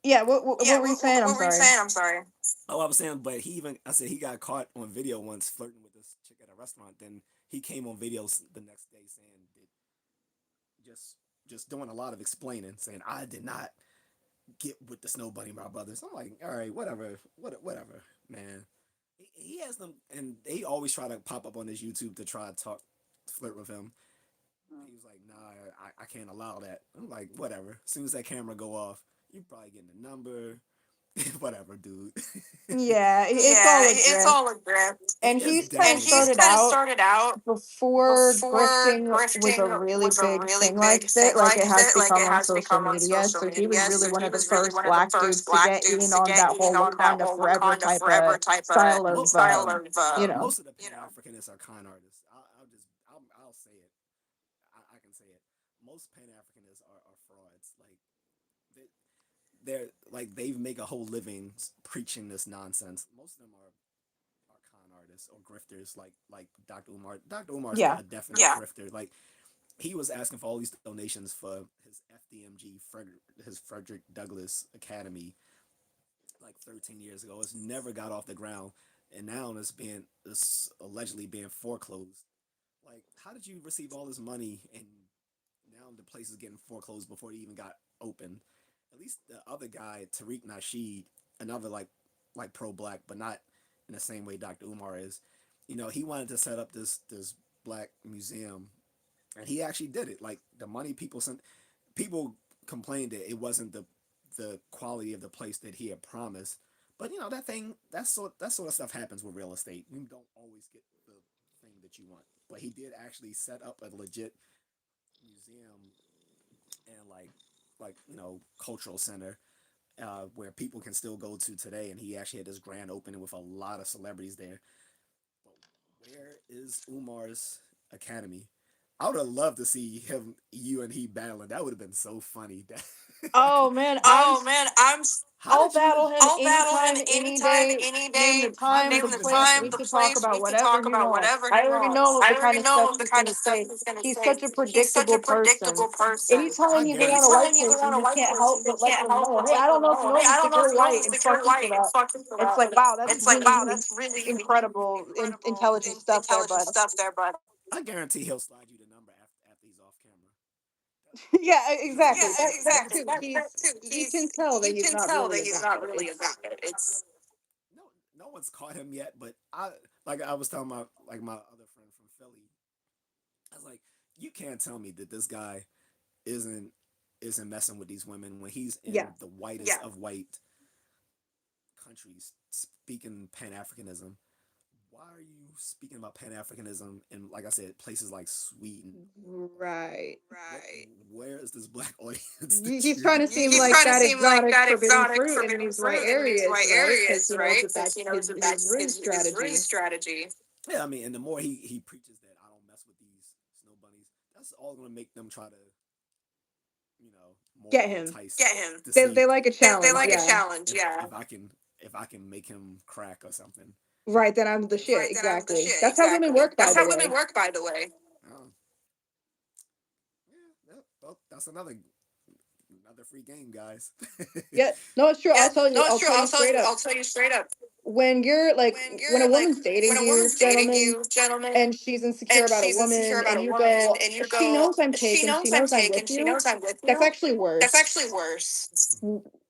yeah. What yeah, were you saying? I'm what were you sorry. saying? I'm sorry. oh, I was saying, but I said he got caught on video once flirting with this chick at a restaurant. Then he came on videos the next day saying that just doing a lot of explaining, saying I did not get with the Snow Bunny, my brothers. I'm like, all right, whatever, whatever, man. he has them, and they always try to pop up on his YouTube to try to talk, flirt with him. He was like, "Nah, I can't allow that." I'm like, "Whatever." As soon as that camera go off, you probably getting a number, whatever, dude. Yeah, it's Yeah, all a it's grift. all a grift. And It's he's kind And of definitely he's started grift. kind of out started out before before grifting was a grifting really was a big really thing like big this, thing like like it has this, like become it on has social become on media. social So he was media. really So one he of the was really first one of the black dudes first to black get dudes in to on get that in whole on that Wakanda whole Forever Wakanda type of Forever type of style of, style of, Most of the you Pan know. Africanists are con artists. I'll say it. I can say it. Most Pan Africanists are frauds. Like they're like they make a whole living preaching this nonsense. Most of them are con artists or grifters. Like Dr. Umar. Dr. Umar's yeah. a definite grifter. Like he was asking for all these donations for his FDMG his Frederick Douglass Academy like 13 years ago. It's never got off the ground, and now it's allegedly being foreclosed. Like, how did you receive all this money and now the place is getting foreclosed before it even got open? At least the other guy, Tariq Nasheed, another like pro black, but not in the same way Dr. Umar is. He wanted to set up this black museum, and he actually did it. Like the money people sent, people complained that it wasn't the quality of the place that he had promised. But that sort of stuff happens with real estate. You don't always get the thing that you want. But he did actually set up a legit museum and cultural center where people can still go to today. And he actually had this grand opening with a lot of celebrities there. But where is Umar's academy? I would have loved to see you and he battling. That would have been so funny. Oh man, Oh man, How I'll did you? battle him I'll battle him anytime, any anytime, day. any Name day. the How time, did the Name you the even place. get time, We there? the could talk place. about We can whatever talk you about want. whatever I you already want. know I the kind already of stuff know the he's kind gonna of stuff say. he's gonna He's say. such a He's such predictable a person. predictable person. I Anytime he's guarantee. around a white Anytime he's person, around a you white can't person, help you but let can't them help know, but hey, let I don't them know if you know. Hey, know I this, don't but know if you're you know white this, and but fuck you're you for white. And that. fuck you for It's that. like, wow, that's It's like, really, wow, really that's really, really incredible, incredible, intelligent stuff there, intelligent bud. stuff there, bud. I guarantee he'll slide you the number after he's off camera. Yeah, Because exactly. Yeah, That exactly. too. That too. You can tell that You he's can not tell really that he's about not it. really It's about it. It's no no one's caught him yet. But I was telling my other friend from Philly, I was like, you can't tell me that this guy isn't isn't messing with these women when he's in yeah. the whitest of white countries speaking Pan Africanism. Why are you speaking about Pan Africanism in, like I said, places like Sweden? Right. What? right. Where is this black audience that He's you're trying to getting? seem He's like trying to that seem like exotic that forbidden exotic fruit in forbidden these right fruit in these areas, right right? Because areas, he knows right? that Because that's he knows that his that's ruse his ruse strategy. strategy. Yeah, I mean, and the more he preaches that I don't mess with these snow bunnies, that's all going to make them try to, more Get him. entice Get him. to They see like a They challenge, like a yeah. challenge, if yeah. if I can make him crack or something. Right, then I'm the shit, Right, then I'm the exactly. shit, That's how women exactly. work, by That's the how women way. work, by the way. Oh, yeah, well, that's another free game, guys. Yeah, no, it's true. Yeah, no, it's I'll true. tell you straight up. I'll tell you straight up. When you're like, When when a you're like, woman's dating when a you, woman's dating gentlemen, you, gentlemen, and she's insecure and about a she's insecure woman, about and a you woman, go, and you she go, knows I'm she taken, she knows I'm knows I'm with taken, she you, knows I'm with that's you. actually That's worse. actually worse.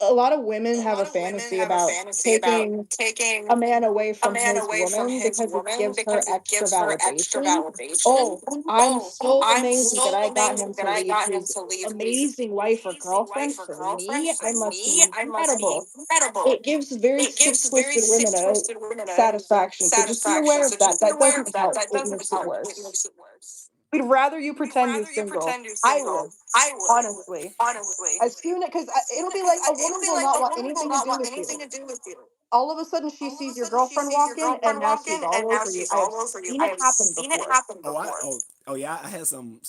A lot of women A have a lot of women fantasy have a about fantasy about taking taking a man away a from man his away from woman his because it woman gives her because it extra gives her extra validation. validation. Oh, I'm Oh, so I'm amazing that so I got him amazing that to I leave got him his to leave his amazing wife or amazing girlfriend. wife or For girlfriend. me, For I must be me, I must be incredible. incredible. It gives very It sick, gives very twisted women sick, a twisted women a satisfaction. So just be satisfaction. aware So of that. just be That aware of doesn't that. help. That It doesn't makes it help. It worse. makes it worse. We'd rather you We'd pretend you're rather you single. pretend you're I single. would, I would, honestly. honestly. As soon because it'll be Because like a it'll woman be will like not a want woman will anything to not do want with anything you. to do with you. All of a sudden she All of a sees your sudden she girlfriend sees your walk in and girlfriend now walk she's in, all and now over you. she's I have all over you. seen I it have happen seen it before. happen Oh, before. yeah. I had some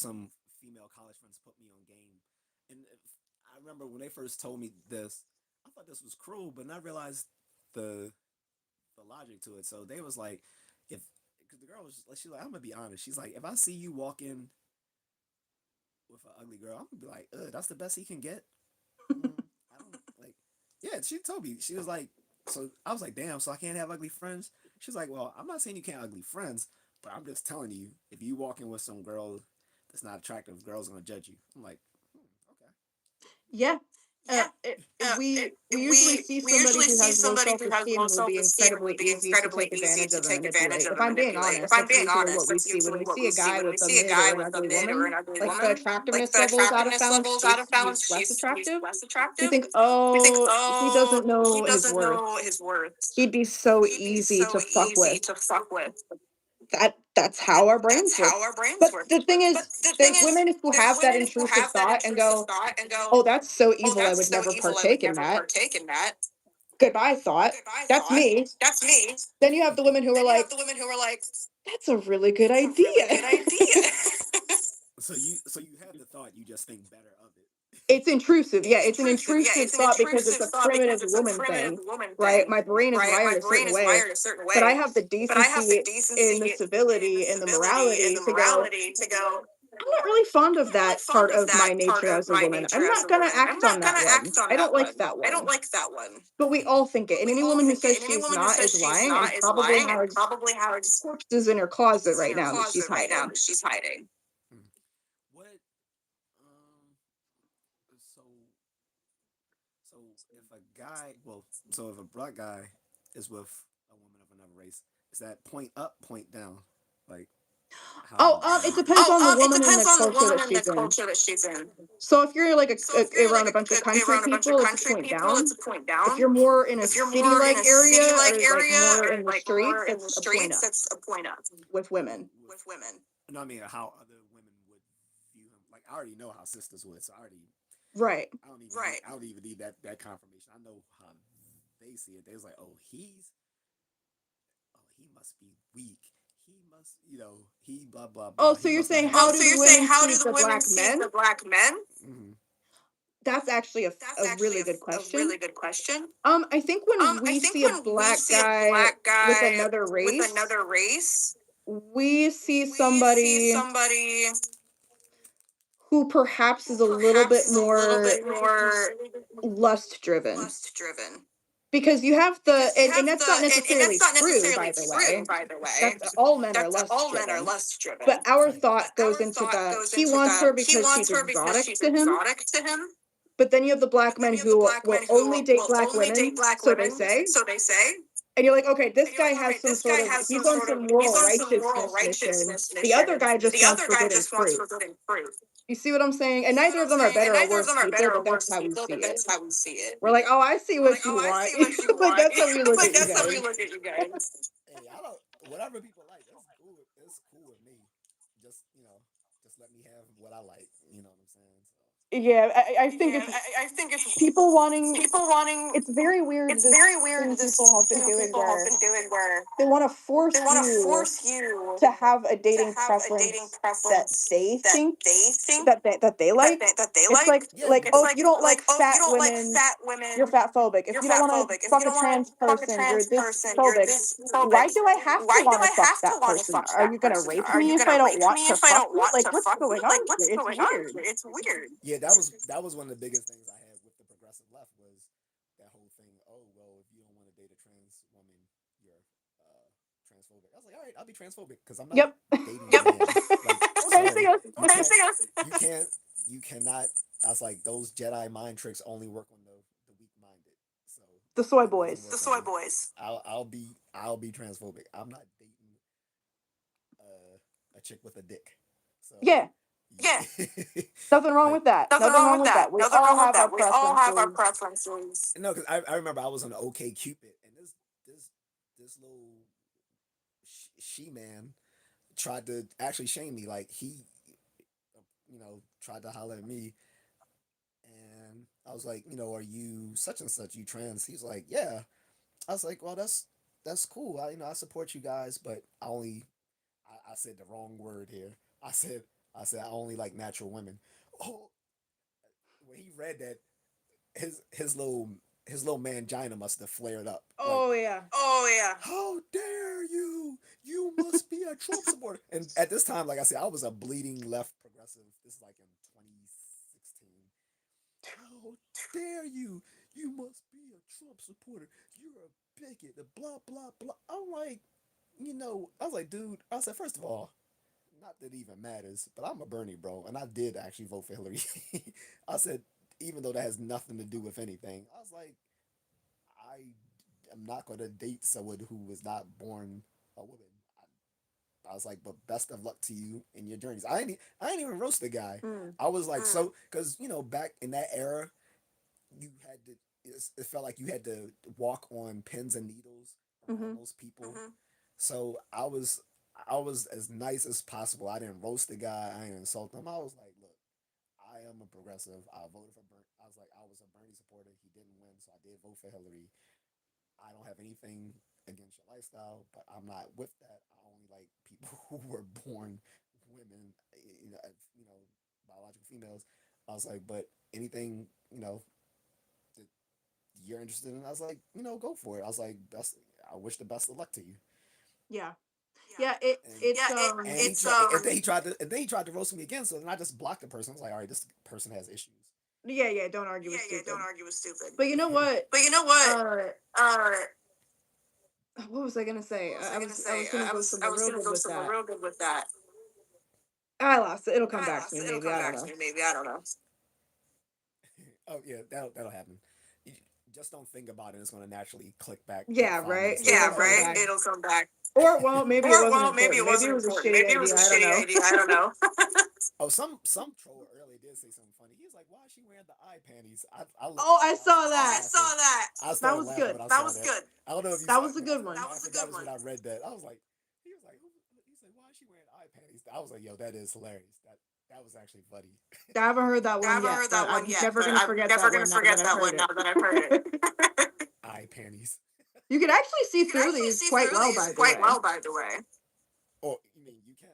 female college friends put me on game, and I remember when they first told me this, I thought this was cruel, but then I realized the the logic to it. So they was like, if because the girl was like, she's like, I'm gonna be honest. She's like, if I see you walk in with an ugly girl, I'm gonna be like, ugh, that's the best he can get. I don't like. Yeah, she told me she was like, so I was like, damn. So I can't have ugly friends. She's like, well, I'm not saying you can't have ugly friends, but I'm just telling you, if you walk in with some girl that's not attractive, girls gonna judge you. I'm like, okay. Yeah. We usually see somebody who has low self-esteem, and it would be incredibly easy to take advantage of and manipulate. If I'm being honest, that's usually what we see when we see a guy with a mid or an ugly woman. Like, the attractiveness level is out of balance, she's less attractive. We think, oh, he doesn't know his worth. He'd be so easy to fuck with. That's how our brains work. But the thing is, there's women who have that intrusive thought and go, oh, that's so evil, I would never partake in that. Goodbye, thought. That's me. Then you have the women who are like, that's a really good idea. So you had the thought, you just think better of it. It's intrusive. Yeah, it's an intrusive thought because it's a primitive woman thing, right? My brain is wired a certain way, but I have the decency and the civility and the morality to go, I'm not really fond of that part of my nature as a woman. I'm not going to act on that one. I don't like that one. But we all think it. And any woman who says she's not is lying and probably has corpses in her closet right now that she's hiding. Hmm. What? Um. So so if a guy, well, so if a black guy is with a woman of another race, is that point up, point down? Like how? It depends on the woman and the culture that she's in. So if you're like around a bunch of country people, it's a point down. If you're more in a city-like area or like more in the streets, it's a point up with women. No, I mean how other women would view him. Like I already know how sisters would, so I already Right. I don't even need that confirmation. I know how they see it. They was like, he must be weak. He must, he blah blah blah. Oh, so you're saying how do the women see the black men? Mm-hmm. That's actually a really good question. I think when we see a black guy with another race, we see somebody who perhaps is a little bit more lust driven. Because you have and that's not necessarily true, by the way. That's all men are lust driven. But our thought goes into he wants her because she's exotic to him. But then you have the black men who will only date black women, so they say. And you're like, okay, this guy has some sort of, he's on some moral righteousness mission. The other guy just wants forbidden fruit. You see what I'm saying? And neither of them are better or worse people, but that's how we see it. We're like, oh, I see what you want. But that's how we look at you guys. Hey, I don't. Whatever people like, that's cool. It's cool with me. Just just let me have what I like. You know what I'm saying? So. Yeah, I think it's people wanting. It's very weird, this thing people have been doing where they want to force you to have a dating preference that they think that they like. It's Yeah, oh, if you don't like fat women, you're fat phobic. If you don't want to fuck a trans person, you're this phobic. Why do I have to want to fuck that person? Are you gonna rape me if I don't want to fuck you? Like, what's going on here? It's weird. yeah. That was one of the biggest things I had with the progressive left was that whole thing. Oh well, if you don't want to date a trans woman, you're transphobic. I was like, all right, I'll be transphobic because I'm not Yep. dating a man. Like, Okay, sorry, see ya. you can't, you cannot. I was like, those Jedi mind tricks only work on the weak minded. So The soy that doesn't boys. work on me. I'll be transphobic. I'm not dating a chick with a dick. So Yeah. yeah, Nothing wrong like with that. Nothing wrong with that. We all have our preferences. no, because I remember I was on OK Cupid and this little she man tried to actually shame me. Like he, tried to holler at me, and I was like, are you such and such? You trans? He's like, yeah. I was like, well, that's cool. I support you guys, but I said the wrong word here. I said I only like natural women. Oh, when he read that, his little mangina must have flared up. Like, Oh yeah. how dare you? You must be a Trump supporter. And at this time, like I said, I was a bleeding left progressive. This is like in 2016. How dare you? You must be a Trump supporter. You're a bigot. Blah blah blah. I'm like, I was like, dude. I said, first of all, not that it even matters, but I'm a Bernie bro, and I did actually vote for Hillary. I said, even though that has nothing to do with anything. I was like, I am not going to date someone who was not born a woman. I was like, but best of luck to you in your journeys. I ain't even roast the guy. Mm. I was like, so, because, back in that era, you had to, it felt like you had to walk on pins and needles around Mm-hmm. those people. So I was as nice as possible. I didn't roast the guy. I didn't insult him. I was like, look, I am a progressive. I voted for Bernie. I was like, I was a Bernie supporter. He didn't win, so I did vote for Hillary. I don't have anything against your lifestyle, but I'm not with that. I only like people who were born women, you know, biological females. I was like, but anything, that you're interested in, I was like, go for it. I was like, best. I wish the best of luck to you. Yeah. Yeah. And It's and then he tried to roast me again. So then I just blocked the person. I was like, all right, this person has issues. Yeah, yeah. Don't argue with Don't stupid. argue with stupid. But you know what? But you know what? Uh, Uh, what was I gonna say? what was I gonna I say? was gonna go I somewhere was real gonna good go with somewhere that. real good with that. I lost it. It'll come I back to lost me. it. It'll Maybe come I don't back to know. me. Maybe I don't know. Oh yeah, that'll happen. You just don't think about it. It's gonna naturally click back. Like Yeah, 5 right. minutes later. It'll Yeah, come right. back. It'll come back. Or well, maybe it Or wasn't well, maybe it important. Maybe it wasn't was a important. shitty Maybe it was idea. a I don't shitty know. idea. I don't know. Oh, some troll earlier did say something funny. He was like, "Why is she wearing the eye panties?" I looked Oh, at I it. I saw started that. laughing. I saw that. I That started was laughing good. when I saw that. Good. I don't know if you That saw was it, a but I good started one. laughing. That was when I read that. I was like, he was like, he's like, "Why is she wearing eye panties?" I was like, "Yo, that is hilarious. That was actually funny." I haven't heard that I one haven't yet, heard but that one I'm yet, never but gonna I'm forget never that gonna one now that forget I've that heard one now it. that I've heard it. Eye panties. You can actually see You can through actually these see quite through well, these by the quite way. well, by the way. Oh, you mean you can?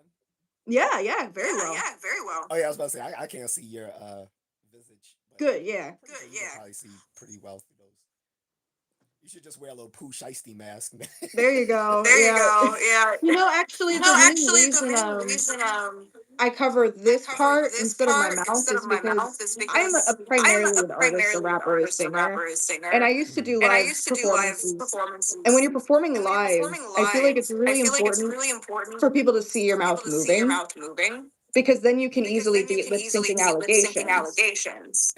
Yeah, yeah, Yeah, very well. yeah, very well. Oh yeah, I was about to say I can't see your visage, but Good, yeah. I'm pretty sure you can probably see pretty well through those. You should just wear a little poo shiesty mask. There you go. There you Yeah. go. Yeah. Actually, You know, the main actually, the reason main reason I cover I this cover part this instead of my part mouth instead of is my mouth because is I'm because I am primarily a an artist, a primarily an rapper, a artist, a singer, rapper, a and singer, I used to do and I live used to do live performances. And when performances. you're performing And when you're live, performing I feel like live, it's I really feel like it's important really important for people to see your for people mouth to see your moving mouth moving because then you can because easily then you beat can lip easily syncing beat lip syncing allegations. allegations.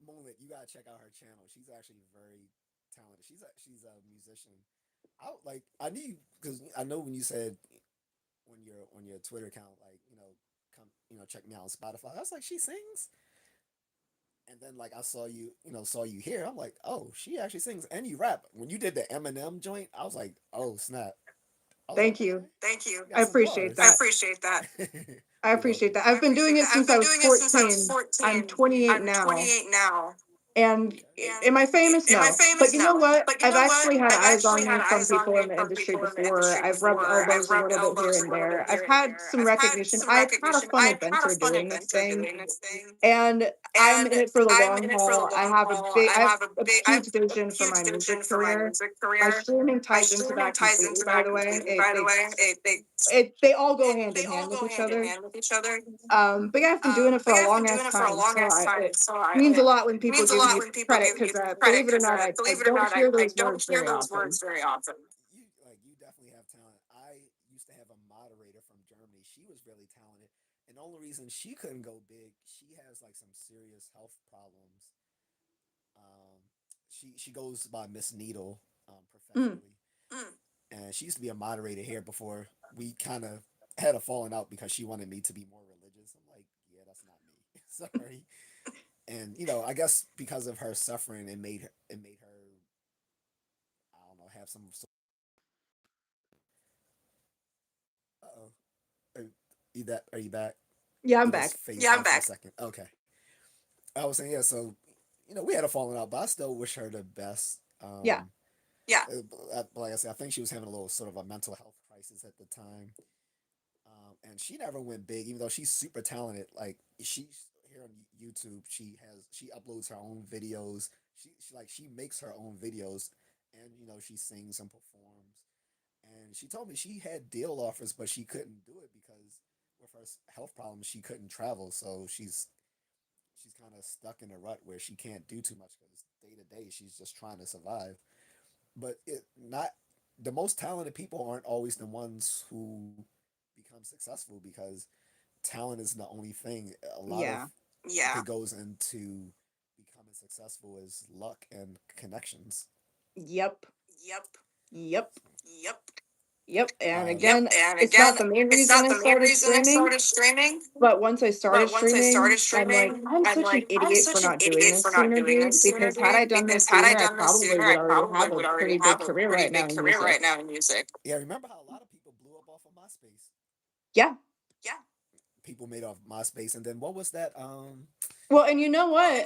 Moment, you gotta check out her channel. She's actually very talented. She's a musician. I knew because I know when you said on your Twitter account, like come check me out on Spotify. I was like, she sings, and then like I saw you here. I'm like, oh, she actually sings and you rap. When you did the Eminem joint, I was like, oh snap. I was like, Thank okay, you. thank you. You I got some appreciate bars. I that. appreciate that. I You're welcome. appreciate that. I I've been doing appreciate that. it I've since been I was doing it since I was 14. I'm 14. 28 I'm now. 28 now. And Okay. am I famous? Am I No. But famous? you know No. what? But you I've know what? actually had I've eyes actually on had me from eyes on people me in the from industry people in the before. industry I've rubbed before. I've elbows a rubbed little bit here elbows a and little bit there. I've here and had there. some I've had recognition. some I've had a recognition. fun I've had a adventure fun doing this adventure thing. doing this thing. And I'm And in it for the I'm long in it for the haul. long haul. I I have have a I have huge a vision for huge my vision music for my career. music My career. streaming My ties into streaming that ties completely, into by that the way. completely, by the way. They all go hand They in all hand with go each hand in other. hand with each other. But yeah, I've been doing it for But a yeah, I've long been doing ass it for a time, long so ass time, it so means a lot when it people means a give lot me when people credit give because, me credit believe it or because, not, I believe it or don't not, hear I those don't words hear very those often. words very often. You definitely have talent. I used to have a moderator from Germany. She was really talented, and the only reason she couldn't go big, she has like some serious health problems. Um, she goes by Miss Needle Mm. professionally, and she used to be a moderator here before we kind of had a falling out because she wanted me to be more religious. I'm like, yeah, that's not me. Sorry. And I guess because of her suffering, it made her I don't know have some. Uh-oh. Are are you back? Yeah, I'm You just back. phased yeah, I'm out back. For a second. Okay. I was saying yeah. So we had a falling out, but I still wish her the best. Yeah. Yeah. Like I said, I think she was having a little sort of a mental health crisis at the time. And she never went big, even though she's super talented. Like she's here on YouTube. She uploads her own videos. She makes her own videos, and she sings and performs. And she told me she had deal offers, but she couldn't do it because with her health problems, she couldn't travel. So she's kind of stuck in a rut where she can't do too much because day to day she's just trying to survive. But it not the most talented people aren't always the ones who become successful because talent isn't the only thing. A lot of Yeah. it goes into becoming successful is luck and connections. Yep. Yep. So, Yep. And uh, again, it's not the main reason I started streaming, but once I started streaming, I'm like, I'm such an idiot for not doing this sooner, dude. Because had I done this sooner, I probably would already have a pretty big career right now in music. yeah, remember how a lot of people blew up off of MySpace? Yeah. People made off MySpace, and then what was that? Well, and you know what?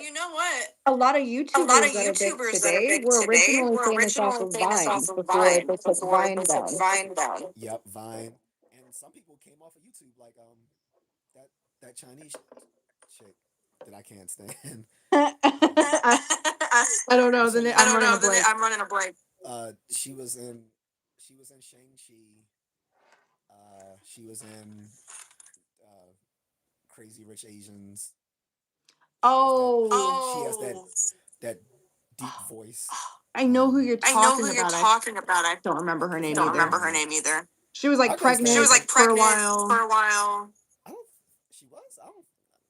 A lot of YouTubers that are big today were originally famous off of Vine before they took Vine down. Yep, Vine, and some people came off of YouTube, like that that Chinese chick that I can't stand. I, I don't know. What's her Then name? I'm running a blank. She was in Shang Chi. She was in uh, Crazy Rich Asians. Oh, She has that deep voice. I know who you're talking about. I don't remember her name either. She was like I couldn't stand. pregnant for a while. I don't. She was. I don't.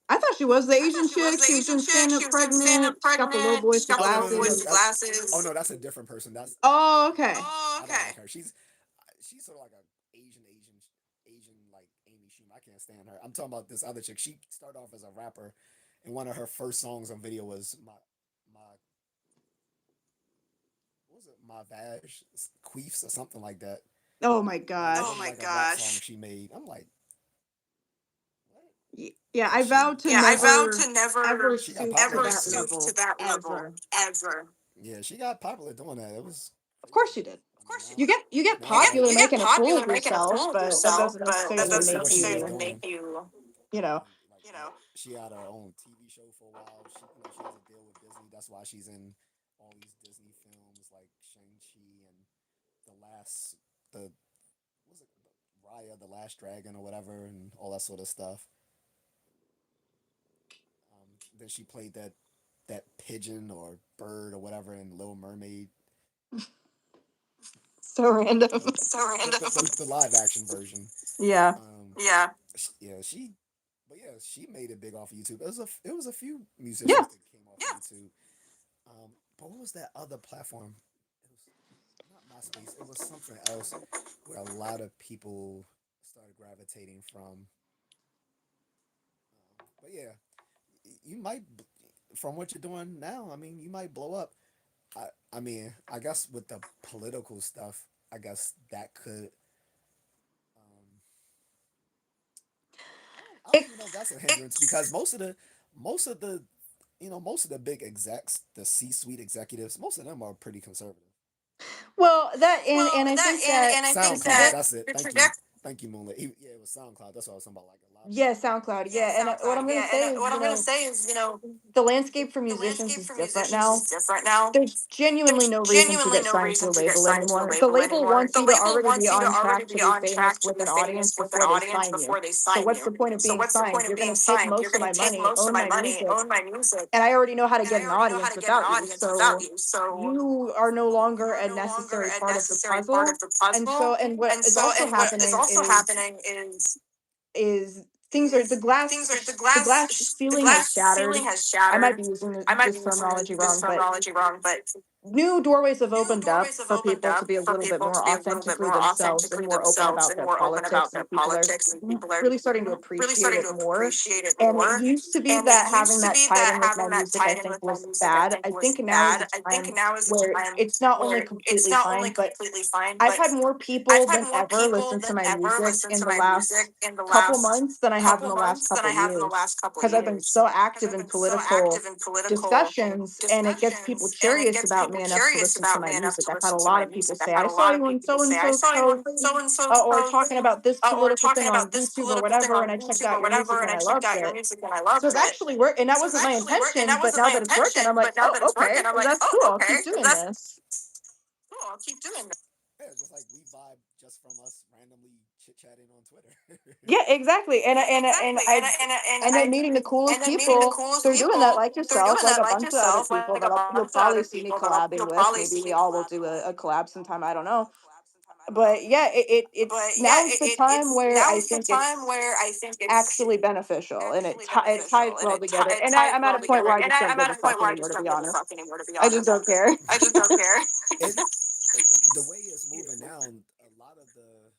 I thought she was the Asian chick. She was in stand up pregnant. She's got the little boys with Oh no no no no. glasses. Oh no, that's a different person. That's Oh, okay. I don't like her. She's sort of like a Asian like Amy Schumer. I can't stand her. I'm talking about this other chick. She started off as a rapper, and one of her first songs on video was my what was it, my Vag Queefs or something like that. Oh my Like, gosh. it was like a rap song she made. I'm like, what? Yeah, But I vowed to never ever she got stoop to popular that too. level ever. Yeah, she got popular doing that. It was Of crazy. course you did. I mean, now You get now like popular making a fool of yourself, but that doesn't that's necessarily basically make what she was you, doing. you know. Like she had her own TV show for a while. She has a deal with Disney. That's why she's in all these Disney films like Shang Chi and the last the what was it Raya the Last Dragon or whatever and all that sort of stuff. Then she played that pigeon or bird or whatever in Little Mermaid. So random. The live action version. Yeah. Yeah, but yeah, she made it big off of YouTube. It was a few musicians Yeah. that came off of YouTube. But what was that other platform? It was not MySpace. It was something else where a lot of people started gravitating from. But yeah, you might, from what you're doing now. I mean, you might blow up. I mean, I guess with the political stuff, I guess that could. Um, I don't It, even know if that's a hindrance because most of the most of the big execs, the C-suite executives, most of them are pretty conservative. well, that and I think that the SoundCloud, trajectory. that's it. Thank you, Moonlit. Yeah, it was SoundCloud. That's what I was talking about. Like a lot of Yeah, people. SoundCloud. Yeah, and what I'm gonna say is, the landscape for musicians is different now. There's genuinely no reason to get signed to a label anymore. The label wants you to already be on track to be famous with an audience before they sign you. So what's the point of being signed? You're going to take most of my money, own my music, and I already know how to get an audience without you. So you are no longer a necessary part of the puzzle. And what is also happening is things are the glass ceiling has shattered. I might be using this terminology wrong, but new doorways have opened up for people to be a little bit more authentically themselves and more open about their politics, and people are really starting to appreciate it more. And it used to be that having that tied in with my music, I think, was bad. I think now is a time where it's not only completely fine, but I've had more people than ever listen to my music in the last couple months than I have in the last couple years, because I've been so active in political discussions, and it gets people curious about me enough to listen to my music. I've had a lot of people say, I saw you on so and so show, or talking about this political thing on YouTube or whatever, and I checked out your music and I loved it. So it's actually work, and that wasn't my intention, but now that it's working, I'm like, oh, okay, well, that's cool. I'll keep doing this. Yeah, just like we vibe just from us randomly chit chatting on Twitter. Yeah, exactly. And I end up meeting the coolest people through doing that, like yourself, like a bunch of other people that you'll probably see me collabing with. Maybe we all will do a collab sometime. I don't know. But yeah, it's now's the time where I think it's actually beneficial, and it ties well together. And I'm at a point where I just don't give a fuck anymore, to be honest. I just don't care. It the way it's moving now, a lot of the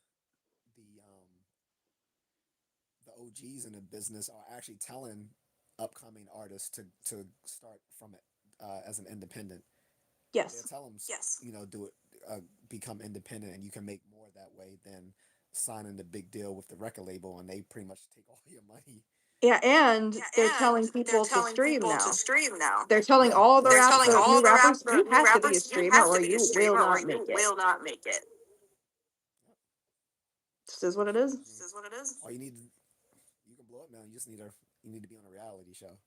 OGs in the business are actually telling upcoming artists to start from it as an independent. They'll Yes. tell them, do it, become independent, and you can make more that way than signing the big deal with the record label, and they pretty much take all your money. Yeah, and they're telling people to stream now. They're telling Yeah, all that's the right. new rappers, you have to be a streamer or you will not make it. This is what it is. All you need, you can blow up now. You need to be on a reality show.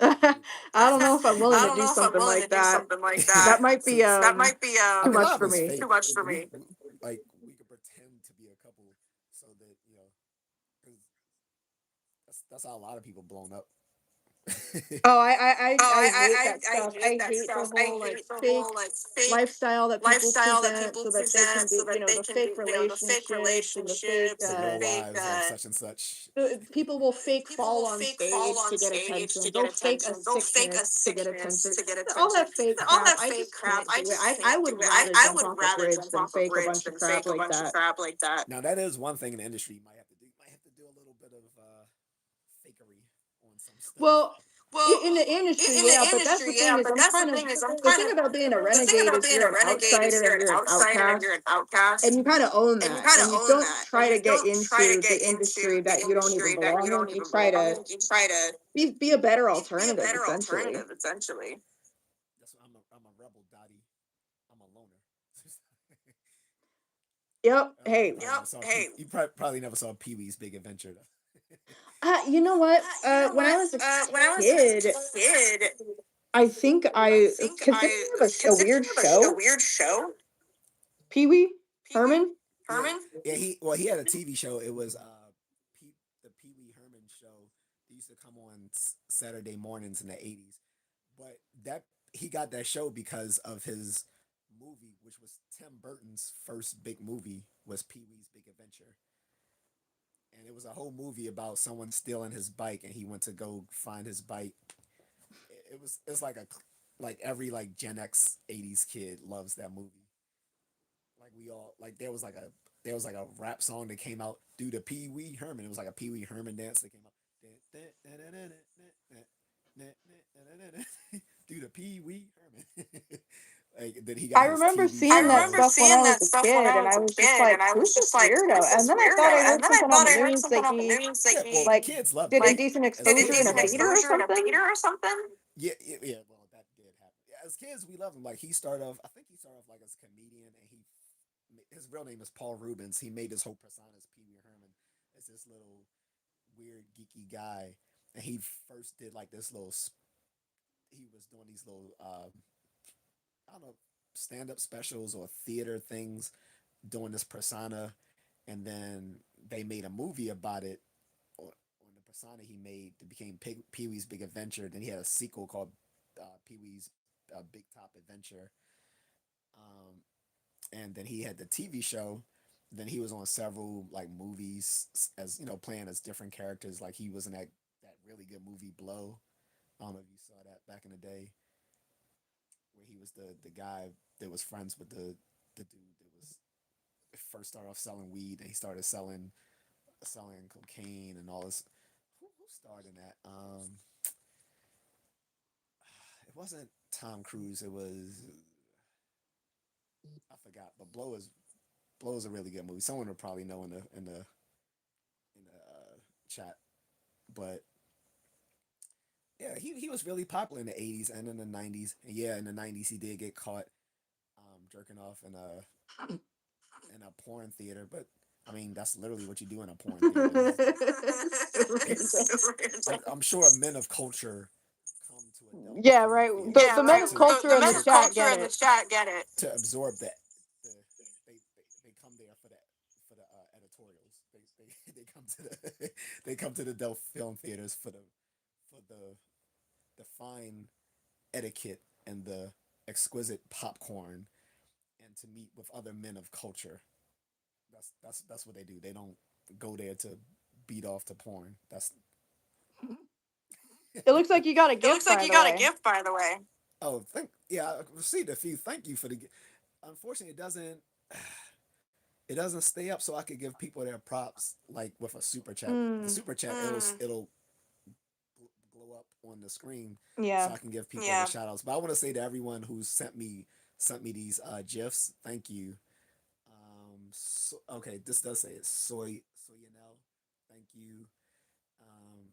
I don't know if I'm willing to do something like that. That might be I too mean, a much lot of for it's me. fake. Like we could pretend to be a couple, so that 'cause that's how a lot of people blown up. Oh, I hate that stuff. I hate the whole like fake lifestyle that people present so that they can be, the fake relationships and the fake The real lives of such and such. people will fake fall on stage to get attention. They'll fake a sickness to get attention. All that fake crap. I just can't do it. I would rather jump off a bridge than fake a bunch of crap like that. Now that is one thing in the industry you might have to do. You might have to do a little bit of fakery on some stuff. Well, in the industry, yeah, but that's the thing is the thing about being a renegade is you're an outsider and you're an outcast, and you kind of own that, and you don't try to get into the industry that you don't even belong in. You try to be a better alternative, essentially. That's why I'm a rebel, Dottie. I'm a loner. Yep. Oh, Hey. You probably never saw Pee Wee's Big Adventure though. You know what? When I was a kid, I think I consider it a weird show. Pee Wee Herman. Yeah, he had a TV show. It was the Pee Wee Herman show. They used to come on Saturday mornings in the '80s. But that he got that show because of his movie, which was Tim Burton's first big movie, was Pee Wee's Big Adventure. And it was a whole movie about someone stealing his bike, and he went to go find his bike. It's like every like Gen X '80s kid loves that movie. Like we all like there was like a rap song that came out due to Pee Wee Herman. It was like a Pee Wee Herman dance that came out. Due to Pee Wee Herman. Like then he got I his remember TV seeing that show. stuff when I was a kid, and I was just like, "Who's this weirdo?" And then I thought I heard something on the news that he Yeah, well, like kids loved did it. indecent As exposure kids, in we a loved theater him. or something. Yeah, well, that did happen. Yeah, as kids, we loved him. Like he started off, I think he started off like as a comedian, and his real name is Paul Rubens. He made his whole persona as Pee Wee Herman, as this little weird geeky guy, and he first did like this little. He was doing these little, I don't know, stand up specials or theater things, doing this persona, and then they made a movie about it. On the persona he made, it became Pee Wee's Big Adventure. Then he had a sequel called Pee Wee's Big Top Adventure. Um, and then he had the TV show. Then he was on several like movies as playing as different characters. Like he was in that really good movie Blow. I don't know if you saw that back in the day, where he was the guy that was friends with the dude that was first started off selling weed, and he started selling cocaine and all this. Who starred in that? It wasn't Tom Cruise. It was, I forgot. But Blow is a really good movie. Someone will probably know in the chat. But yeah, he was really popular in the '80s and in the '90s. And yeah, in the '90s he did get caught jerking off in a porn theater. But I mean, that's literally what you do in a porn theater. I'm sure men of culture come to adult Yeah, film right. theaters The men of culture in the chat get it. to absorb the they come there for the editorials. They come to they come to the adult film theaters for the fine etiquette and the exquisite popcorn, and to meet with other men of culture. That's what they do. They don't go there to beat off to porn. That's It looks like you got a gift, by the way. by the way. Oh, yeah, I received a few. Thank you for the. Unfortunately, it doesn't stay up, so I could give people their props like with a super chat. The Mm, super chat, it'll glow up on the screen, yeah. so I can give people the shout outs. But I want to say to everyone who's sent me these gifs, thank you. Okay, this does say it. Soyanel, thank you. Um,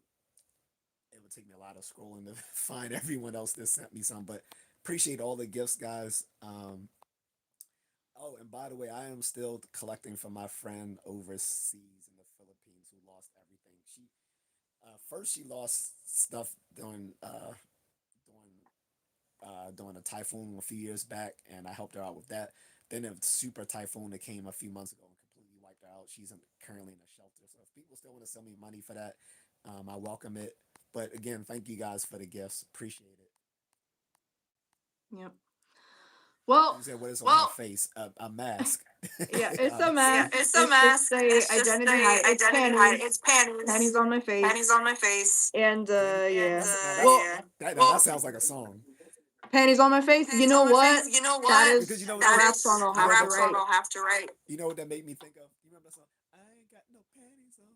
it would take me a lot of scrolling to find everyone else that sent me some, but appreciate all the gifts, guys. Oh, and by the way, I am still collecting from my friend overseas in the Philippines who lost everything. First she lost stuff during a typhoon a few years back, and I helped her out with that. Then a super typhoon that came a few months ago and completely wiped her out. Currently in a shelter. So if people still want to send me money for that, I welcome it. But again, thank you guys for the gifts. Appreciate it. Yep. Well, You said what is on her face? A mask. yeah, it's a Obviously. mask. It's just a identity hide. It's panties. Panties on my face. My face. And yeah. Well, Well, that sounds like a song. panties on my face. You know what? That Because is you know a rap song I'll have to write. You know what that made me think of? You remember that song? I ain't got no panties on.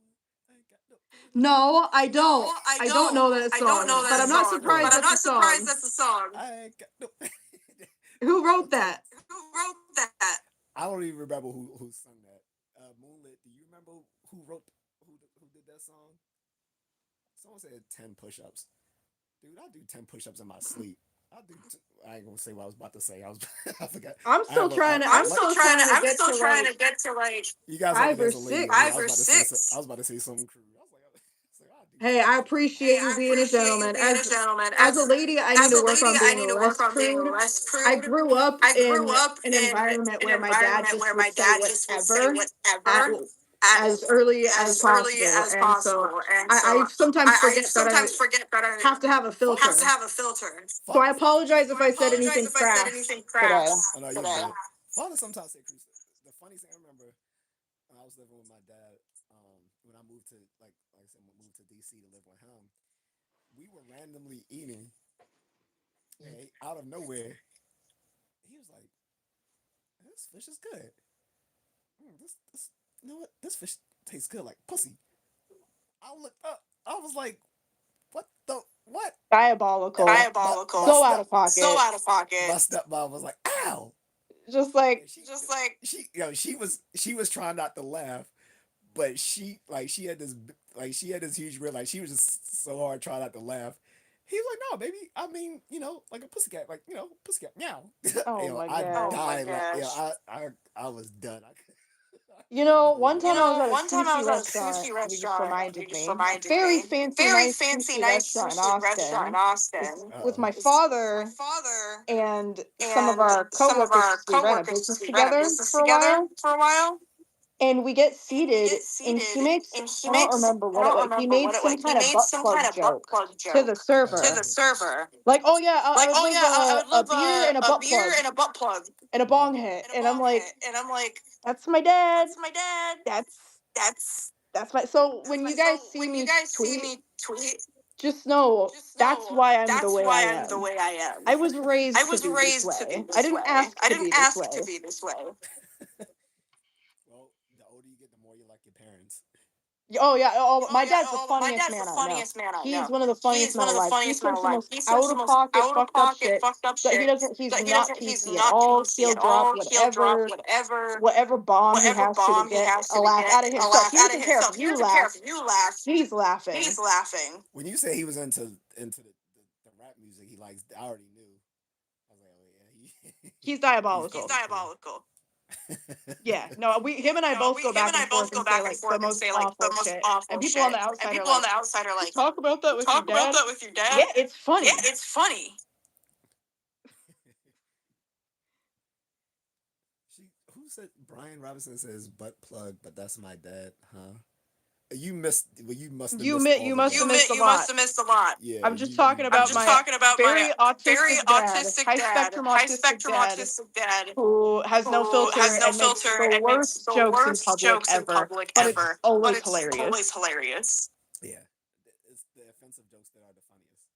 I ain't got no panties on. No, I don't. I don't know that song, but I'm not surprised that's a song. I ain't got no. Who wrote that? I don't even remember who sung that. Moonlit. Do you remember who did that song? Someone said 10 push-ups. Dude, I do 10 push-ups in my sleep. I ain't gonna say what I was about to say. I forgot. I'm still trying to. I'm still trying to get to like You guys like 5 it or as a lady. 6. I was about to say something crude. I do Hey, I appreciate you being a gentleman. As a lady, I need to work on being less prude. I grew up in an environment where my dad just would say whatever at, as early as possible, and so I sometimes forget that I have to have a filter. So I apologize if I said anything crass today. I know you're good. Father sometimes say crude. The funny thing I remember when I was living with my dad, when I moved to like I said, moved to DC to live with him, we were randomly eating, and out of nowhere, he was like, "This fish is good. This you know what? This fish tastes good like pussy." I looked up. I was like, "What the what?" Diabolical. So out of pocket. My stepmom was like, "Ow!" Just like, And she was trying not to laugh, but she had this huge real she was just so hard trying not to laugh. He was like, "No, baby. I mean, like a pussycat, pussycat, meow." oh my I gosh. died. I was done. I You couldn't know, believe one it. time I was at a sushi restaurant, you just reminded me. Very fancy, nice sushi restaurant in Austin with my father and some of our coworkers. We ran a business together for a while. And we get seated, and he makes, I don't remember what it was, he made some kind of butt plug joke to the server. Like, oh yeah, I would love a beer and a butt plug and a bong hit. And I'm like, that's my dad. That's that's my. So when you guys see me tweet, just know that's why I'm the way I am. I was raised to be this way. I didn't ask to be this way. Well, the older you get, the more you like your parents. Oh yeah, oh, my dad's the funniest man I know. He's one of the funniest men alive. He says the most out of pocket, fucked up shit. But he doesn't. He's not PC at all. He'll drop whatever bomb he has to get a laugh out of himself. He doesn't care if you laugh. He's laughing. When you say he was into the rap music, he likes. I already knew. I was like, oh yeah, He's diabolical. Yeah, no, him and I both go back and forth and say like the most awful shit. And people on the outside are like, "You talk about that with your dad?" Yeah, it's funny. Who said Brian Robinson says butt plug, but that's my dad, huh? You missed. Well, you must have You missed all you the must have missed a You must lot. have missed a lot. Yeah, I'm just talking about my very Very autistic dad, autistic high dad, spectrum high autistic spectrum dad, autistic dad, who has no who has filter no and makes filter the and makes worst the jokes in worst public jokes in ever, public but it's ever. But always it's hilarious. always hilarious. Yeah, it's the offensive jokes that are the funniest.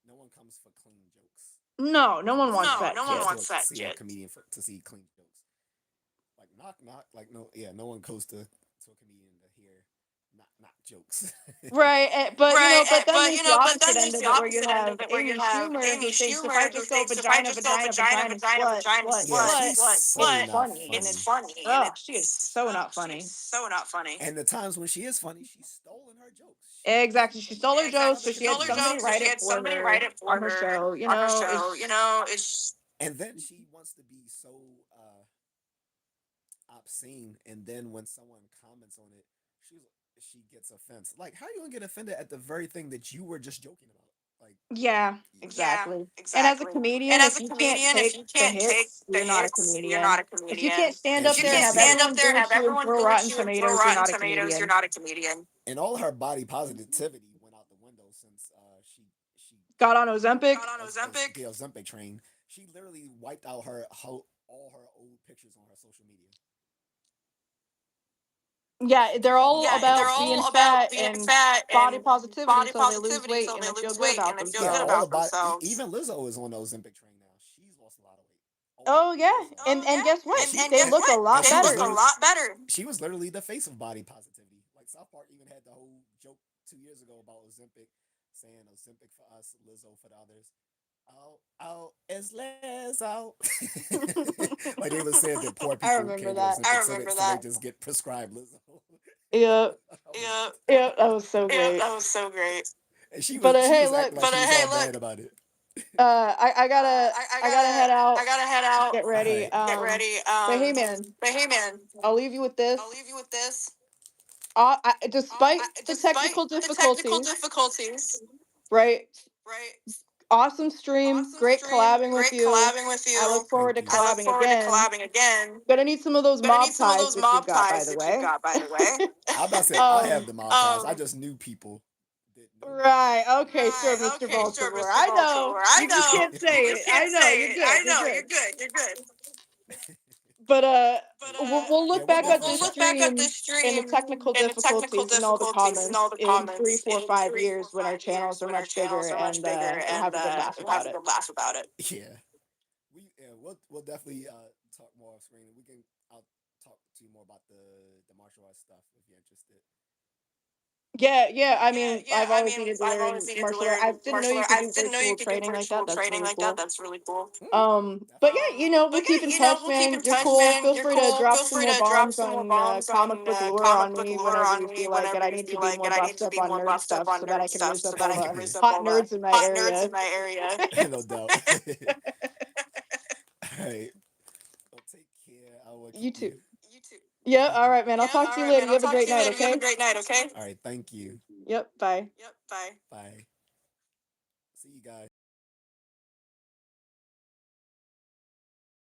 No one comes for clean jokes. No one wants No, that no one shit. wants that See a shit. comedian to see clean jokes. Like knock knock. Like no, yeah, no one goes to a comedian to hear knock jokes. Right, but Right, but then but there's the but opposite then end there's of the it where you opposite end of have it where you Amy have Schumer who Amy thinks if I Schumer who just go thinks if I vagina, just go vagina, vagina, vagina, vagina, slut, vagina, slut, Yeah, slut, slut, she's slut, so it's slut, not funny and it's funny. funny and ugh, she is it's so not she is funny. so not funny. And the times when she is funny, she's stolen her jokes. Exactly, she stole her jokes, Another so she Stole had her comedian. somebody jokes, so write she it had for somebody her write it on for her her show. on her show. It's And then she wants to be so obscene, and then when someone comments on it, she gets offense. Like, how are you gonna get offended at the very thing that you were just joking about? Like, Yeah, yeah, exactly. And as a exactly. comedian, And as if a you can't comedian, if take you the can't take hits, the you're not a hits, you're not comedian. a If you comedian. can't stand and up If you there and can't have stand up everyone there and boo have at you and everyone throw boo at rotten you and throw tomatoes, you're rotten not a tomatoes, you're comedian. not a comedian. and all her body positivity went out the window since she Got on Ozempic. Got on Ozempic. the Ozempic train. She literally wiped out all her old pictures on her social media. Yeah, She took they're all her all Yeah, old they're about pictures being all down. about fat being and fat body and positivity body so they lose positivity, weight so and they they feel lose good weight about and they feel Yeah, good all the themselves. about body. themselves. Even Lizzo is on the Ozempic train now. She's lost a lot of weight. Oh yeah, Lizzo. Oh and guess yeah, what? and They guess look a what? lot They look a better. lot better. She was literally the face of body positivity. Like South Park even had the whole joke 2 years ago about Ozempic, saying Ozempic for us, Lizzo for the others. Oh, it's Lizzo. Like they were saying that poor I people remember can't get that. Ozempic, so they just get prescribed Lizzo. Yeah, Yeah, yeah, that was so yeah, great. that was so great. And But she hey, was look, acting like she was hey, all look, bad about it. I gotta I head I out, gotta head out, get All ready. right. get ready. But hey, man, But hey, man, I'll leave you with I'll this. leave you with this. Despite the Despite technical the technical difficulties, difficulties, right? right? Awesome stream, Awesome great stream, collabing with great you. collabing with I you. look forward Thank to you. I look collabing forward to again. collabing again. Gonna need some of those Gonna need mob some of ties those that you've mob got, by ties the that you've way. got, by the way. I about to say I have um, the mob ties. I just knew people that know me. right. Okay, sure, Right, Mr. okay, sure, Baltimore. Mr. I know. Baltimore. I You just know. can't say You it. just I can't know. say You're it. good. I You're know. good. You're good. You're good. But But we'll Yeah, look we'll back at definitely we'll this chat. look back at stream this and the stream technical and the technical difficulties and all the difficulties and all comments the in three, comments four, in 5 3, 4, years when our 5 years channels are when our much bigger channels are much and bigger we'll and have a good laugh we'll have about a it. good laugh about it. Yeah, we'll definitely talk more off screen. We can I'll talk to you more about the martial arts stuff if you're interested. Yeah. I mean, Yeah. I've I always mean, needed to I've always learn needed to martial art. learn I didn't know martial you art. could I do didn't know you virtual could do training like that. virtual That's training really like that. cool. That's really cool. But yeah, we'll But yeah, keep in touch, we'll keep man. in You're touch, cool. man. Feel You're free to cool. drop Feel some free more to drop bombs some more on bombs comic on book lore comic on book me lore whenever on you me feel like it. whenever I you need to feel be like more it. I need buffed to up be on more nerd buffed up stuff on so that nerd I can stuff raise so up that all I can the raise up hot all the nerds in my hot nerds area. in my area. No doubt. All right. Well, take care. I will You keep too. you. You too. Yeah, all right, man. I'll Yeah, talk all to you right, later. man. You I'll have a talk to great you night, later. You have a okay? great night, okay? All right. Thank you. Yep, bye. Yep, bye. Bye. See you guys.